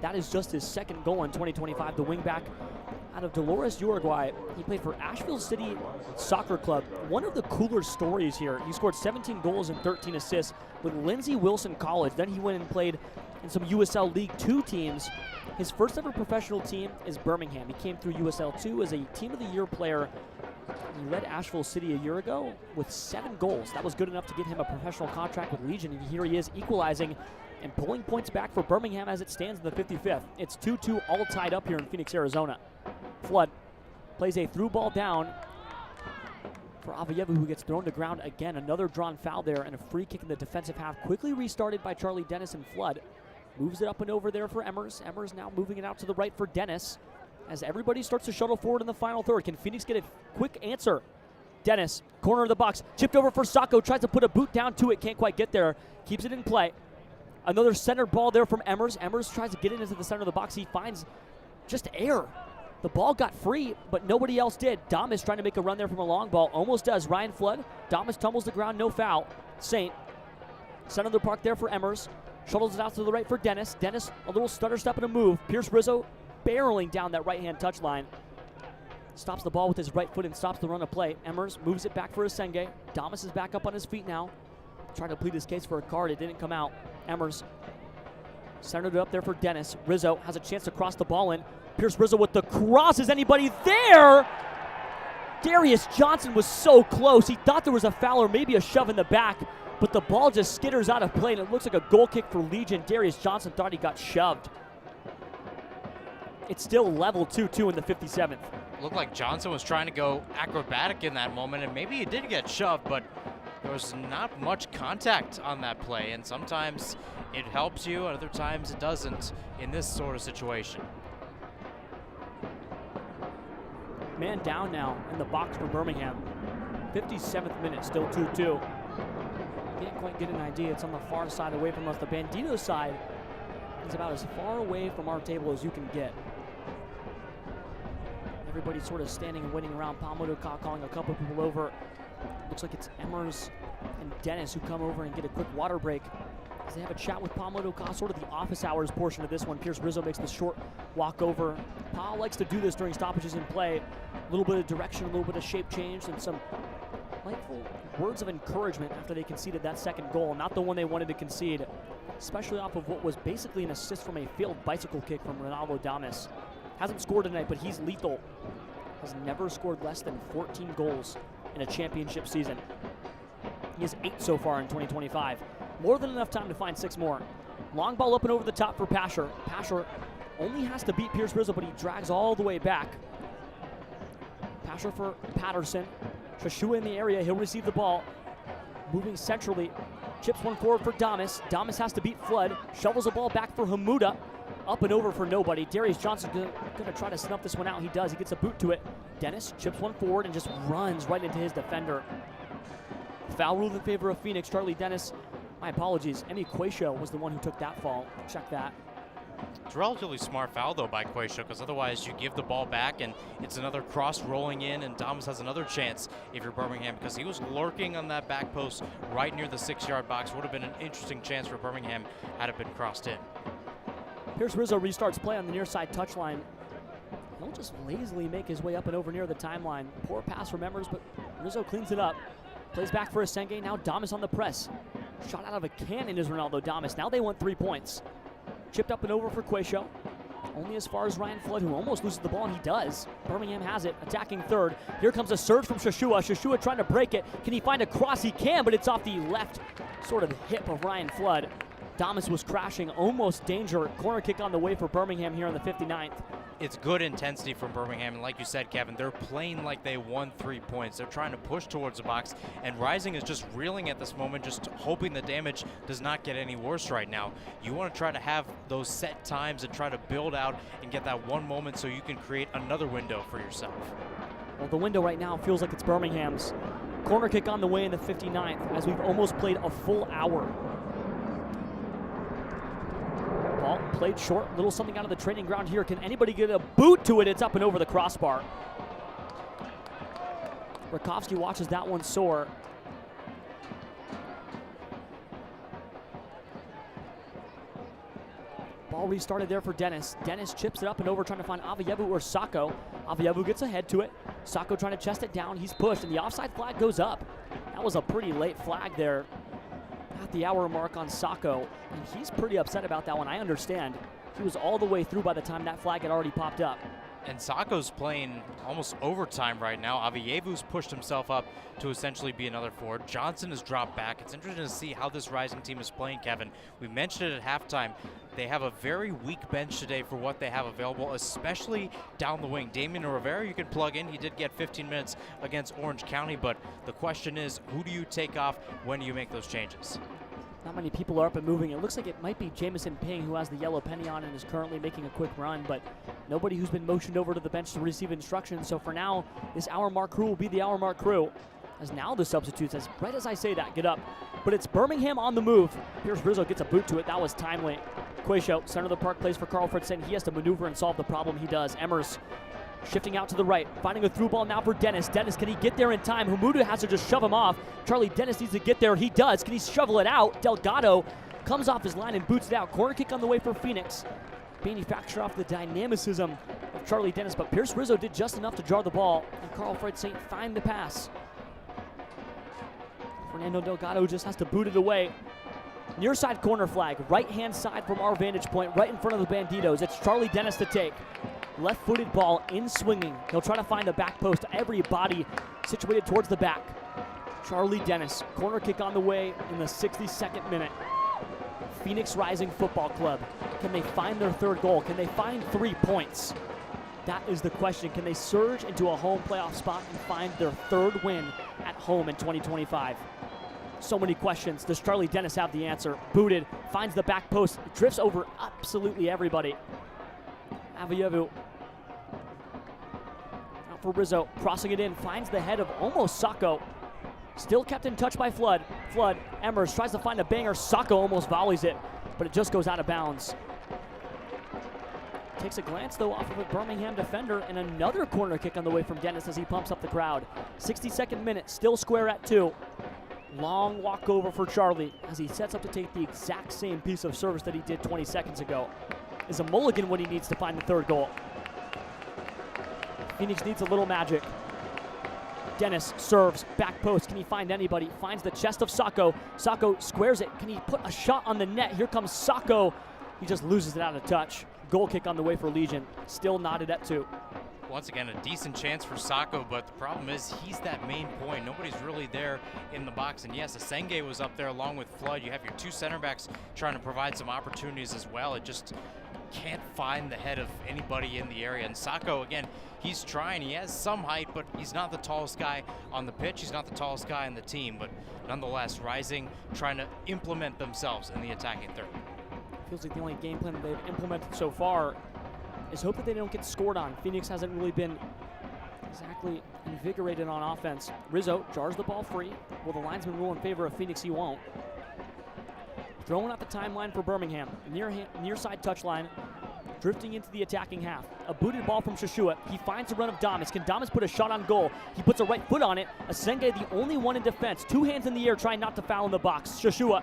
That is just his second goal in 2025. The wingback out of Dolores, Uruguay. He played for Asheville City Soccer Club. One of the cooler stories here, he scored 17 goals and 13 assists with Lindsey Wilson College. Then he went and played in some USL League 2 teams. His first ever professional team is Birmingham. He came through USL 2 as a Team of the Year player. He led Asheville City a year ago with 7 goals. That was good enough to get him a professional contract with Legion, and here he is equalizing and pulling points back for Birmingham as it stands in the 55th. It's 2-2 all tied up here in Phoenix, Arizona. Flood plays a through ball down for Avievu, who gets thrown to ground again. Another drawn foul there and a free kick in the defensive half. Quickly restarted by Charlie Dennis, and Flood moves it up and over there for Emmers. Emmers now moving it out to the right for Dennis as everybody starts to shuttle forward in the final third. Can Phoenix get a quick answer Dennis, corner of the box, chipped over for Sacco, tries to put a boot down to it, can't quite get there, keeps it in play. Another centered ball there from Emmers. Emmers tries to get it into the center of the box. He finds just air. The ball got free, but nobody else did. Damas trying to make a run there from a long ball. Almost does. Ryan Flood. Damas tumbles the ground, no foul. Saint, center of the park there for Emmers. Shuttles it out to the right for Dennis. Dennis, a little stutter step and a move. Pierce Rizzo barreling down that right-hand touchline. Stops the ball with his right foot and stops the run of play. Emmers moves it back for Asenge. Damas is back up on his feet now. Trying to plead his case for a card. It didn't come out. Emmers centered it up there for Dennis. Rizzo has a chance to cross the ball in. Pierce Rizzo with the cross. Is anybody there? Darius Johnson was so close. He thought there was a foul or maybe a shove in the back, but the ball just skitters out of play, and it looks like a goal kick for Legion. Darius Johnson thought he got shoved. It's still level 2-2 in the 57th. Looked like Johnson was trying to go acrobatic in that moment, and maybe he did get shoved, but there was not much contact on that play, and sometimes it helps you, and other times it doesn't in this sort of situation. Man down now in the box for Birmingham. 57th minute, still 2-2. Can't quite get an idea. It's on the far side away from us. The Bandito side is about as far away from our table as you can get. Everybody's sort of standing and waiting around. Pamuduka calling a couple people over. Looks like it's Emmers and Dennis who come over and get a quick water break as they have a chat with Pamuduka, sort of the office hours portion of this one. Pierce Rizzo makes the short walk over. Pa likes to do this during stoppages in play. A little bit of direction, a little bit of shape change, and some delightful words of encouragement after they conceded that second goal. Not the one they wanted to concede, especially off of what was basically an assist from a failed bicycle kick from Ronaldo Damas. Hasn't scored tonight, but he's lethal. Has never scored less than 14 goals in a championship season. He has 8 so far in 2025. More than enough time to find 6 more. Long ball up and over the top for Pasher. Pasher only has to beat Pierce Rizzo, but he drags all the way back. Pasher for Patterson. Shashua in the area. He'll receive the ball. Moving centrally. Chips one forward for Damas. Damas has to beat Flood. Shovels the ball back for Hamuda. Up and over for nobody. Darius Johnson going to try to snuff this one out. He does. He gets a boot to it. Dennis chips one forward and just runs right into his defender. Foul ruled in favor of Phoenix. Charlie Dennis, my apologies. Emi Quaisho was the one who took that fall. Check that. It's a relatively smart foul, though, by Quaisho, because otherwise you give the ball back and it's another cross rolling in, and Damas has another chance if you're Birmingham, because he was lurking on that back post right near the 6-yard box. Would have been an interesting chance for Birmingham had it been crossed in. Pierce Rizzo restarts play on the near side touchline. He'll just lazily make his way up and over near the timeline. Poor pass from Emmers, but Rizzo cleans it up. Plays back for Asenge. Now Damas on the press. Shot out of a cannon is Ronaldo Damas. Now they want 3 points. Chipped up and over for Quaisho. Only as far as Ryan Flood, who almost loses the ball, and he does. Birmingham has it, attacking third. Here comes a surge from Shashua. Shashua trying to break it. Can he find a cross? He can, but it's off the left sort of hip of Ryan Flood. Damas was crashing, almost danger. Corner kick on the way for Birmingham here on the 59th. It's good intensity from Birmingham, and like you said, Kevin, they're playing like they won 3 points. They're trying to push towards the box, and Rising is just reeling at this moment, just hoping the damage does not get any worse right now. You want to try to have those set times and try to build out and get that one moment so you can create another window for yourself. Well, the window right now feels like it's Birmingham's. Corner kick on the way in the 59th, as we've almost played a full hour. Ball played short, little something out of the training ground here. Can anybody get a boot to it? It's up and over the crossbar. Rakowski watches that one soar. Ball restarted there for Dennis. Dennis chips it up and over, trying to find Avayevu or Sacco. Avayevu gets ahead to it. Sacco trying to chest it down. He's pushed, and the offside flag goes up. That was a pretty late flag there at the hour mark on Sacco, and he's pretty upset about that one. I understand. He was all the way through by the time that flag had already popped up. And Sacco's playing almost overtime right now. Avayevu's pushed himself up to essentially be another forward. Johnson has dropped back. It's interesting to see how this Rising team is playing, Kevin. We mentioned it at halftime. They have a very weak bench today for what they have available, especially down the wing. Damian Rivera, you can plug in. He did get 15 minutes against Orange County, but the question is, who do you take off? When do you make those changes? Not many people are up and moving. It looks like it might be Jamison Ping who has the yellow penny on and is currently making a quick run, but nobody who's been motioned over to the bench to receive instructions. So for now, this hour mark crew will be the hour mark crew. As now the substitutes, as right as I say that, get up. But it's Birmingham on the move. Pierce Rizzo gets a boot to it. That was timely. Quayshow, center of the park, plays for Carl Fredson. He has to maneuver and solve the problem. He does. Emmers shifting out to the right, finding a through ball now for Dennis. Dennis, can he get there in time? Hamuda has to just shove him off. Charlie Dennis needs to get there. He does. Can he shovel it out? Delgado comes off his line and boots it out. Corner kick on the way for Phoenix. Manufacture off the dynamicism of Charlie Dennis, but Pierce Rizzo did just enough to jar the ball, and Carl Fred St. find the pass. Fernando Delgado just has to boot it away. Near side corner flag, right-hand side from our vantage point, right in front of the Banditos. It's Charlie Dennis to take. Left-footed ball in swinging. He'll try to find the back post. Every body situated towards the back. Charlie Dennis, corner kick on the way in the 62nd minute. Phoenix Rising Football Club. Can they find their third goal? Can they find 3 points? That is the question. Can they surge into a home playoff spot and find their third win at home in 2025? So many questions. Does Charlie Dennis have the answer? Booted, finds the back post, drifts over absolutely everybody. Avayevu out for Rizzo, crossing it in, finds the head of almost Sacco. Still kept in touch by Flood. Flood, Emmers tries to find a banger. Sacco almost volleys it, but it just goes out of bounds. Takes a glance, though, off of a Birmingham defender, and another corner kick on the way from Dennis as he pumps up the crowd. 62nd minute, still square at 2. Long walk over for Charlie as he sets up to take the exact same piece of service that he did 20 seconds ago. Is a mulligan when he needs to find the third goal. Phoenix needs a little magic. Dennis serves, back post. Can he find anybody? Finds the chest of Sacco. Sacco squares it. Can he put a shot on the net? Here comes Sacco. He just loses it out of touch. Goal kick on the way for Legion. Still knotted at 2. Once again, a decent chance for Sacco, but the problem is he's that main point. Nobody's really there in the box. And yes, Asenge was up there along with Flood. You have your 2 center backs trying to provide some opportunities as well. It just can't find the head of anybody in the area. And Sacco, again, he's trying. He has some height, but he's not the tallest guy on the pitch. He's not the tallest guy in the team. But nonetheless, Rising trying to implement themselves in the attacking third. Feels like the only game plan that they've implemented so far is hope that they don't get scored on. Phoenix hasn't really been exactly invigorated on offense. Rizzo jars the ball free. Will the linesman rule in favor of Phoenix? He won't. Throwing out the timeline for Birmingham. Near side touchline. Drifting into the attacking half. A booted ball from Shashua. He finds the run of Damas. Can Damas put a shot on goal? He puts a right foot on it. Asenge, the only one in defense. 2 hands in the air trying not to foul in the box. Shashua,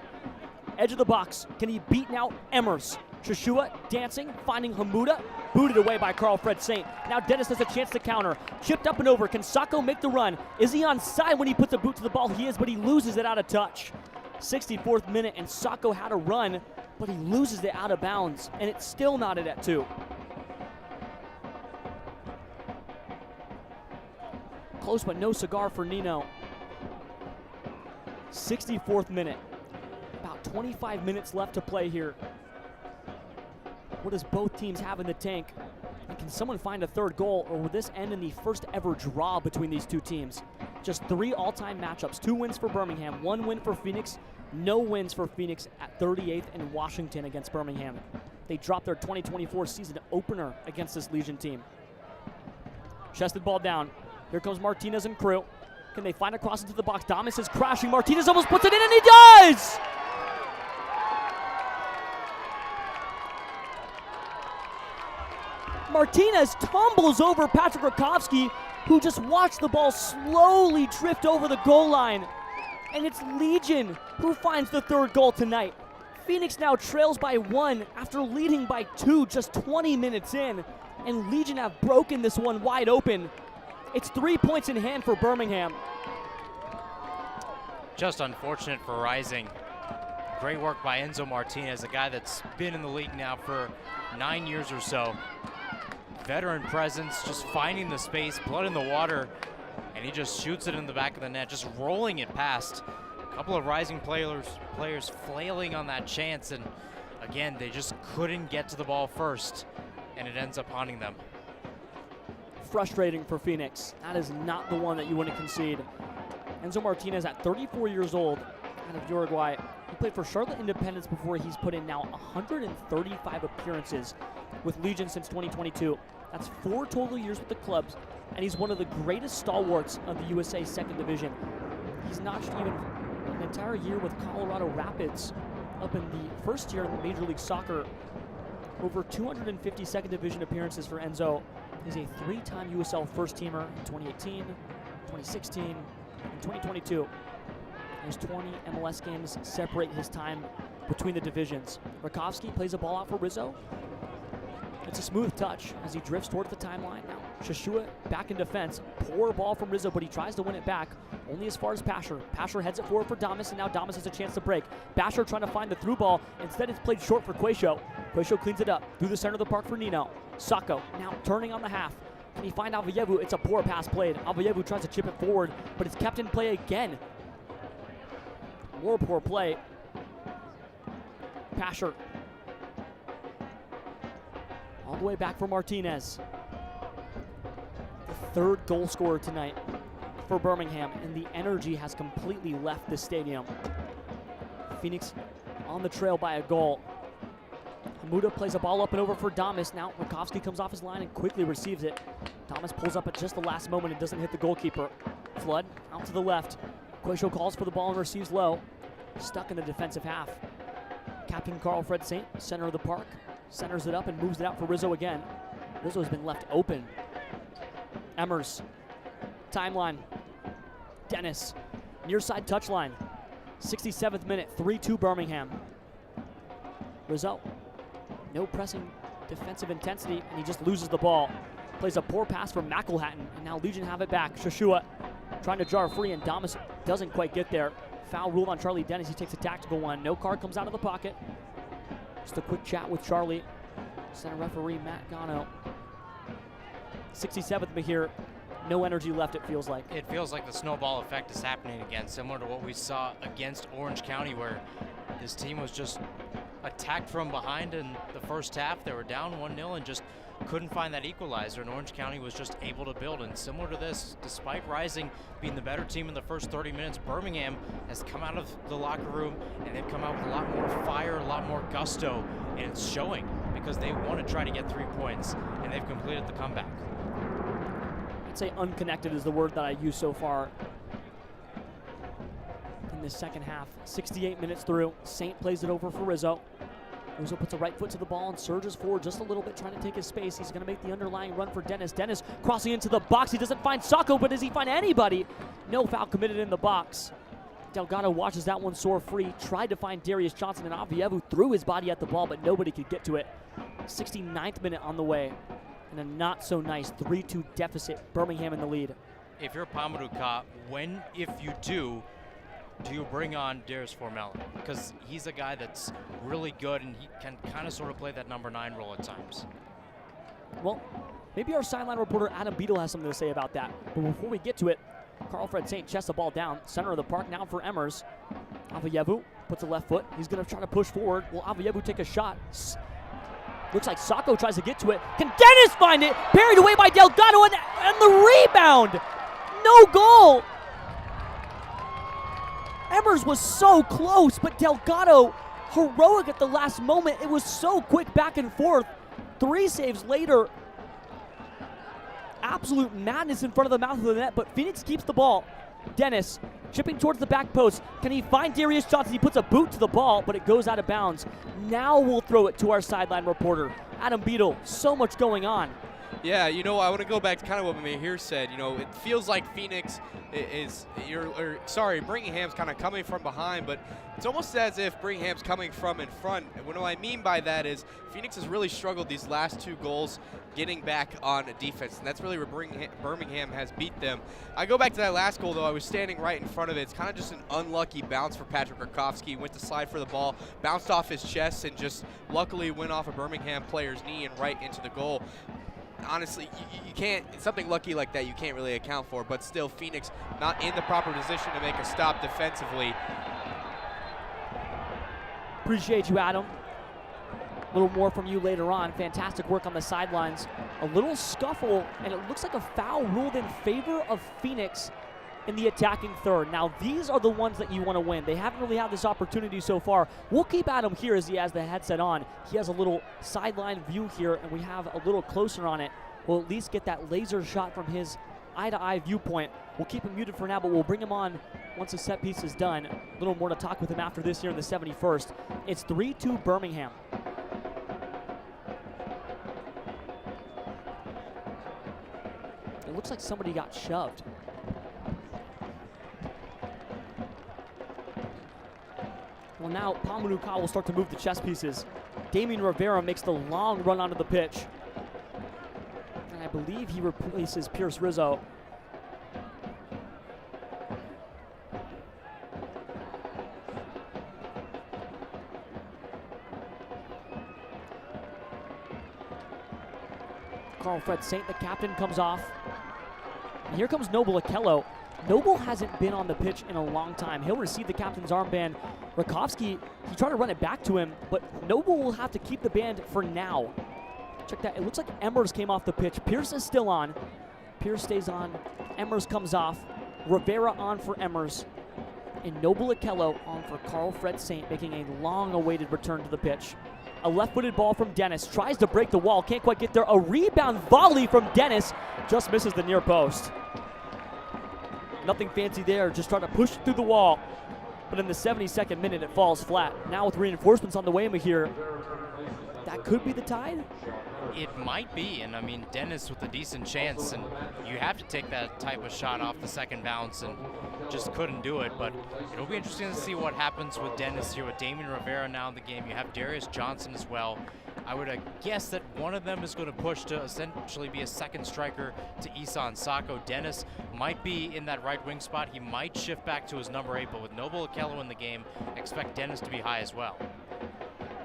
edge of the box. Can he beat out Emmers? Shashua dancing, finding Hamuda, booted away by Carl Fred St. Now Dennis has a chance to counter. Chipped up and over. Can Sacco make the run? Is he onside when he puts a boot to the ball? He is, but he loses it out of touch. 64th minute, and Sacco had a run, but he loses it out of bounds, and it's still knotted at 2. Close, but no cigar for Nino. 64th minute. About 25 minutes left to play here. What does both teams have in the tank? And can someone find a third goal, or will this end in the first ever draw between these two teams? Just 3 all-time matchups. 2 wins for Birmingham, 1 win for Phoenix. No wins for Phoenix at 38th and Washington against Birmingham. They dropped their 2024 season opener against this Legion team. Chested ball down. Here comes Martinez and crew. Can they find a cross into the box? Damas is crashing. Martinez almost puts it in, and he does! Martinez tumbles over Patrick Rakowski, who just watched the ball slowly drift over the goal line. And it's Legion who finds the third goal tonight. Phoenix now trails by 1 after leading by 2 just 20 minutes in. And Legion have broken this one wide open. It's 3 points in hand for Birmingham. Just unfortunate for Rising. Great work by Enzo Martinez, a guy that's been in the league now for 9 years or so. Veteran presence, just finding the space, blood in the water, and he just shoots it in the back of the net, just rolling it past. A couple of Rising players flailing on that chance, and again, they just couldn't get to the ball first, and it ends up haunting them. Frustrating for Phoenix. That is not the one that you want to concede. Enzo Martinez at 34 years old, out of Uruguay. He played for Charlotte Independence before. He's put in now 135 appearances with Legion since 2022. That's 4 total years with the clubs, and he's one of the greatest stalwarts of the USA Second Division. He's notched even an entire year with Colorado Rapids up in the first year in Major League Soccer. Over 250 Second Division appearances for Enzo. He's a 3-time USL first teamer in 2018, 2016, and 2022. His 20 MLS games separate his time between the divisions. Rakowski plays a ball out for Rizzo. It's a smooth touch as he drifts towards the timeline. Now Shashua back in defense. Poor ball from Rizzo, but he tries to win it back. Only as far as Pasher. Pasher heads it forward for Damas, and now Damas has a chance to break. Basher trying to find the through ball. Instead, it's played short for Quayshow. Quayshow cleans it up through the center of the park for Nino. Sacco now turning on the half. Can he find Avayevu? It's a poor pass played. Avayevu tries to chip it forward, but it's kept in play again. More poor play. Pasher. All the way back for Martinez. The third goal scorer tonight for Birmingham, and the energy has completely left the stadium. Phoenix on the trail by a goal. Hamuda plays a ball up and over for Damas. Now Rakowski comes off his line and quickly receives it. Damas pulls up at just the last moment and doesn't hit the goalkeeper. Flood out to the left. Quayshow calls for the ball and receives low. Stuck in the defensive half. Captain Carl Fred Saint, center of the park, centers it up and moves it out for Rizzo again. Rizzo has been left open. Emmers. Timeline. Dennis. Near side touchline. 67th minute, 3-2 Birmingham. Rizzo. No pressing defensive intensity, and he just loses the ball. Plays a poor pass from McElhatton, and now Legion have it back. Shashua trying to jar free, and Damas doesn't quite get there. Foul ruled on Charlie Dennis. He takes a tactical one. No card comes out of the pocket. Just a quick chat with Charlie. Center referee Matt Gano. 67th Mahir. No energy left, it feels like. It feels like the snowball effect is happening again, similar to what we saw against Orange County, where this team was just attacked from behind in the first half. They were down 1-0 and just couldn't find that equalizer, and Orange County was just able to build. And similar to this, despite Rising being the better team in the first 30 minutes, Birmingham has come out of the locker room and they've come out with a lot more fire, a lot more gusto, and it's showing because they want to try to get 3 points, and they've completed the comeback. I'd say unconnected is the word that I use so far in this second half. 68 minutes through. Saint plays it over for Rizzo. Rizzo puts a right foot to the ball and surges forward just a little bit, trying to take his space. He's going to make the underlying run for Dennis. Dennis crossing into the box. He doesn't find Sacco, but does he find anybody? No foul committed in the box. Delgado watches that one soar free. Tried to find Darius Johnson, and Avievu threw his body at the ball, but nobody could get to it. 69th minute on the way, and a not-so-nice 3-2 deficit. Birmingham in the lead. If you're Pamuduka, if you do you bring on Darius Formella? Because he's a guy that's really good, and he can kind of sort of play that number 9 role at times. Well, maybe our sideline reporter Adam Beadle has something to say about that. But before we get to it, Carl Fred Saint chests the ball down. Center of the park now for Emmers. Avievu puts a left foot. He's going to try to push forward. Will Avievu take a shot? Looks like Sacco tries to get to it. Can Dennis find it? Parried away by Delgado, and the rebound! No goal! Emmers was so close, but Delgado, heroic at the last moment. It was so quick back and forth. 3 saves later. Absolute madness in front of the mouth of the net, but Phoenix keeps the ball. Dennis chipping towards the back post. Can he find Darius Johnson? He puts a boot to the ball, but it goes out of bounds. Now we'll throw it to our sideline reporter, Adam Beadle. So much going on. Yeah, I want to go back to kind of what Mahir said. It feels like Phoenix Birmingham's kind of coming from behind, but it's almost as if Birmingham's coming from in front. And what I mean by that is Phoenix has really struggled these last 2 goals getting back on defense, and that's really where Birmingham has beat them. I go back to that last goal, though. I was standing right in front of it. It's kind of just an unlucky bounce for Patrick Rakowski. Went to slide for the ball, bounced off his chest, and just luckily went off a Birmingham player's knee and right into the goal. Honestly, you can't, something lucky like that you can't really account for, but still Phoenix not in the proper position to make a stop defensively. Appreciate you, Adam. A little more from you later on. Fantastic work on the sidelines. A little scuffle, and it looks like a foul ruled in favor of Phoenix in the attacking third. Now, these are the ones that you want to win. They haven't really had this opportunity so far. We'll keep Adam here as he has the headset on. He has a little sideline view here, and we have a little closer on it. We'll at least get that laser shot from his eye-to-eye viewpoint. We'll keep him muted for now, but we'll bring him on once the set piece is done. A little more to talk with him after this here in the 71st. It's 3-2 Birmingham. It looks like somebody got shoved. Well, now Pamunuka will start to move the chess pieces. Damian Rivera makes the long run onto the pitch. And I believe he replaces Pierce Rizzo. Carl Fred Saint, the captain, comes off. And here comes Noble Okello. Noble hasn't been on the pitch in a long time. He'll receive the captain's armband. Rakowski, he tried to run it back to him, but Noble will have to keep the band for now. Check that. It looks like Emmers came off the pitch. Pierce is still on. Pierce stays on. Emmers comes off. Rivera on for Emmers. And Noble Okello on for Carl Fred Saint, making a long-awaited return to the pitch. A left-footed ball from Dennis. Tries to break the wall. Can't quite get there. A rebound volley from Dennis. Just misses the near post. Nothing fancy there. Just trying to push it through the wall. But in the 72nd minute, it falls flat. Now with reinforcements on the way here, that could be the tide? It might be, and I mean, Dennis with a decent chance, and you have to take that type of shot off the second bounce, and just couldn't do it. But it'll be interesting to see what happens with Dennis here, with Damian Rivera now in the game. You have Darius Johnson as well. I would guess that one of them is going to push to essentially be a second striker to Isan Sako. Dennis might be in that right wing spot. He might shift back to his number 8, but with Noble Okello in the game, expect Dennis to be high as well.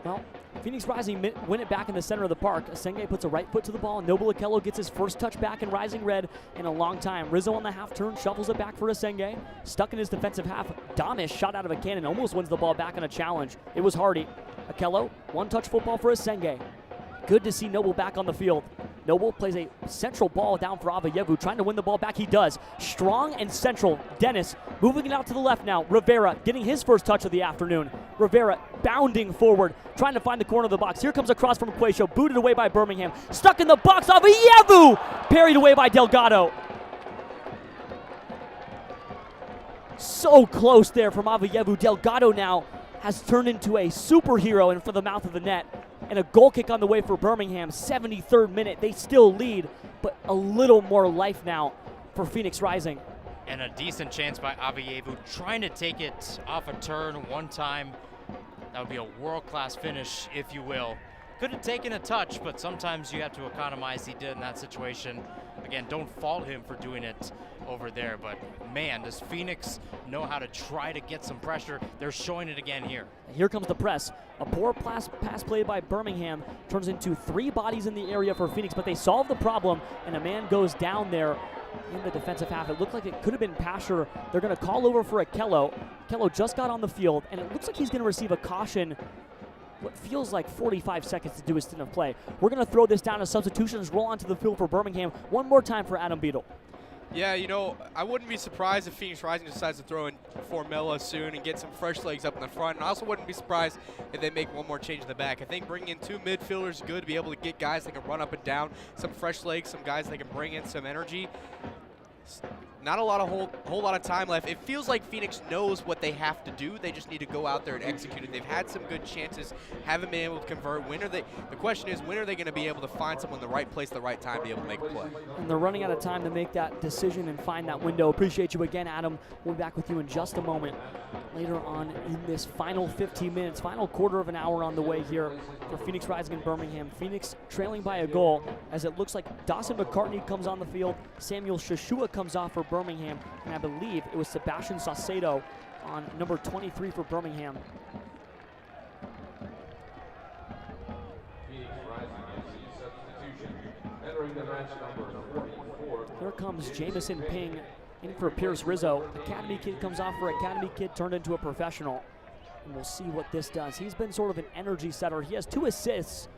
Well, Phoenix Rising win it back in the center of the park. Asenge puts a right foot to the ball. Noble Okello gets his first touch back in Rising Red in a long time. Rizzo on the half turn, shuffles it back for Asenge. Stuck in his defensive half. Damish shot out of a cannon, almost wins the ball back on a challenge. It was Hardy. Okello, one-touch football for Asenge. Good to see Noble back on the field. Noble plays a central ball down for Avayevu, trying to win the ball back. He does. Strong and central. Dennis moving it out to the left now. Rivera getting his first touch of the afternoon. Rivera bounding forward, trying to find the corner of the box. Here comes a cross from Quaisho, booted away by Birmingham. Stuck in the box. Avayevu parried away by Delgado. So close there from Avayevu. Delgado now has turned into a superhero in for the mouth of the net. And a goal kick on the way for Birmingham. 73rd minute. They still lead, but a little more life now for Phoenix Rising. And a decent chance by Avayevu, trying to take it off a turn one time. That would be a world-class finish, if you will. Could have taken a touch, but sometimes you have to economize. He did in that situation. Again, don't fault him for doing it over there, but man, does Phoenix know how to try to get some pressure. They're showing it again here. Here comes the press. A poor pass play by Birmingham turns into 3 bodies in the area for Phoenix, but they solve the problem, and a man goes down there in the defensive half. It looked like it could have been Pasher. They're going to call over for Okello. Okello just got on the field, and it looks like he's going to receive a caution. What feels like 45 seconds to do a stint of play. We're going to throw this down as substitutions, roll onto the field for Birmingham. One more time for Adam Beadle. Yeah, you know, I wouldn't be surprised if Phoenix Rising decides to throw in Formella soon and get some fresh legs up in the front. And I also wouldn't be surprised if they make one more change in the back. I think bringing in 2 midfielders is good to be able to get guys that can run up and down, some fresh legs, some guys that can bring in some energy. Not a lot of whole lot of time left. It feels like Phoenix knows what they have to do. They just need to go out there and execute it. They've had some good chances, haven't been able to convert. The question is, when are they going to be able to find someone in the right place at the right time to be able to make a play? And they're running out of time to make that decision and find that window. Appreciate you again, Adam. We'll be back with you in just a moment. Later on in this final 15 minutes, final quarter of an hour on the way here for Phoenix Rising in Birmingham. Phoenix trailing by a goal as it looks like Dawson McCartney comes on the field. Samuel Shashua comes off for Birmingham, and I believe it was Sebastian Saucedo on number 23 for Birmingham. Here comes Jamison Ping in for Pierce Rizzo. Academy kid comes off for Academy kid, turned into a professional. And we'll see what this does. He's been sort of an energy setter. He has 2 assists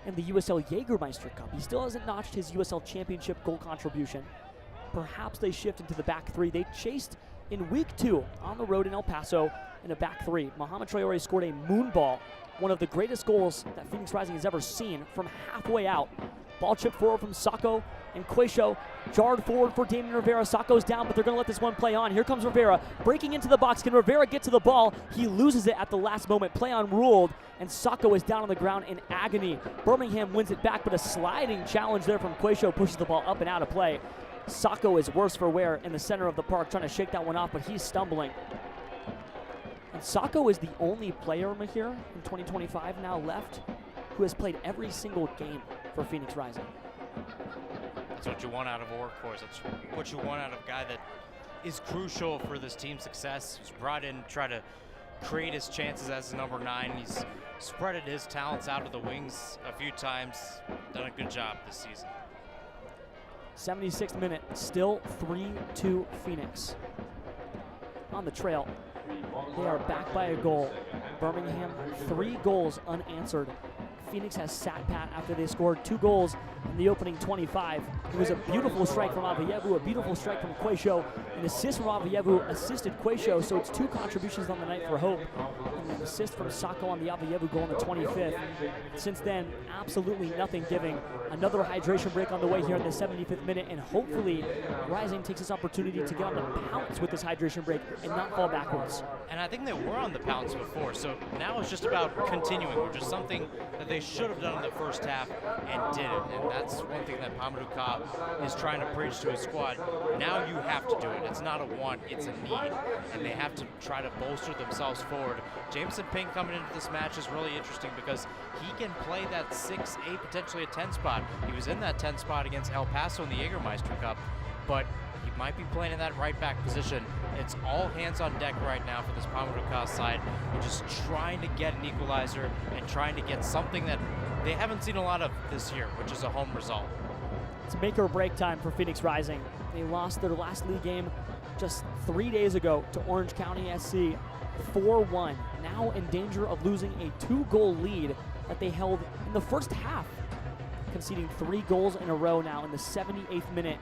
in the USL Jägermeister Cup. He still hasn't notched his USL Championship goal contribution. perhaps they shift into the back three. They chased in week 2 on the road in El Paso in a back three. Mohamed Traore scored a moon ball, one of the greatest goals that Phoenix Rising has ever seen, from halfway out. Ball chipped forward from Sacco, and Quayshow jarred forward for Damian Rivera. Sacco's down, but they're going to let this one play on. Here comes Rivera, breaking into the box. Can Rivera get to the ball? He loses it at the last moment. Play on ruled, and Sacco is down on the ground in agony. Birmingham wins it back, but a sliding challenge there from Quayshow pushes the ball up and out of play. Sacco is worse for wear in the center of the park, trying to shake that one off, but he's stumbling. And Sacco is the only player, Mahir, in 2025 now left, who has played every single game for Phoenix Rising. That's what you want out of a workhorse. That's what you want out of a guy that is crucial for this team's success. He's brought in to try to create his chances as a number 9. He's spreaded his talents out of the wings a few times. Done a good job this season. 76th minute, still 3-2 Phoenix. On the trail, they are back by a goal. Birmingham, 3 goals unanswered. Phoenix has sat pat after they scored 2 goals in the opening 25. It was a beautiful strike from Avayevu, a beautiful strike from Quayshow. An assist from Avayevu assisted Quayshow, so it's 2 contributions on the night for Hope. And an assist from Sacco on the Avayevu goal in the 25th. Since then, absolutely nothing giving. Another hydration break on the way here in the 75th minute, and hopefully Rising takes this opportunity to get on the pounce with this hydration break and not fall backwards. And I think they were on the pounce before, so now it's just about continuing, which is something that they should have done in the first half and didn't. And that's one thing that Pamadou is trying to preach to his squad. Now you have to do it. It's not a want, it's a need. And they have to try to bolster themselves forward. Jameson Ping coming into this match is really interesting because he can play that 6, 8, potentially a 10 spot. He was in that 10 spot against El Paso in the Jägermeister Cup, but he might be playing in that right back position. It's all hands on deck right now for this Pamadou side, which is trying to get an equalizer and trying to get something that they haven't seen a lot of this year, which is a home result. It's make or break time for Phoenix Rising. They lost their last league game just 3 days ago to Orange County SC, 4-1. Now in danger of losing a 2-goal lead that they held in the first half, conceding 3 goals in a row now in the 78th minute.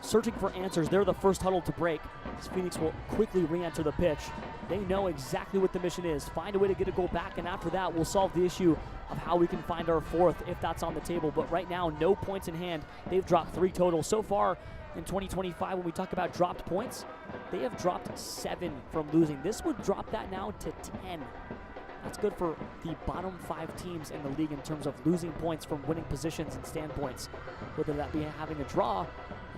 Searching for answers, they're the first huddle to break, as Phoenix will quickly re-enter the pitch. They know exactly what the mission is. Find a way to get a goal back, and after that, we'll solve the issue of how we can find our 4th if that's on the table. But right now, no points in hand. They've dropped 3 total. So far in 2025, when we talk about dropped points, they have dropped 7 from losing. This would drop that now to 10. That's good for the bottom 5 teams in the league in terms of losing points from winning positions and standpoints, whether that be having a draw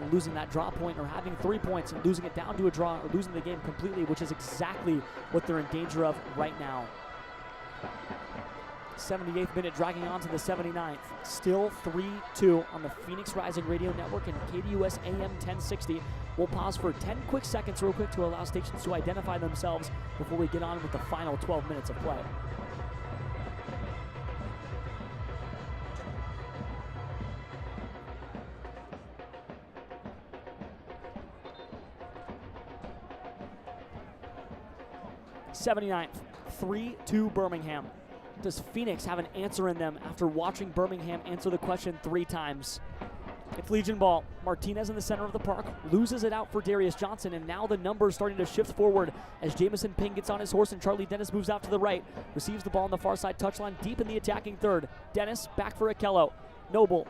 and losing that draw point, or having 3 points and losing it down to a draw, or losing the game completely, which is exactly what they're in danger of right now. 78th minute dragging on to the 79th. Still 3-2 on the Phoenix Rising Radio Network and KDUS AM 1060. We'll pause for 10 quick seconds real quick to allow stations to identify themselves before we get on with the final 12 minutes of play. '79th, 3-2 Birmingham. Does Phoenix have an answer in them after watching Birmingham answer the question 3 times? It's Legion ball. Martinez in the center of the park loses it out for Darius Johnson, and now the numbers starting to shift forward as Jameson Ping gets on his horse and Charlie Dennis moves out to the right, receives the ball on the far side touchline deep in the attacking third. Dennis back for Akello. Noble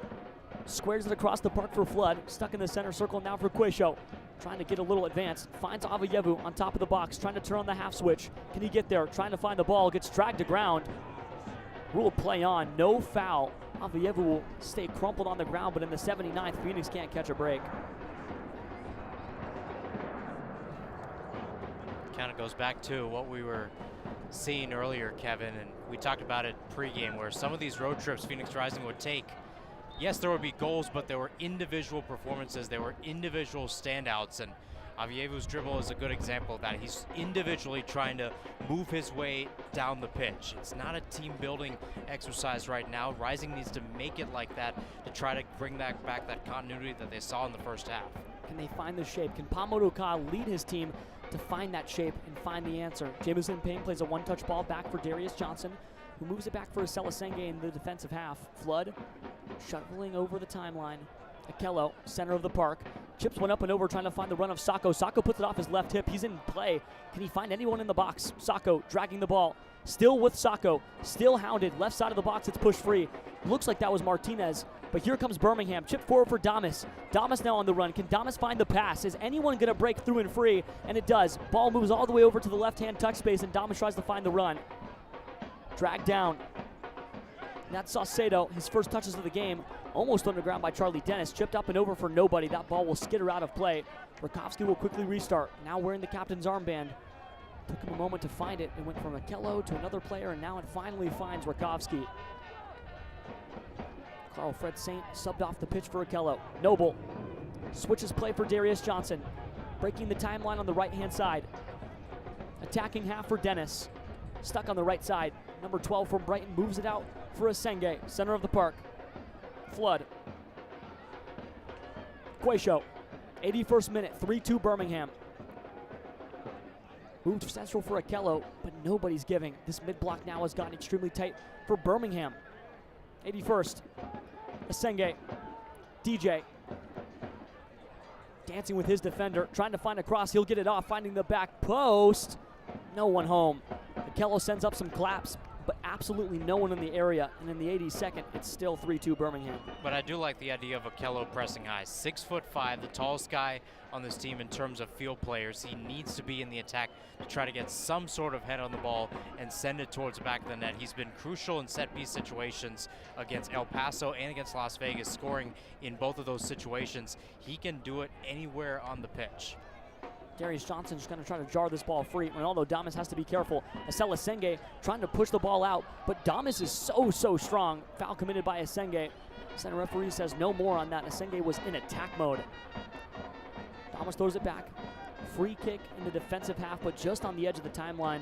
squares it across the park for Flood, stuck in the center circle now for Quayshow. Trying to get a little advance, finds Avayevu on top of the box, trying to turn on the half switch. Can he get there? Trying to find the ball, gets dragged to ground. Rule play on, no foul. Avayevu will stay crumpled on the ground, but in the 79th, Phoenix can't catch a break. Kind of goes back to what we were seeing earlier, Kevin, and we talked about it pregame, where some of these road trips Phoenix Rising would take, yes, there would be goals, but there were individual performances, there were individual standouts, and Avayevu's dribble is a good example of that. He's individually trying to move his way down the pitch. It's not a team-building exercise right now. Rising needs to make it like that to try to bring back that continuity that they saw in the first half. Can they find the shape? Can Pamadou lead his team to find that shape and find the answer? Jameson Ping plays a one-touch ball back for Darius Johnson, who moves it back for Selasenge in the defensive half. Flood shuffling over the timeline, Akello, center of the park. Chips one up and over trying to find the run of Sacco. Sacco puts it off his left hip. He's in play. Can he find anyone in the box? Sacco dragging the ball. Still with Sacco. Still hounded. Left side of the box, it's pushed free. Looks like that was Martinez. But here comes Birmingham. Chip forward for Damas. Damas now on the run. Can Damas find the pass? Is anyone going to break through and free? And it does. Ball moves all the way over to the left-hand touch space, and Damas tries to find the run. Dragged down. That's Saucedo. His first touches of the game. Almost underground by Charlie Dennis. Chipped up and over for nobody. That ball will skitter out of play. Rakowski will quickly restart. Now wearing the captain's armband. Took him a moment to find it. It went from Akello to another player, and now it finally finds Rakowski. Carl Fred Saint subbed off the pitch for Akello. Noble switches play for Darius Johnson. Breaking the timeline on the right-hand side. Attacking half for Dennis. Stuck on the right side. Number 12 from Brighton moves it out for Asenge, center of the park. Flood. Quayshow, 81st minute, 3-2 Birmingham. Moved central for Akello, but nobody's giving. This mid-block now has gotten extremely tight for Birmingham. 81st, Asenge, DJ. Dancing with his defender, trying to find a cross. He'll get it off, finding the back post. No one home. Akello sends up some claps, but absolutely no one in the area. And in the 82nd, it's still 3-2 Birmingham. But I do like the idea of Akello pressing high. 6'5", the tallest guy on this team in terms of field players. He needs to be in the attack to try to get some sort of head on the ball and send it towards the back of the net. He's been crucial in set-piece situations against El Paso and against Las Vegas, scoring in both of those situations. He can do it anywhere on the pitch. Darius Johnson's going to try to jar this ball free. Ronaldo Damas has to be careful. Asela Asenge trying to push the ball out, but Damas is so strong. Foul committed by Asenge. Center referee says no more on that. Asenge was in attack mode. Damas throws it back. Free kick in the defensive half, but just on the edge of the timeline.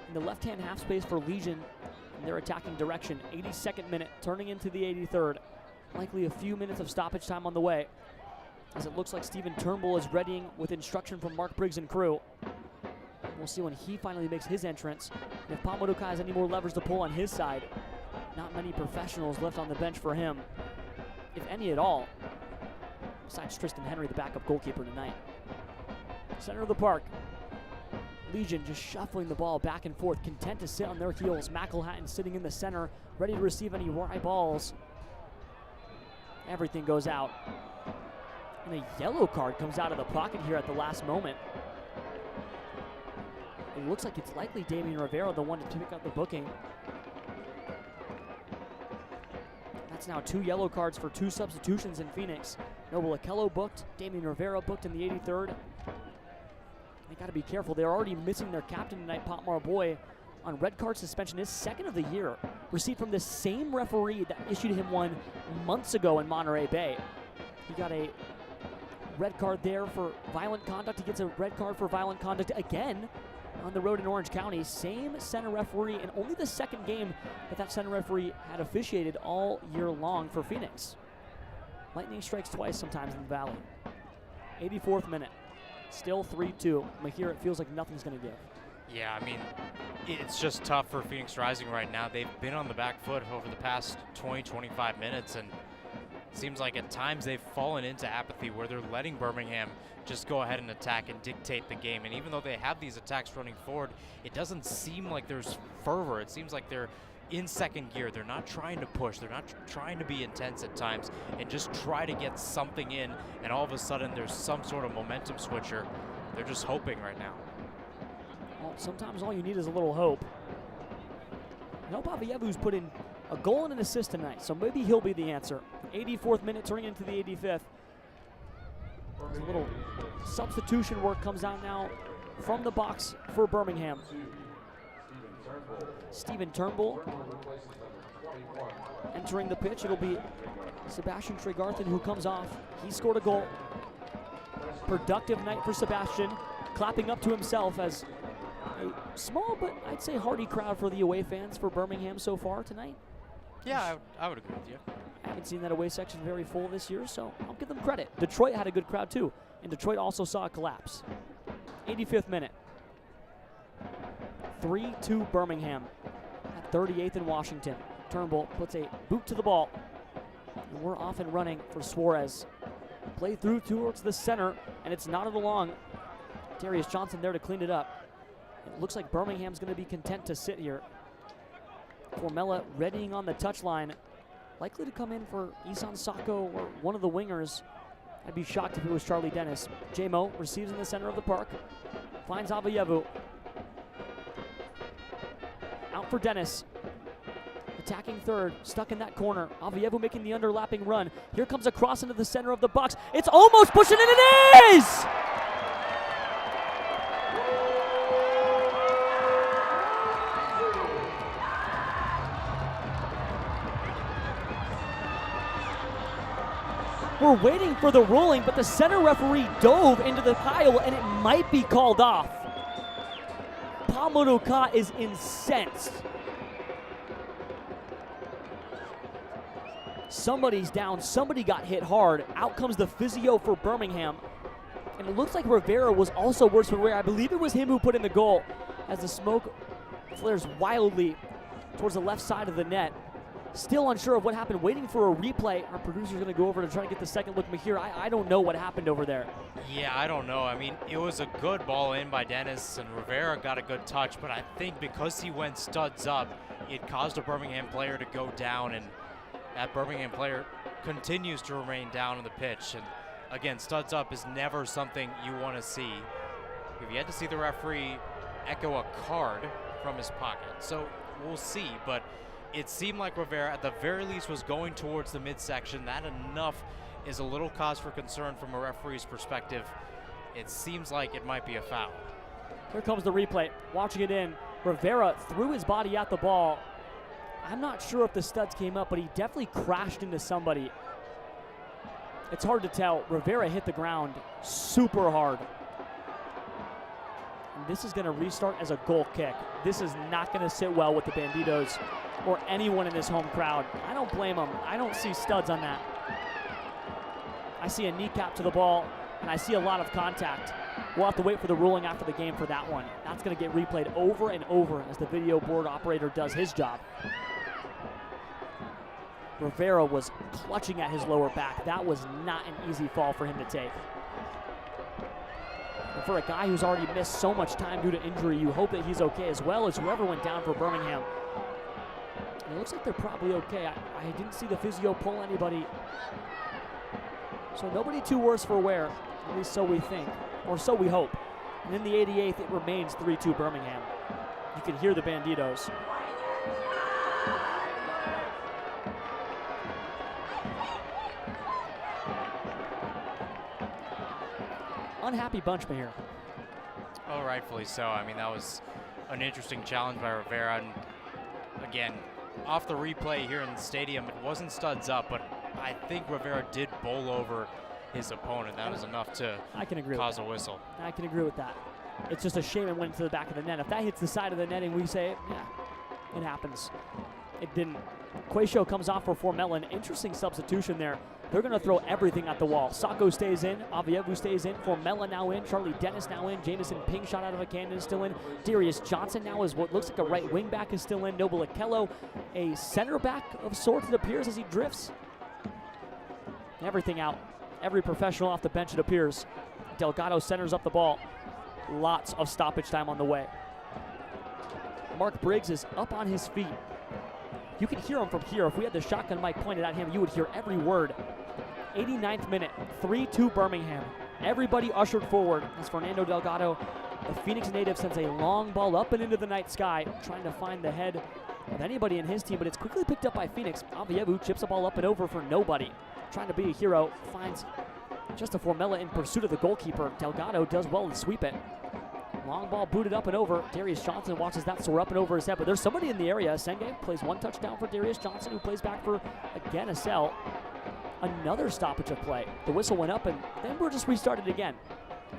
In the left-hand half space for Legion in their attacking direction. 82nd minute, turning into the 83rd. Likely a few minutes of stoppage time on the way, as it looks like Stephen Turnbull is readying with instruction from Mark Briggs and crew. We'll see when he finally makes his entrance. And if Pamuduka has any more levers to pull on his side, not many professionals left on the bench for him, if any at all, besides Tristan Henry, the backup goalkeeper tonight. Center of the park. Legion just shuffling the ball back and forth, content to sit on their heels. McElhatton sitting in the center, ready to receive any wide balls. Everything goes out. And a yellow card comes out of the pocket here at the last moment. It looks like it's likely Damian Rivera, the one to pick up the booking. That's now 2 yellow cards for 2 substitutions in Phoenix. Noble Akello booked, Damian Rivera booked in the 83rd. They got to be careful. They're already missing their captain tonight, Potmar Boy, on red card suspension, his 2nd of the year. Received from the same referee that issued him one months ago in Monterey Bay. He got a red card there for violent conduct. He gets a red card for violent conduct again on the road in Orange County. Same center referee, and only the 2nd game that center referee had officiated all year long for Phoenix. Lightning strikes twice sometimes in the Valley. 84th minute. Still 3-2. Mahir, it feels like nothing's going to give. Yeah, I mean, it's just tough for Phoenix Rising right now. They've been on the back foot over the past 20-25 minutes, and it seems like at times they've fallen into apathy where they're letting Birmingham just go ahead and attack and dictate the game. And even though they have these attacks running forward, it doesn't seem like there's fervor. It seems like they're in 2nd gear. They're not trying to push. They're not trying to be intense at times and just try to get something in, and all of a sudden there's some sort of momentum switcher. They're just hoping right now. Well, sometimes all you need is a little hope. No Papayevu's put in a goal and an assist tonight, so maybe he'll be the answer. 84th minute, turning into the 85th. A little substitution work comes out now from the box for Birmingham. Stephen Turnbull entering the pitch. It'll be Sebastian Tregarthen who comes off. He scored a goal. Productive night for Sebastian, clapping up to himself as a small but I'd say hearty crowd for the away fans for Birmingham so far tonight. Yeah, I would agree with you. I haven't seen that away section very full this year, so I'll give them credit. Detroit had a good crowd too, and Detroit also saw a collapse. 85th minute. 3-2 Birmingham at 38th in Washington. Turnbull puts a boot to the ball. And we're off and running for Suarez. Play through towards the center, and it's knotted along. Darius Johnson there to clean it up. It looks like Birmingham's going to be content to sit here. Formella readying on the touchline. Likely to come in for Isan Sako or one of the wingers. I'd be shocked if it was Charlie Dennis. J-Mo receives in the center of the park. Finds Avayevu. Out for Dennis. Attacking third, stuck in that corner. Avayevu making the underlapping run. Here comes a cross into the center of the box. It's almost pushing it, it is! We're waiting for the ruling, but the center referee dove into the pile, and it might be called off. Pamuruka is incensed. Somebody's down, somebody got hit hard. Out comes the physio for Birmingham. And it looks like Rivera was also worse for Rivera. I believe it was him who put in the goal as the smoke flares wildly towards the left side of the net. Still unsure of what happened, waiting for a replay. Our producer's going to go over to try to get the second look. Mahir, I don't know what happened over there. Yeah, I don't know. I mean, it was a good ball in by Dennis, and Rivera got a good touch, but I think because he went studs up, it caused a Birmingham player to go down, and that Birmingham player continues to remain down on the pitch. And again, studs up is never something you want to see. We've yet to see the referee echo a card from his pocket, so we'll see, but it seemed like Rivera, at the very least, was going towards the midsection. That enough is a little cause for concern from a referee's perspective. It seems like it might be a foul. Here comes the replay. Watching it in, Rivera threw his body at the ball. I'm not sure if the studs came up, but he definitely crashed into somebody. It's hard to tell. Rivera hit the ground super hard. And this is going to restart as a goal kick. This is not going to sit well with the Banditos or anyone in this home crowd. I don't blame them. I don't see studs on that. I see a kneecap to the ball, and I see a lot of contact. We'll have to wait for the ruling after the game for that one. That's going to get replayed over and over as the video board operator does his job. Rivera was clutching at his lower back. That was not an easy fall for him to take. And for a guy who's already missed so much time due to injury, you hope that he's okay, as well as whoever went down for Birmingham. And it looks like they're probably okay. I didn't see the physio pull anybody. So nobody too worse for wear, at least so we think, or so we hope. And in the 88th, it remains 3-2 Birmingham. You can hear the Banditos. Unhappy bunch here. Oh, rightfully so. I mean, that was an interesting challenge by Rivera. And again, off the replay here in the stadium, it wasn't studs up, but I think Rivera did bowl over his opponent. That was enough to cause a whistle. I can agree with that. It's just a shame it went to the back of the net. If that hits the side of the netting, we say, yeah, it happens. It didn't. Quayshow comes off for Formella. An interesting substitution there. They're going to throw everything at the wall. Sako stays in. Avayevu stays in. Formella now in. Charlie Dennis now in. Jamison Ping shot out of a cannon is still in. Darius Johnson now is what looks like a right wing back is still in. Noble Akello, a center back of sorts, it appears, as he drifts. Everything out. Every professional off the bench, it appears. Delgado centers up the ball. Lots of stoppage time on the way. Mark Briggs is up on his feet. You can hear him from here. If we had the shotgun mic pointed at him, you would hear every word. 89th minute, 3-2 Birmingham. Everybody ushered forward as Fernando Delgado, the Phoenix native, sends a long ball up and into the night sky, trying to find the head of anybody in his team, but it's quickly picked up by Phoenix. Avayevu chips the ball up and over for nobody. Trying to be a hero, finds just a Formella in pursuit of the goalkeeper. Delgado does well to sweep it. Long ball booted up and over. Darius Johnson watches that soar up and over his head, but there's somebody in the area. Senge plays one touchdown for Darius Johnson, who plays back for, again, Assel. Another stoppage of play. The whistle went up, and then we're just restarted again.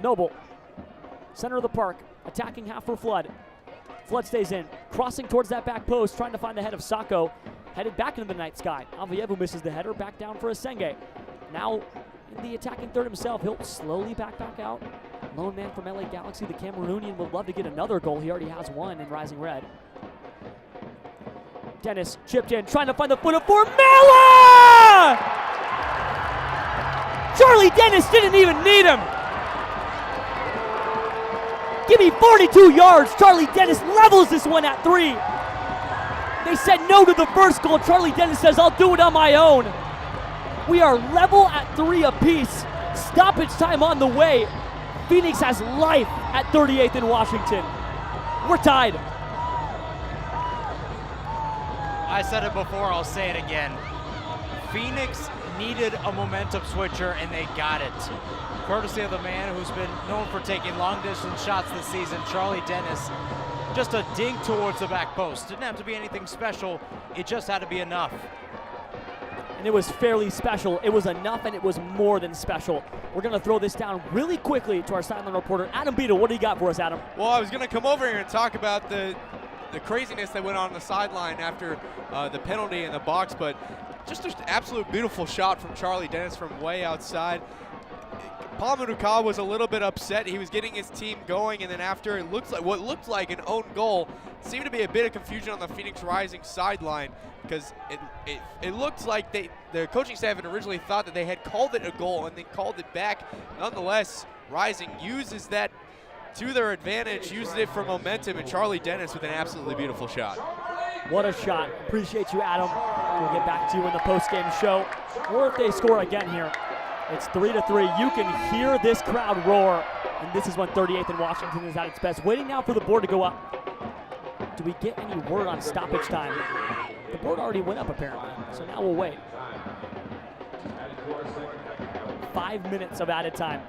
Noble, center of the park, attacking half for Flood. Flood stays in, crossing towards that back post, trying to find the head of Sako. Headed back into the night sky. Avayevu misses the header, back down for Senge. Now in the attacking third himself, he'll slowly back out. Lone man from LA Galaxy, the Cameroonian, would love to get another goal. He already has one in Rising Red. Dennis chipped in, trying to find the foot of Formella! Charlie Dennis didn't even need him. Give me 42 yards. Charlie Dennis levels this one at 3. They said no to the first goal. Charlie Dennis says, I'll do it on my own. We are level at 3 apiece. Stoppage time on the way. Phoenix has life at 38th in Washington. We're tied. I said it before, I'll say it again. Phoenix needed a momentum switcher, and they got it. Courtesy of the man who's been known for taking long-distance shots this season, Charlie Dennis. Just a dink towards the back post. Didn't have to be anything special. It just had to be enough. And it was fairly special. It was enough, and it was more than special. We're going to throw this down really quickly to our sideline reporter, Adam Beadle. What do you got for us, Adam? Well, I was going to come over here and talk about the craziness that went on the sideline after the penalty in the box, but just an absolute beautiful shot from Charlie Dennis from way outside. Paul Maduka was a little bit upset. He was getting his team going, and then after it looks like what looked like an own goal, seemed to be a bit of confusion on the Phoenix Rising sideline because it looked like the coaching staff had originally thought that they had called it a goal and then called it back. Nonetheless, Rising uses that to their advantage, uses it for momentum, and Charlie Dennis with an absolutely beautiful shot. What a shot. Appreciate you, Adam. We'll get back to you in the post-game show. Or if they score again here. It's 3-3. You can hear this crowd roar. And this is when 38th in Washington is at its best. Waiting now for the board to go up. Do we get any word on stoppage time? The board already went up apparently. So now we'll wait. 5 minutes of added time.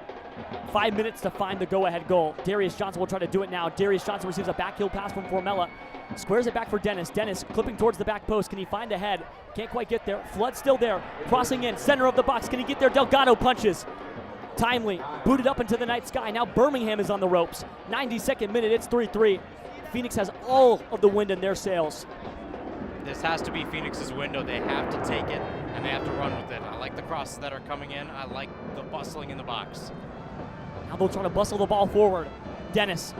5 minutes to find the go-ahead goal. Darius Johnson will try to do it now. Darius Johnson receives a backheel pass from Formella. Squares it back for Dennis. Dennis clipping towards the back post. Can he find a head? Can't quite get there. Flood still there. Crossing in. Center of the box. Can he get there? Delgado punches. Timely. Booted up into the night sky. Now Birmingham is on the ropes. 92nd minute. It's 3-3. Phoenix has all of the wind in their sails. This has to be Phoenix's window. They have to take it, and they have to run with it. I like the crosses that are coming in. I like the bustling in the box. Now they'll try to bustle the ball forward. Dennis,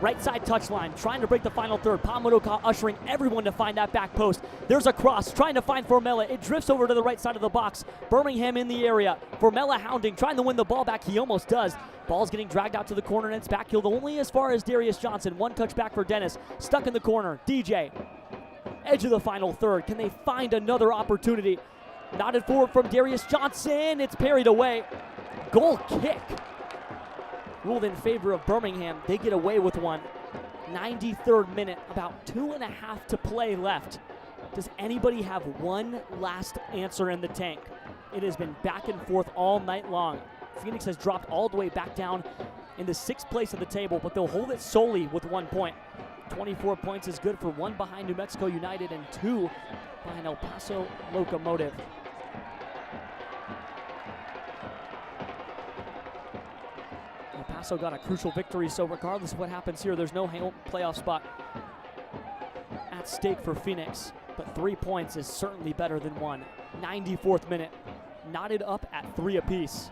right side touchline, trying to break the final third. Pamudoka ushering everyone to find that back post. There's a cross, trying to find Formella. It drifts over to the right side of the box. Birmingham in the area. Formella hounding, trying to win the ball back. He almost does. Ball's getting dragged out to the corner, and it's backheeled only as far as Darius Johnson. One touch back for Dennis. Stuck in the corner. DJ, edge of the final third. Can they find another opportunity? Nodded forward from Darius Johnson. It's parried away. Goal kick. Ruled in favor of Birmingham. They get away with one. 93rd minute, about 2.5 to play left. Does anybody have one last answer in the tank? It has been back and forth all night long. Phoenix has dropped all the way back down in the 6th place of the table, but they'll hold it solely with 1 point. 24 points is good for 1 behind New Mexico United and 2 behind El Paso Locomotive. El Paso got a crucial victory, so regardless of what happens here, there's no playoff spot at stake for Phoenix. But 3 points is certainly better than 1. 94th minute, knotted up at 3 apiece.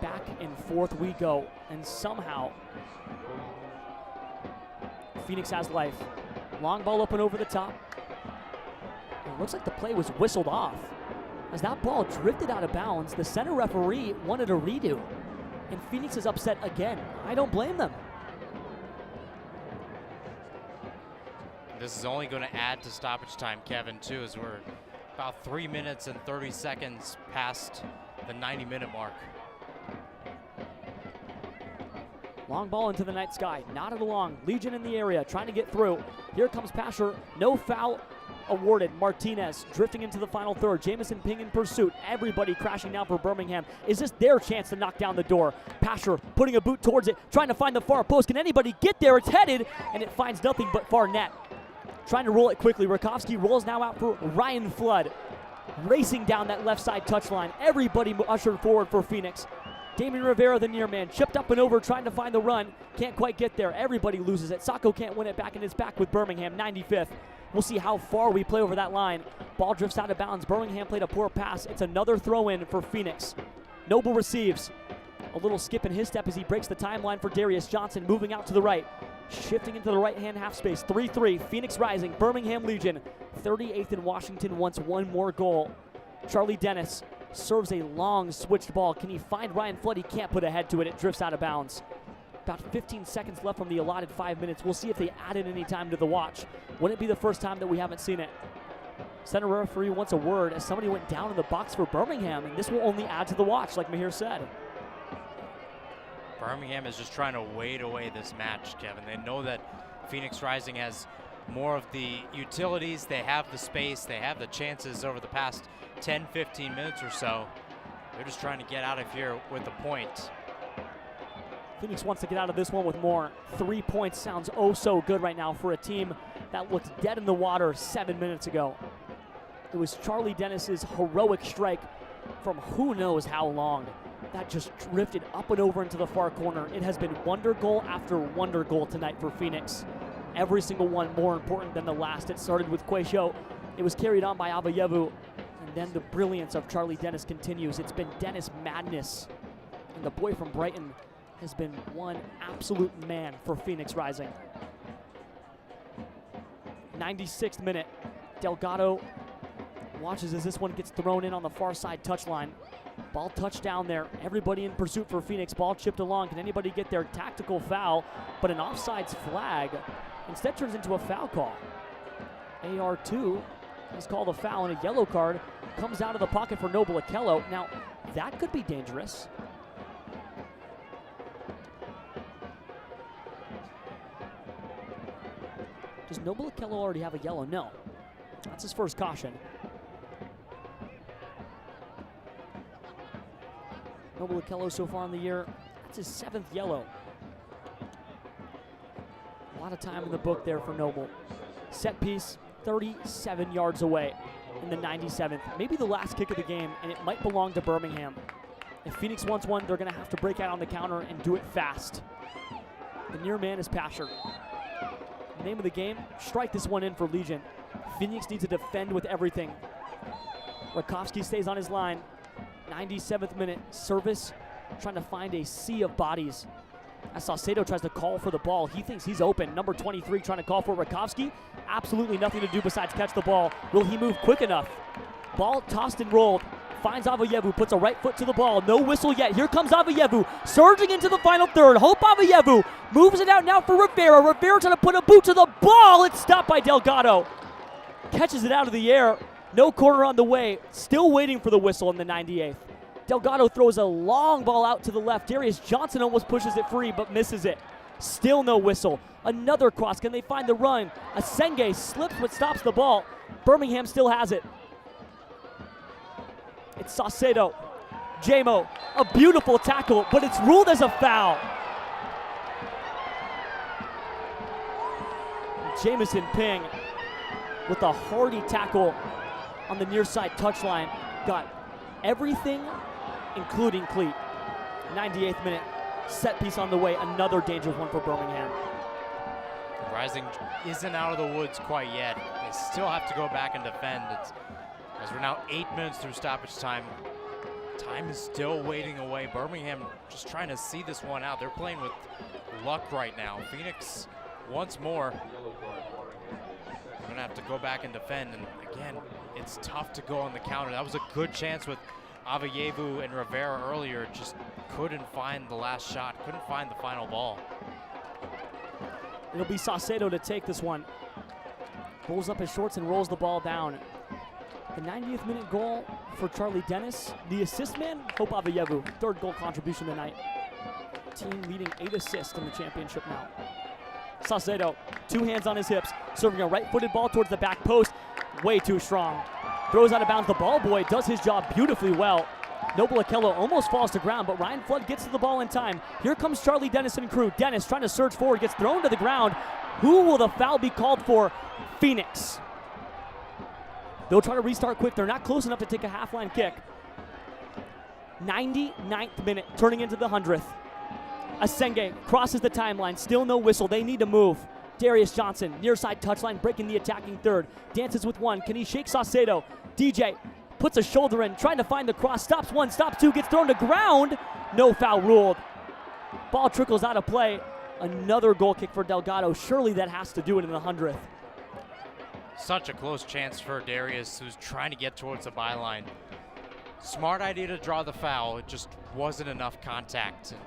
Back and forth we go, and somehow Phoenix has life. Long ball up and over the top. It looks like the play was whistled off. As that ball drifted out of bounds, the center referee wanted a redo. And Phoenix is upset again. I don't blame them. This is only going to add to stoppage time, Kevin, too, as we're about 3 minutes and 30 seconds past the 90-minute mark. Long ball into the night sky, knotted along. Legion in the area, trying to get through. Here comes Pasher. No foul awarded. Martinez drifting into the final third. Jamison Ping in pursuit. Everybody crashing down for Birmingham. Is this their chance to knock down the door? Pasher putting a boot towards it, trying to find the far post. Can anybody get there? It's headed, and it finds nothing but far net. Trying to roll it quickly. Rakovsky rolls now out for Ryan Flood. Racing down that left side touchline. Everybody ushered forward for Phoenix. Damian Rivera, the near man, chipped up and over, trying to find the run. Can't quite get there. Everybody loses it. Sacco can't win it back, and it's back with Birmingham, 95th. We'll see how far we play over that line. Ball drifts out of bounds. Birmingham played a poor pass. It's another throw-in for Phoenix. Noble receives. A little skip in his step as he breaks the timeline for Darius Johnson, moving out to the right. Shifting into the right-hand half space. 3-3, Phoenix Rising, Birmingham Legion. 38th in Washington wants one more goal. Charlie Dennis serves a long switched ball. Can he find Ryan Flood? He can't put a head to it. It drifts out of bounds. About 15 seconds left from the allotted 5 minutes. We'll see if they added any time to the watch. Wouldn't it be the first time that we haven't seen it? Center referee wants a word as somebody went down in the box for Birmingham, and this will only add to the watch, like Mahir said. Birmingham is just trying to wade away this match, Kevin. They know that Phoenix Rising has more of the utilities. They have the space. They have the chances over the past 10, 15 minutes or so. They're just trying to get out of here with a point. Phoenix wants to get out of this one with more. 3 points sounds oh so good right now for a team that looked dead in the water 7 minutes ago. It was Charlie Dennis's heroic strike from who knows how long that just drifted up and over into the far corner. It has been wonder goal after wonder goal tonight for Phoenix. Every single one more important than the last. It started with Quayshow. It was carried on by Avayevu. And then the brilliance of Charlie Dennis continues. It's been Dennis madness. And the boy from Brighton has been one absolute man for Phoenix Rising. 96th minute. Delgado watches as this one gets thrown in on the far side touchline. Ball touched down there. Everybody in pursuit for Phoenix. Ball chipped along. Can anybody get their tactical foul? But an offsides flag instead turns into a foul call. AR2 has called a foul and a yellow card comes out of the pocket for Noble Okello. Now, that could be dangerous. Does Noble Okello already have a yellow? No. That's his first caution. Noble Okello so far in the year, that's his 7th yellow. A lot of time in the book there for Noble. Set piece, 37 yards away in the 97th. Maybe the last kick of the game, and it might belong to Birmingham. If Phoenix wants one, they're going to have to break out on the counter and do it fast. The near man is Pasher. The name of the game, strike this one in for Legion. Phoenix needs to defend with everything. Rakowski stays on his line. 97th minute, service, trying to find a sea of bodies. As Saucedo tries to call for the ball, he thinks he's open. Number 23 trying to call for Rakowski. Absolutely nothing to do besides catch the ball. Will he move quick enough? Ball tossed and rolled. Finds Avayevu, puts a right foot to the ball. No whistle yet. Here comes Avayevu, surging into the final third. Hope Avayevu moves it out now for Rivera. Rivera trying to put a boot to the ball. It's stopped by Delgado. Catches it out of the air. No corner on the way. Still waiting for the whistle in the 98th. Delgado throws a long ball out to the left. Darius Johnson almost pushes it free, but misses it. Still no whistle. Another cross. Can they find the run? Asenge slips but stops the ball. Birmingham still has it. It's Saucedo. Jamo, a beautiful tackle, but it's ruled as a foul. Jamison Ping with a hardy tackle on the near side touchline. Got everything, including cleat. 98th minute, set piece on the way. Another dangerous one for Birmingham. Rising isn't out of the woods quite yet. They still have to go back and defend. As we're now 8 minutes through stoppage time. Time is still waiting away. Birmingham just trying to see this one out. They're playing with luck right now. Phoenix once more. They're gonna have to go back and defend. And again, it's tough to go on the counter. That was a good chance with Avayevu and Rivera earlier. Just couldn't find the last shot. Couldn't find the final ball. It'll be Saucedo to take this one. Rolls up his shorts and rolls the ball down. The 90th minute goal for Charlie Dennis. The assist man, Hope Avayevu. 3rd goal contribution tonight. Team leading 8 assists in the championship now. Saucedo, 2 hands on his hips, serving a right-footed ball towards the back post. Way too strong. Throws out of bounds. The ball boy does his job beautifully well. Noble Okello almost falls to ground, but Ryan Flood gets to the ball in time. Here comes Charlie Dennis and crew. Dennis trying to surge forward, gets thrown to the ground. Who will the foul be called for? Phoenix. They'll try to restart quick. They're not close enough to take a half-line kick. 99th minute, turning into the 100th. Asenge crosses the timeline. Still no whistle. They need to move. Darius Johnson, near side touchline, breaking the attacking third. Dances with one. Can he shake Saucedo? DJ puts a shoulder in, trying to find the cross. Stops one, stops two, gets thrown to ground. No foul ruled. Ball trickles out of play. Another goal kick for Delgado. Surely that has to do it in the 100th. Such a close chance for Darius, who's trying to get towards the byline. Smart idea to draw the foul. It just wasn't enough contact. And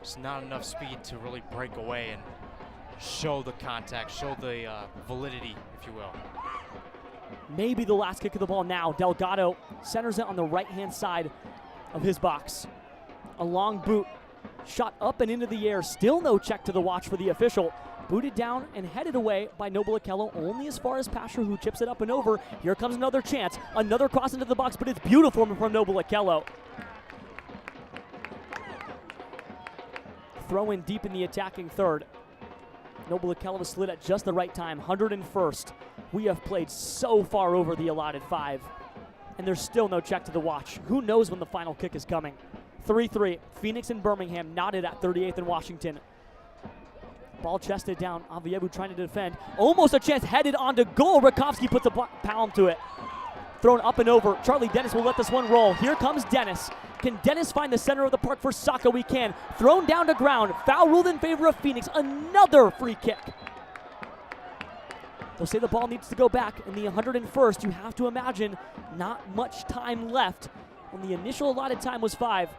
just not enough speed to really break away and show the contact, show the validity, if you will. Maybe the last kick of the ball now. Delgado centers it on the right-hand side of his box. A long boot, shot up and into the air. Still no check to the watch for the official. Booted down and headed away by Noble Okello, only as far as Pasher, who chips it up and over. Here comes another chance. Another cross into the box, but it's beautiful from Noble Okello. Throw in deep in the attacking third. Noble Okello slid at just the right time, 101st. We have played so far over the allotted 5, and there's still no check to the watch. Who knows when the final kick is coming? 3-3, Phoenix and Birmingham knotted at 38th and Washington. Ball chested down, Avievu trying to defend. Almost a chance, headed onto goal. Rakowski puts a palm to it. Thrown up and over. Charlie Dennis will let this one roll. Here comes Dennis. Can Dennis find the center of the park for Saka? We can. Thrown down to ground. Foul ruled in favor of Phoenix. Another free kick. They'll say the ball needs to go back in the 101st. You have to imagine not much time left. When the initial allotted time was 5.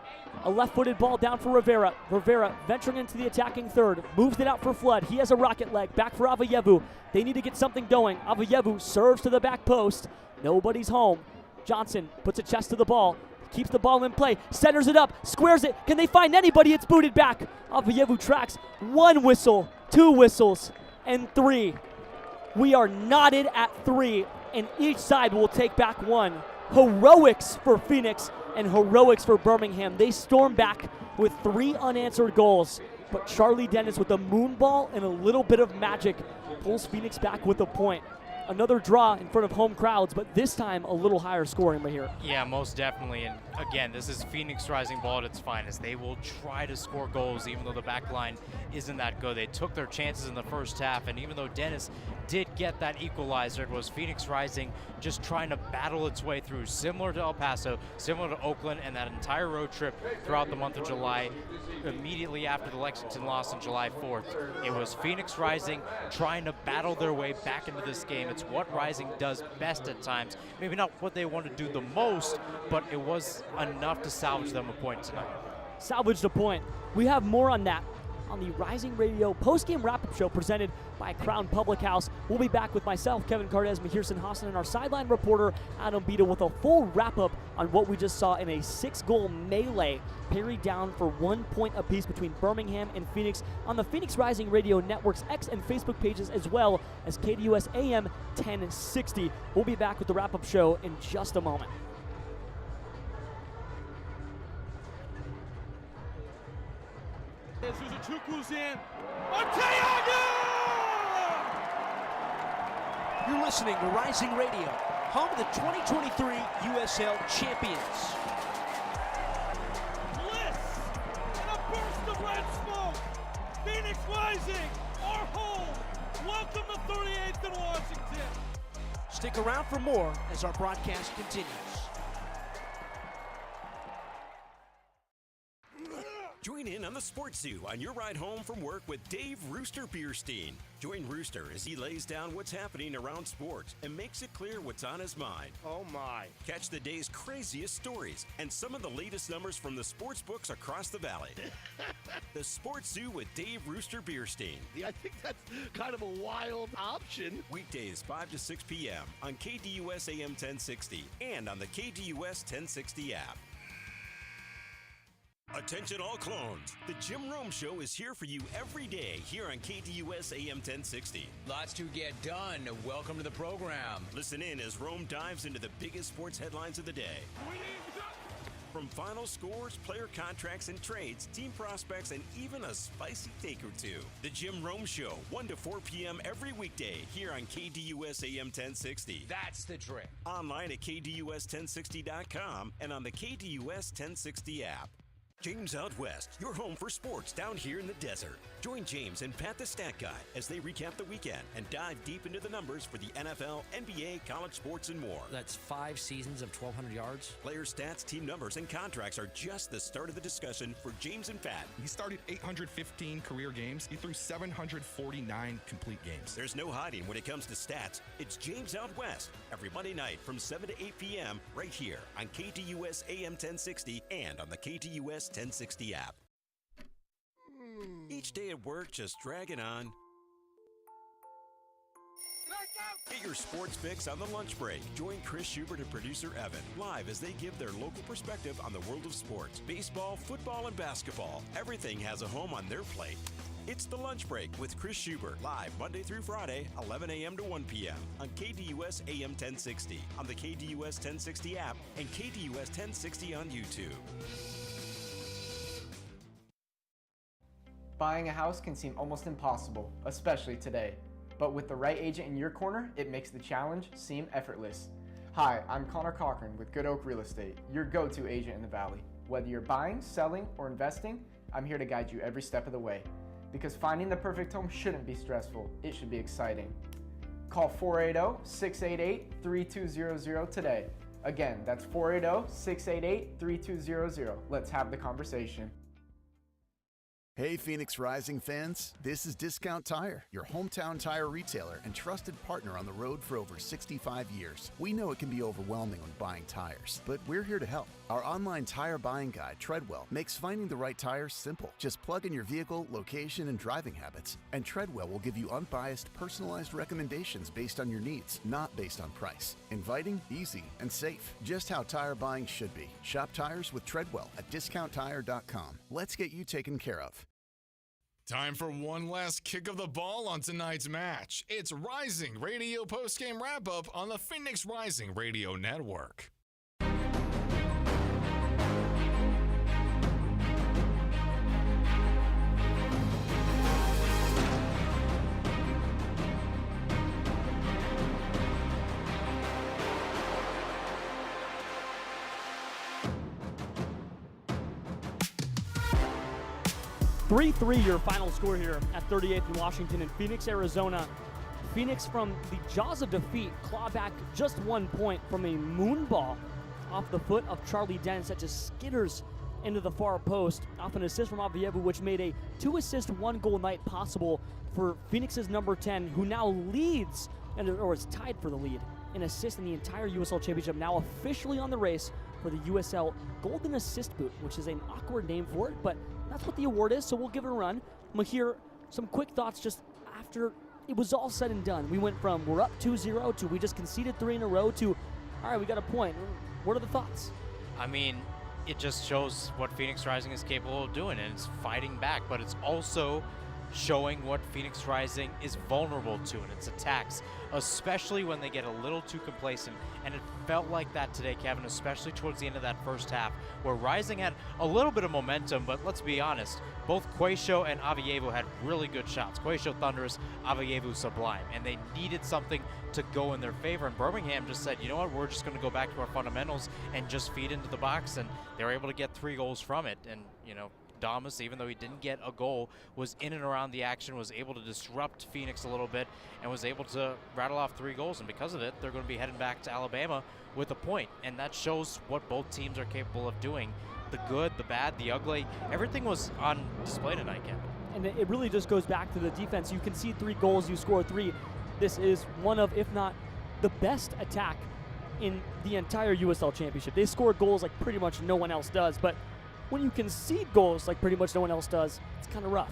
A left-footed ball down for Rivera. Rivera venturing into the attacking third. Moves it out for Flood. He has a rocket leg. Back for Avievu. They need to get something going. Avievu serves to the back post. Nobody's home. Johnson puts a chest to the ball. Keeps the ball in play. Centers it up. Squares it. Can they find anybody? It's booted back. Avievu tracks. 1 whistle. 2 whistles. And 3. We are knotted at 3. And each side will take back 1. Heroics for Phoenix and heroics for Birmingham. They storm back with 3 unanswered goals. But Charlie Dennis with a moon ball and a little bit of magic pulls Phoenix back with a point. Another draw in front of home crowds, but this time a little higher scoring right here. Yeah, most definitely. And again, this is Phoenix Rising ball at its finest. They will try to score goals even though the back line isn't that good. They took their chances in the first half, and even though Dennis did get that equalizer, it was Phoenix Rising just trying to battle its way through, similar to El Paso, similar to Oakland, and that entire road trip throughout the month of July. Immediately after the Lexington loss on July 4th, it was Phoenix Rising trying to battle their way back into this game. It's what Rising does best at times. Maybe not what they want to do the most, but it was enough to salvage them a point tonight. Salvaged a point. We have more on that on the Rising Radio post-game wrap-up show presented by Crown Public House. We'll be back with myself, Kevin Cardez, Mahirson Hassan, and our sideline reporter, Adam Bita, with a full wrap-up on what we just saw in a 6-goal melee parried down for 1 point apiece between Birmingham and Phoenix on the Phoenix Rising Radio Network's X and Facebook pages, as well as KDUS AM 1060. We'll be back with the wrap-up show in just a moment. Zuzuchukwu's in. Arteaga! You're listening to Rising Radio, home of the 2023 USL champions. Bliss and a burst of red smoke. Phoenix Rising, our home. Welcome to 38th and Washington. Stick around for more as our broadcast continues. Join in on the Sports Zoo on your ride home from work with Dave Rooster Bierstein. Join Rooster as he lays down what's happening around sports and makes it clear what's on his mind. Oh my. Catch the day's craziest stories and some of the latest numbers from the sports books across the valley. The Sports Zoo with Dave Rooster Bierstein. Yeah, I think that's kind of a wild option. Weekdays 5 to 6 p.m. on KDUS AM 1060 and on the KDUS 1060 app. Attention all clones. The Jim Rome Show is here for you every day here on KDUS AM 1060. Lots to get done. Welcome to the program. Listen in as Rome dives into the biggest sports headlines of the day. From final scores, player contracts and trades, team prospects, and even a spicy take or two. The Jim Rome Show, 1 to 4 p.m. every weekday here on KDUS AM 1060. That's the trick. Online at KDUS1060.com and on the KDUS 1060 app. James Out West, your home for sports down here in the desert. Join James and Pat the Stat Guy as they recap the weekend and dive deep into the numbers for the NFL, NBA, college sports, and more. That's 5 seasons of 1,200 yards. Player stats, team numbers, and contracts are just the start of the discussion for James and Pat. He started 815 career games. He threw 749 complete games. There's no hiding when it comes to stats. It's James Out West every Monday night from 7 to 8 p.m. right here on KTUS AM 1060 and on the KTUS 1060 app. Each day at work just dragging on. Get your sports fix on the lunch break. Join Chris Schubert and producer Evan live as they give their local perspective on the world of sports. Baseball, football, and basketball. Everything has a home on their plate. It's the lunch break with Chris Schubert, live Monday through Friday, 11 a.m. to 1 p.m. on KTUS AM 1060, on the KTUS 1060 app, and KTUS 1060 on YouTube. Buying a house can seem almost impossible, especially today. But with the right agent in your corner, it makes the challenge seem effortless. Hi, I'm Connor Cochran with Good Oak Real Estate, your go-to agent in the Valley. Whether you're buying, selling, or investing, I'm here to guide you every step of the way. Because finding the perfect home shouldn't be stressful, it should be exciting. Call 480-688-3200 today. Again, that's 480-688-3200. Let's have the conversation. Hey Phoenix Rising fans, this is Discount Tire, your hometown tire retailer and trusted partner on the road for over 65 years. We know it can be overwhelming when buying tires, but we're here to help. Our online tire buying guide, Treadwell, makes finding the right tires simple. Just plug in your vehicle, location, and driving habits, and Treadwell will give you unbiased, personalized recommendations based on your needs, not based on price. Inviting, easy, and safe. Just how tire buying should be. Shop tires with Treadwell at discounttire.com. Let's get you taken care of. Time for one last kick of the ball on tonight's match. It's Rising Radio postgame wrap-up on the Phoenix Rising Radio Network. 3-3 your final score here at 38th in Washington in Phoenix, Arizona. Phoenix, from the jaws of defeat, claw back just 1 point from a moonball off the foot of Charlie Dennis that just skitters into the far post off an assist from Avievu, which made a 2-assist, 1-goal night possible for Phoenix's number 10, who now leads, or is tied for the lead, in assists in the entire USL Championship, now officially on the race for the USL Golden Assist Boot, which is an awkward name for it, but that's what the award is, so we'll give it a run. Mahir, some quick thoughts just after it was all said and done. We went from we're up 2-0 to we just conceded 3 in a row to, all right, we got a point. What are the thoughts? I mean, it just shows what Phoenix Rising is capable of doing, and it's fighting back, but it's also showing what Phoenix Rising is vulnerable to in its attacks, especially when they get a little too complacent. And it felt like that today, Kevin, especially towards the end of that first half, where Rising had a little bit of momentum, but let's be honest, both Quaisho and Avievu had really good shots. Quaisho thunderous, Avievu sublime, and they needed something to go in their favor. And Birmingham just said, you know what, we're just going to go back to our fundamentals and just feed into the box, and they were able to get 3 goals from it. And, you know, Damas, even though he didn't get a goal, was in and around the action, was able to disrupt Phoenix a little bit, and was able to rattle off 3 goals. And because of it, they're going to be heading back to Alabama with a point. And that shows what both teams are capable of doing. The good, the bad, the ugly, everything was on display tonight, Kevin. And it really just goes back to the defense. You concede 3 goals, you score 3. This is one of, if not the best attack in the entire USL Championship. They score goals like pretty much no one else does, but when you concede goals like pretty much no one else does, it's kind of rough.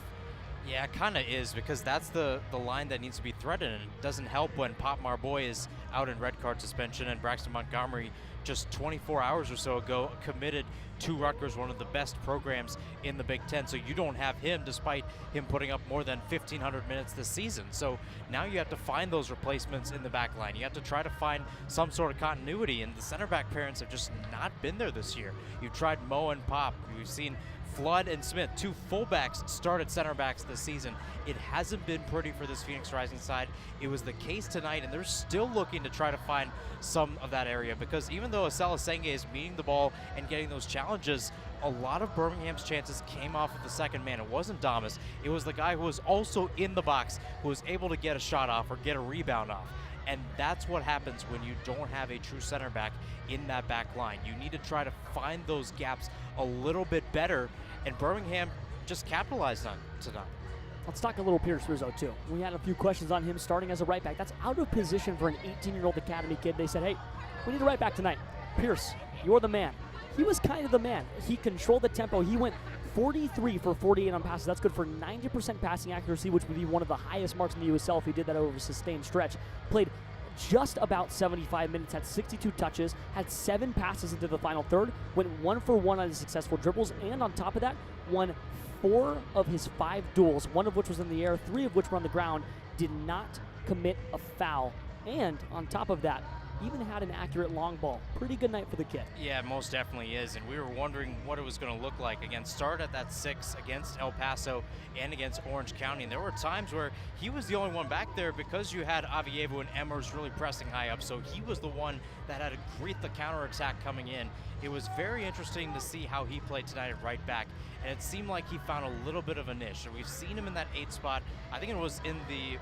Yeah, it kind of is, because that's the line that needs to be threaded, and it doesn't help when Pop Marboy is out in red card suspension and Braxton Montgomery just 24 hours or so ago committed to Rutgers, one of the best programs in the Big Ten. So you don't have him, despite him putting up more than 1,500 minutes this season. So now you have to find those replacements in the back line. You have to try to find some sort of continuity, and the center back pairings have just not been there this year. You've tried Mo and Pop. We've seen Flood and Smith, 2 fullbacks, started center backs this season. It hasn't been pretty for this Phoenix Rising side. It was the case tonight, and they're still looking to try to find some of that area, because even even though Asala Senge is meeting the ball and getting those challenges, a lot of Birmingham's chances came off of the second man. It wasn't Damas. It was the guy who was also in the box who was able to get a shot off or get a rebound off. And that's what happens when you don't have a true center back in that back line. You need to try to find those gaps a little bit better, and Birmingham just capitalized on tonight. Let's talk a little Pierce Rizzo, too. We had a few questions on him starting as a right back. That's out of position for an 18-year-old academy kid. They said, hey, we need a right back tonight. Pierce, you're the man. He was kind of the man. He controlled the tempo. He went 43 for 48 on passes. That's good for 90% passing accuracy, which would be one of the highest marks in the USL if he did that over a sustained stretch. Played just about 75 minutes, had 62 touches, had 7 passes into the final third, went 1 for 1 on his successful dribbles, and on top of that, won 4 of his 5 duels, 1 of which was in the air, 3 of which were on the ground, did not commit a foul, and on top of that, even had an accurate long ball. Pretty good night for the kid. Yeah, most definitely is, and we were wondering what it was going to look like. Again, start at that 6 against El Paso and against Orange County, and there were times where he was the only one back there because you had Avievo and Emmers really pressing high up, so he was the one that had to greet the counterattack coming in. It was very interesting to see how he played tonight at right back, and it seemed like he found a little bit of a niche. We've seen him in that 8 spot. I think it was in the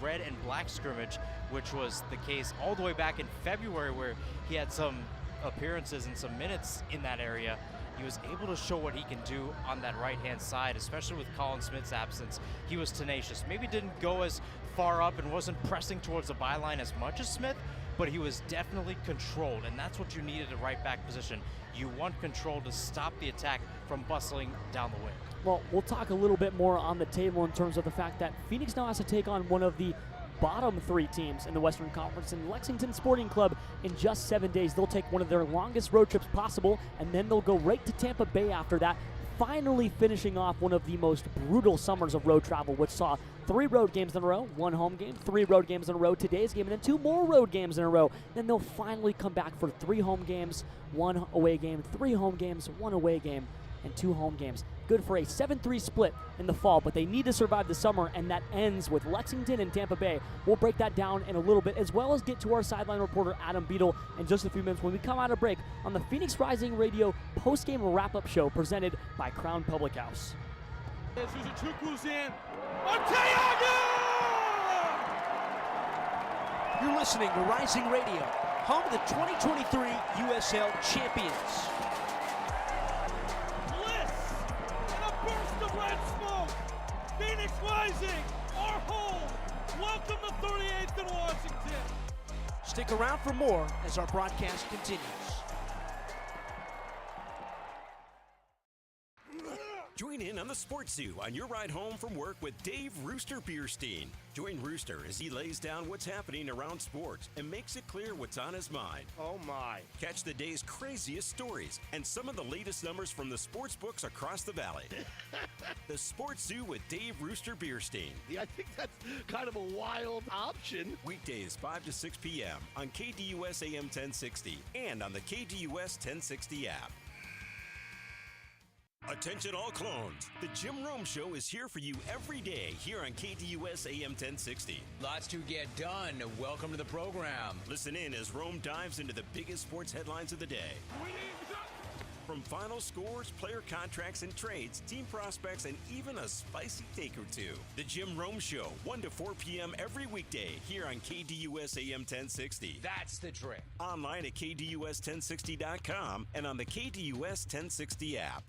red and black scrimmage, which was the case all the way back in February, where he had some appearances and some minutes in that area. He was able to show what he can do on that right-hand side, especially with Colin Smith's absence. He was tenacious. Maybe didn't go as far up and wasn't pressing towards the byline as much as Smith, but he was definitely controlled, and that's what you needed at right back position. You want control to stop the attack from bustling down the wing. Well, we'll talk a little bit more on the table in terms of the fact that Phoenix now has to take on one of the bottom 3 teams in the Western Conference, in Lexington Sporting Club. In just 7 days, they'll take one of their longest road trips possible, and then they'll go right to Tampa Bay after that, finally finishing off one of the most brutal summers of road travel, which saw 3 road games in a row, 1 home game, 3 road games in a row, today's game, and then 2 more road games in a row. Then they'll finally come back for 3 home games, 1 away game, 3 home games, 1 away game, and 2 home games. Good for a 7-3 split in the fall, but they need to survive the summer, and that ends with Lexington and Tampa Bay. We'll break that down in a little bit, as well as get to our sideline reporter, Adam Beadle, in just a few minutes when we come out of break on the Phoenix Rising Radio post-game wrap-up show presented by Crown Public House. Zuzuchukwu's in. Arteaga! You're listening to Rising Radio, home of the 2023 USL champions. Red smoke! Phoenix Rising, our home! Welcome to 38th and Washington! Stick around for more as our broadcast continues. Join in on the Sports Zoo on your ride home from work with Dave Rooster Bierstein. Join Rooster as he lays down what's happening around sports and makes it clear what's on his mind. Oh my. Catch the day's craziest stories and some of the latest numbers from the sports books across the valley. The Sports Zoo with Dave Rooster Bierstein. Yeah, I think that's kind of a wild option. Weekdays 5 to 6 p.m. on KDUS AM 1060 and on the KDUS 1060 app. Attention all clones. The Jim Rome Show is here for you every day here on KDUS AM 1060. Lots to get done. Welcome to the program. Listen in as Rome dives into the biggest sports headlines of the day. From final scores, player contracts and trades, team prospects, and even a spicy take or two. The Jim Rome Show, 1 to 4 p.m. every weekday here on KDUS AM 1060. That's the trick. Online at KDUS1060.com and on the KDUS 1060 app.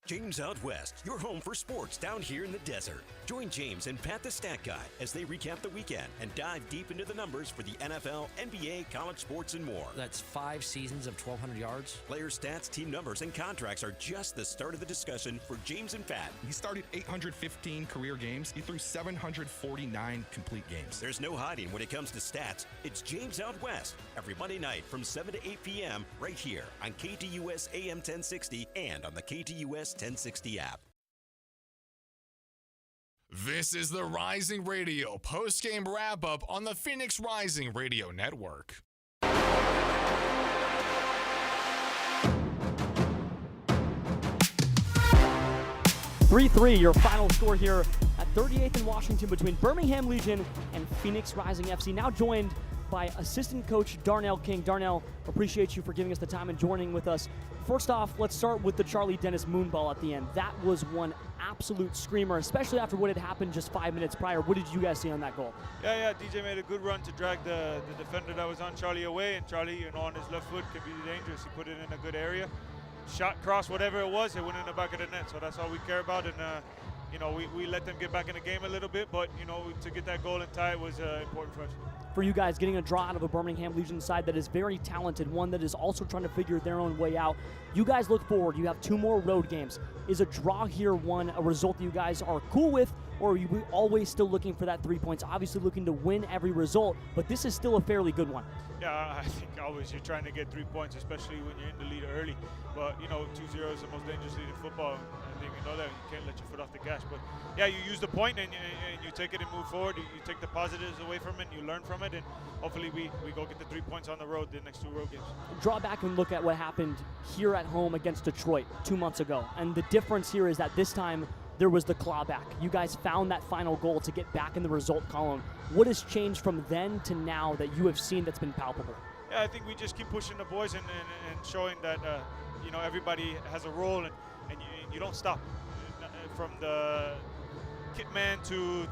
James Out West, your home for sports down here in the desert. Join James and Pat the Stat Guy as they recap the weekend and dive deep into the numbers for the NFL, NBA, college sports, and more. That's 5 seasons of 1,200 yards. Player stats, team numbers, and contracts are just the start of the discussion for James and Pat. He started 815 career games. He threw 749 complete games. There's no hiding when it comes to stats. It's James Out West every Monday night from 7 to 8 p.m. right here on KDUS AM 1060 and on the KDUS 1060 app. This is the Rising Radio post-game wrap-up on the Phoenix Rising Radio Network. 3-3, your final score here at 38th and Washington between Birmingham Legion and Phoenix Rising FC. Now joined by assistant coach Darnell King. Darnell, appreciate you for giving us the time and joining with us. First off, let's start with the Charlie Dennis moonball at the end. That was one absolute screamer, especially after what had happened just 5 minutes prior. What did you guys see on that goal? Yeah, DJ made a good run to drag the defender that was on Charlie away, and Charlie, on his left foot can be dangerous. He put it in a good area. Shot, cross, whatever it was, it went in the back of the net, so that's all we care about. And we let them get back in the game a little bit, but to get that goal and tie it was important for us. For you guys, getting a draw out of a Birmingham Legion side that is very talented, one that is also trying to figure their own way out. You guys look forward. You have 2 more road games. Is a draw here a result that you guys are cool with, or are you always still looking for that 3 points? Obviously looking to win every result, but this is still a fairly good one. Yeah, I think always you're trying to get 3 points, especially when you're in the lead early. But 2-0 is the most dangerous lead in football. I think we know that. You can't let your foot off the gas. But yeah, you use the point and you take it and move forward. You take the positives away from it, you learn from it, and hopefully we go get the 3 points on the road, the next 2 road games. Draw back and look at what happened here at home against Detroit 2 months ago. And the difference here is that this time there was the clawback. You guys found that final goal to get back in the result column. What has changed from then to now that you have seen that's been palpable? Yeah, I think we just keep pushing the boys and showing that everybody has a role and you don't stop. From the kit man to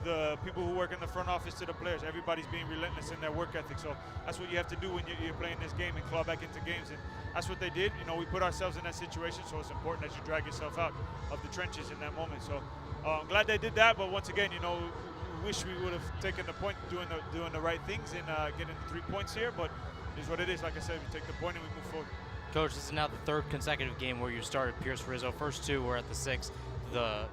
the people who work in the front office to the players, everybody's being relentless in their work ethic. So that's what you have to do when you're playing this game and claw back into games. And that's what they did. We put ourselves in that situation, so it's important that you drag yourself out of the trenches in that moment. So I'm glad they did that, but once again, we wish we would have taken the point doing the right things and getting the 3 points here, but it is what it is. Like I said, we take the point and we move forward. Coach, this is now the 3rd consecutive game where you started Pierce Rizzo. First 2 were at the 6th.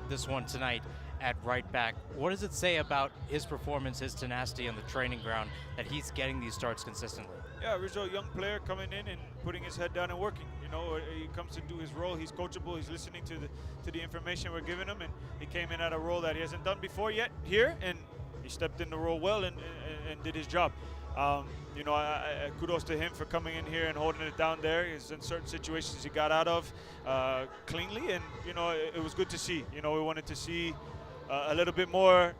This one tonight at right back. What does it say about his performance, his tenacity on the training ground, that he's getting these starts consistently? Yeah, Rizzo, young player coming in and putting his head down and working. He comes to do his role. He's coachable. He's listening to the information we're giving him, and he came in at a role that he hasn't done before yet here, and he stepped in the role well and did his job. Kudos to him for coming in here and holding it down there. He's in certain situations he got out of cleanly, and it was good to see. We wanted to see a little bit more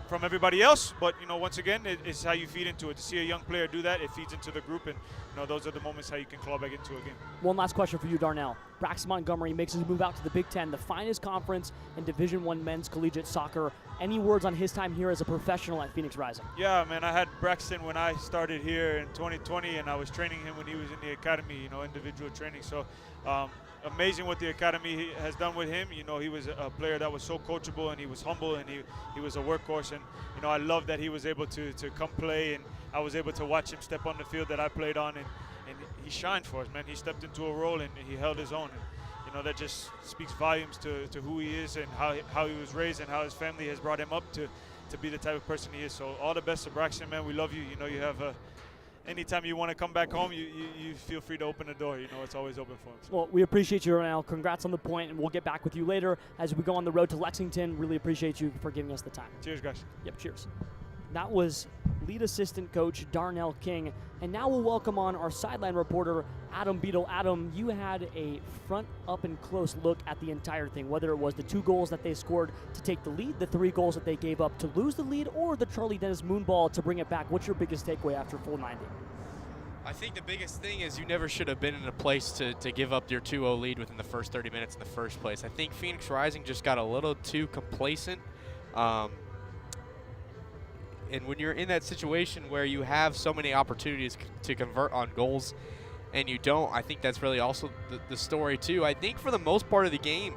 from everybody else, but once again, it's how you feed into it. To see a young player do that, it feeds into the group, and those are the moments how you can claw back into a game. One last question for you, Darnell. Braxton Montgomery makes his move out to the Big Ten, the finest conference in Division I men's collegiate soccer. Any words on his time here as a professional at Phoenix Rising? Yeah, man, I had Braxton when I started here in 2020, and I was training him when he was in the academy, individual training. So amazing what the academy has done with him. He was a player that was so coachable, and he was humble, and he was a workhorse. And I love that he was able to come play, and I was able to watch him step on the field that I played on, and he shined for us, man. He stepped into a role and he held his own. And, that just speaks volumes to who he is and how he was raised and how his family has brought him up to be the type of person he is. So all the best to Braxton, man. We love you. You have anytime you want to come back home, you feel free to open the door. It's always open for him. So. Well, we appreciate you, Darnell. Congrats on the point, and we'll get back with you later as we go on the road to Lexington. Really appreciate you for giving us the time. Cheers, guys. Yep, cheers. That was lead assistant coach Darnell King. And now we'll welcome on our sideline reporter, Adam Beadle. Adam, you had a front up and close look at the entire thing, whether it was the 2 goals that they scored to take the lead, the 3 goals that they gave up to lose the lead, or the Charlie Dennis moonball to bring it back. What's your biggest takeaway after full 90? I think the biggest thing is you never should have been in a place to give up your 2-0 lead within the first 30 minutes in the first place. I think Phoenix Rising just got a little too complacent. And when you're in that situation where you have so many opportunities to convert on goals and you don't, I think that's really also the story too. I think for the most part of the game,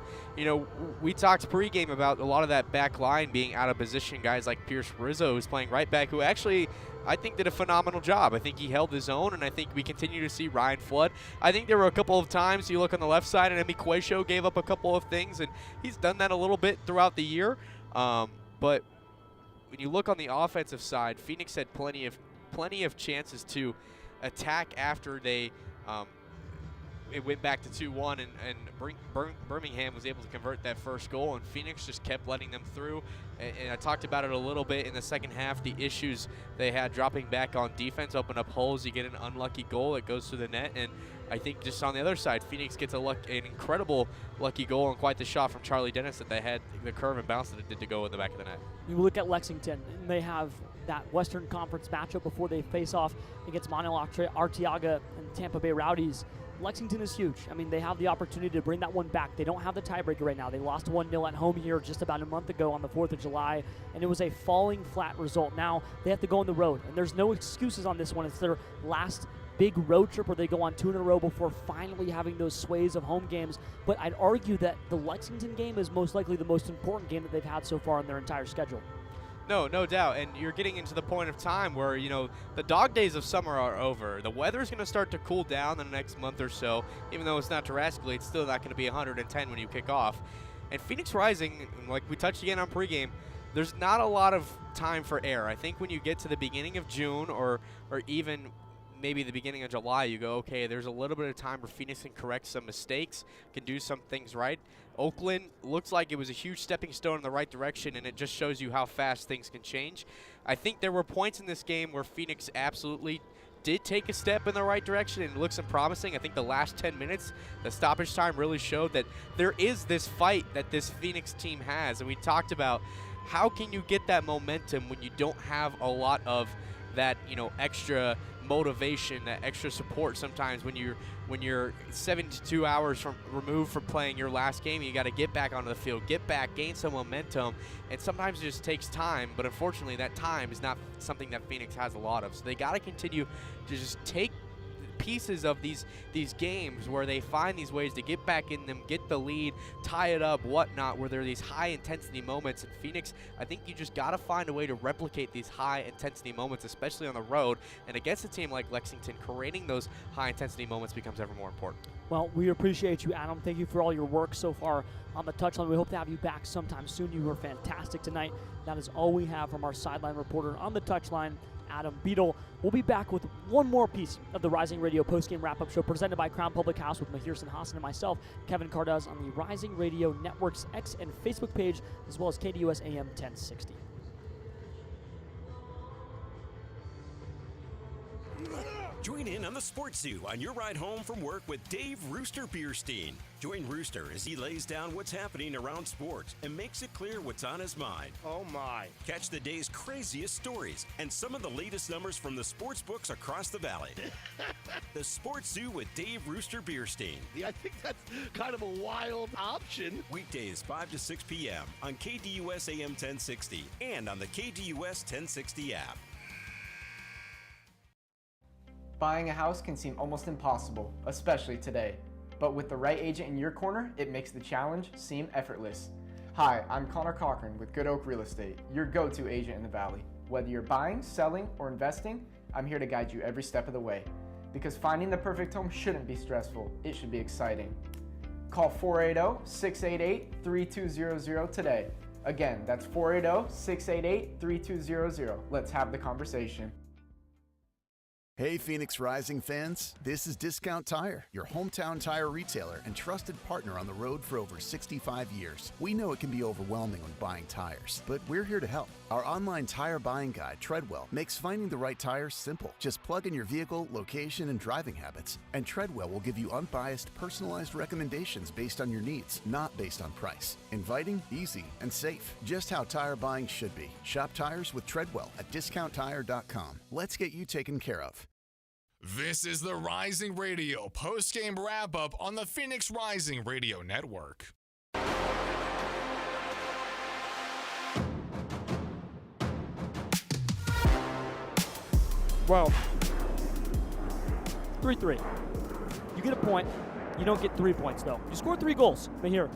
we talked pregame about a lot of that back line being out of position. Guys like Pierce Rizzo, who's playing right back, who actually I think did a phenomenal job. I think he held his own, and I think we continue to see Ryan Flood. I think there were a couple of times you look on the left side and Emi Quayshow gave up a couple of things, and he's done that a little bit throughout the year. But when you look on the offensive side, Phoenix had plenty of chances to attack after they it went back to 2-1, and Birmingham was able to convert that first goal, and Phoenix just kept letting them through. And I talked about it a little bit in the second half. The issues they had dropping back on defense open up holes. You get an unlucky goal, it goes through the net, and I think just on the other side, Phoenix gets an incredible lucky goal and quite the shot from Charlie Dennis that they had the curve and bounce that it did to go in the back of the net. You look at Lexington, and they have that Western Conference matchup before they face off against Manuel Arteaga and Tampa Bay Rowdies. Lexington is huge. I mean, they have the opportunity to bring that one back. They don't have the tiebreaker right now. They lost 1-0 at home here just about a month ago on the 4th of July, and it was a falling flat result. Now they have to go on the road, and there's no excuses on this one. It's their last big road trip where they go on 2 in a row before finally having those sways of home games. But I'd argue that the Lexington game is most likely the most important game that they've had so far in their entire schedule. No doubt. And you're getting into the point of time where, the dog days of summer are over. The weather's going to start to cool down in the next month or so. Even though it's not drastically, it's still not going to be 110 when you kick off. And Phoenix Rising, like we touched again on pregame, there's not a lot of time for error. I think when you get to the beginning of June or even maybe the beginning of July, you go, okay, there's a little bit of time where Phoenix can correct some mistakes, can do some things right. Oakland looks like it was a huge stepping stone in the right direction, and it just shows you how fast things can change. I think there were points in this game where Phoenix absolutely did take a step in the right direction, and it looks promising. I think the last 10 minutes, the stoppage time really showed that there is this fight that this Phoenix team has, and we talked about how can you get that momentum when you don't have a lot of that, extra motivation, that extra support. Sometimes when you're 72 hours removed from playing your last game, you got to get back onto the field, get back, gain some momentum, and sometimes it just takes time. But unfortunately, that time is not something that Phoenix has a lot of. So they got to continue to just take pieces of these games where they find these ways to get back in them, get the lead, tie it up, whatnot, where there are these high-intensity moments. And Phoenix, I think you just got to find a way to replicate these high-intensity moments, especially on the road. And against a team like Lexington, creating those high-intensity moments becomes ever more important. Well, we appreciate you, Adam. Thank you for all your work so far on the touchline. We hope to have you back sometime soon. You were fantastic tonight. That is all we have from our sideline reporter on the touchline, Adam Beadle. We'll be back with one more piece of the Rising Radio postgame wrap-up show presented by Crown Public House with Mahir Sinhasan and myself, Kevin Carduz, on the Rising Radio Network's X and Facebook page, as well as KDUS AM 1060. Join in on the Sports Zoo on your ride home from work with Dave Rooster Bierstein. Join Rooster as he lays down what's happening around sports and makes it clear what's on his mind. Oh my. Catch the day's craziest stories and some of the latest numbers from the sports books across the valley. The Sports Zoo with Dave Rooster Bierstein. Yeah, I think that's kind of a wild option. Weekdays 5 to 6 p.m. on KDUS AM 1060 and on the KDUS 1060 app. Buying a house can seem almost impossible, especially today. But with the right agent in your corner, it makes the challenge seem effortless. Hi, I'm Connor Cochran with Good Oak Real Estate, your go-to agent in the Valley. Whether you're buying, selling, or investing, I'm here to guide you every step of the way. Because finding the perfect home shouldn't be stressful, it should be exciting. Call 480-688-3200 today. Again, that's 480-688-3200. Let's have the conversation. Hey Phoenix Rising fans, this is Discount Tire, your hometown tire retailer and trusted partner on the road for over 65 years. We know it can be overwhelming when buying tires, but we're here to help. Our online tire buying guide, Treadwell, makes finding the right tires simple. Just plug in your vehicle, location, and driving habits, and Treadwell will give you unbiased, personalized recommendations based on your needs, not based on price. Inviting, easy, and safe. Just how tire buying should be. Shop tires with Treadwell at discounttire.com. Let's get you taken care of. This is the Rising Radio post-game wrap-up on the Phoenix Rising Radio Network. Well, 3-3. You get a point. You don't get 3 points, though. You scored 3 goals. Mahir,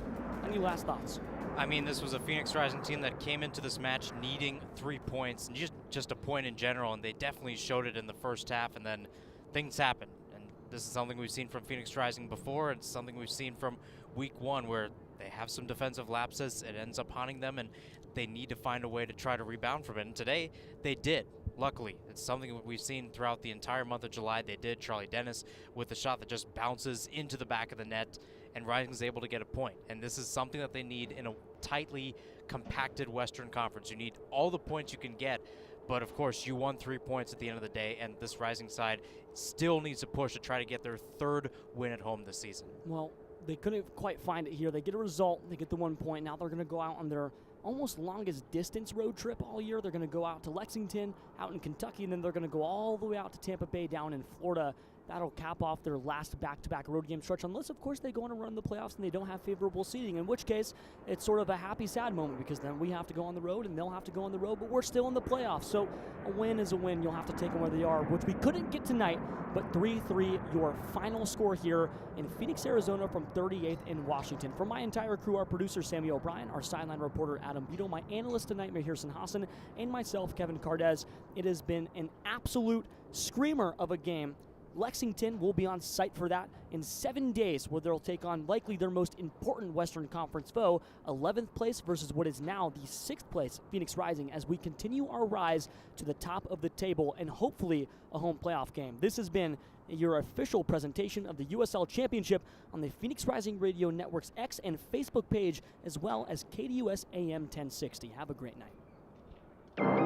any last thoughts? I mean, this was a Phoenix Rising team that came into this match needing 3 points and just a point in general, and they definitely showed it in the first half, and then things happened. And this is something we've seen from Phoenix Rising before. It's something we've seen from week 1 where they have some defensive lapses. It ends up haunting them, and they need to find a way to try to rebound from it. And today, they did. Luckily, it's something we've seen throughout the entire month of July. They did. Charlie Dennis with a shot that just bounces into the back of the net, and Rising's able to get a point. And this is something that they need in a tightly compacted Western Conference. You need all the points you can get, but of course, you won 3 points at the end of the day, and this Rising side still needs to push to try to get their 3rd win at home this season. Well, they couldn't quite find it here. They get a result. They get the 1 point. Now they're going to go out on their almost longest distance road trip all year. They're going to go out to Lexington, out in Kentucky, and then they're going to go all the way out to Tampa Bay down in Florida. That'll cap off their last back-to-back road game stretch, unless, of course, they go on a run in the playoffs and they don't have favorable seeding, in which case it's sort of a happy, sad moment because then we have to go on the road and they'll have to go on the road, but we're still in the playoffs. So a win is a win. You'll have to take them where they are, which we couldn't get tonight, but 3-3 your final score here in Phoenix, Arizona from 38th in Washington. For my entire crew, our producer, Sammy O'Brien, our sideline reporter, Adam Beto, my analyst tonight, Mahirson Hassan, and myself, Kevin Cardez, it has been an absolute screamer of a game. Lexington will be on site for that in 7 days, where they'll take on likely their most important Western Conference foe, 11th place versus what is now the 6th place Phoenix Rising, as we continue our rise to the top of the table and hopefully a home playoff game. This has been your official presentation of the USL Championship on the Phoenix Rising Radio Network's X and Facebook page, as well as KDUS AM 1060. Have a great night.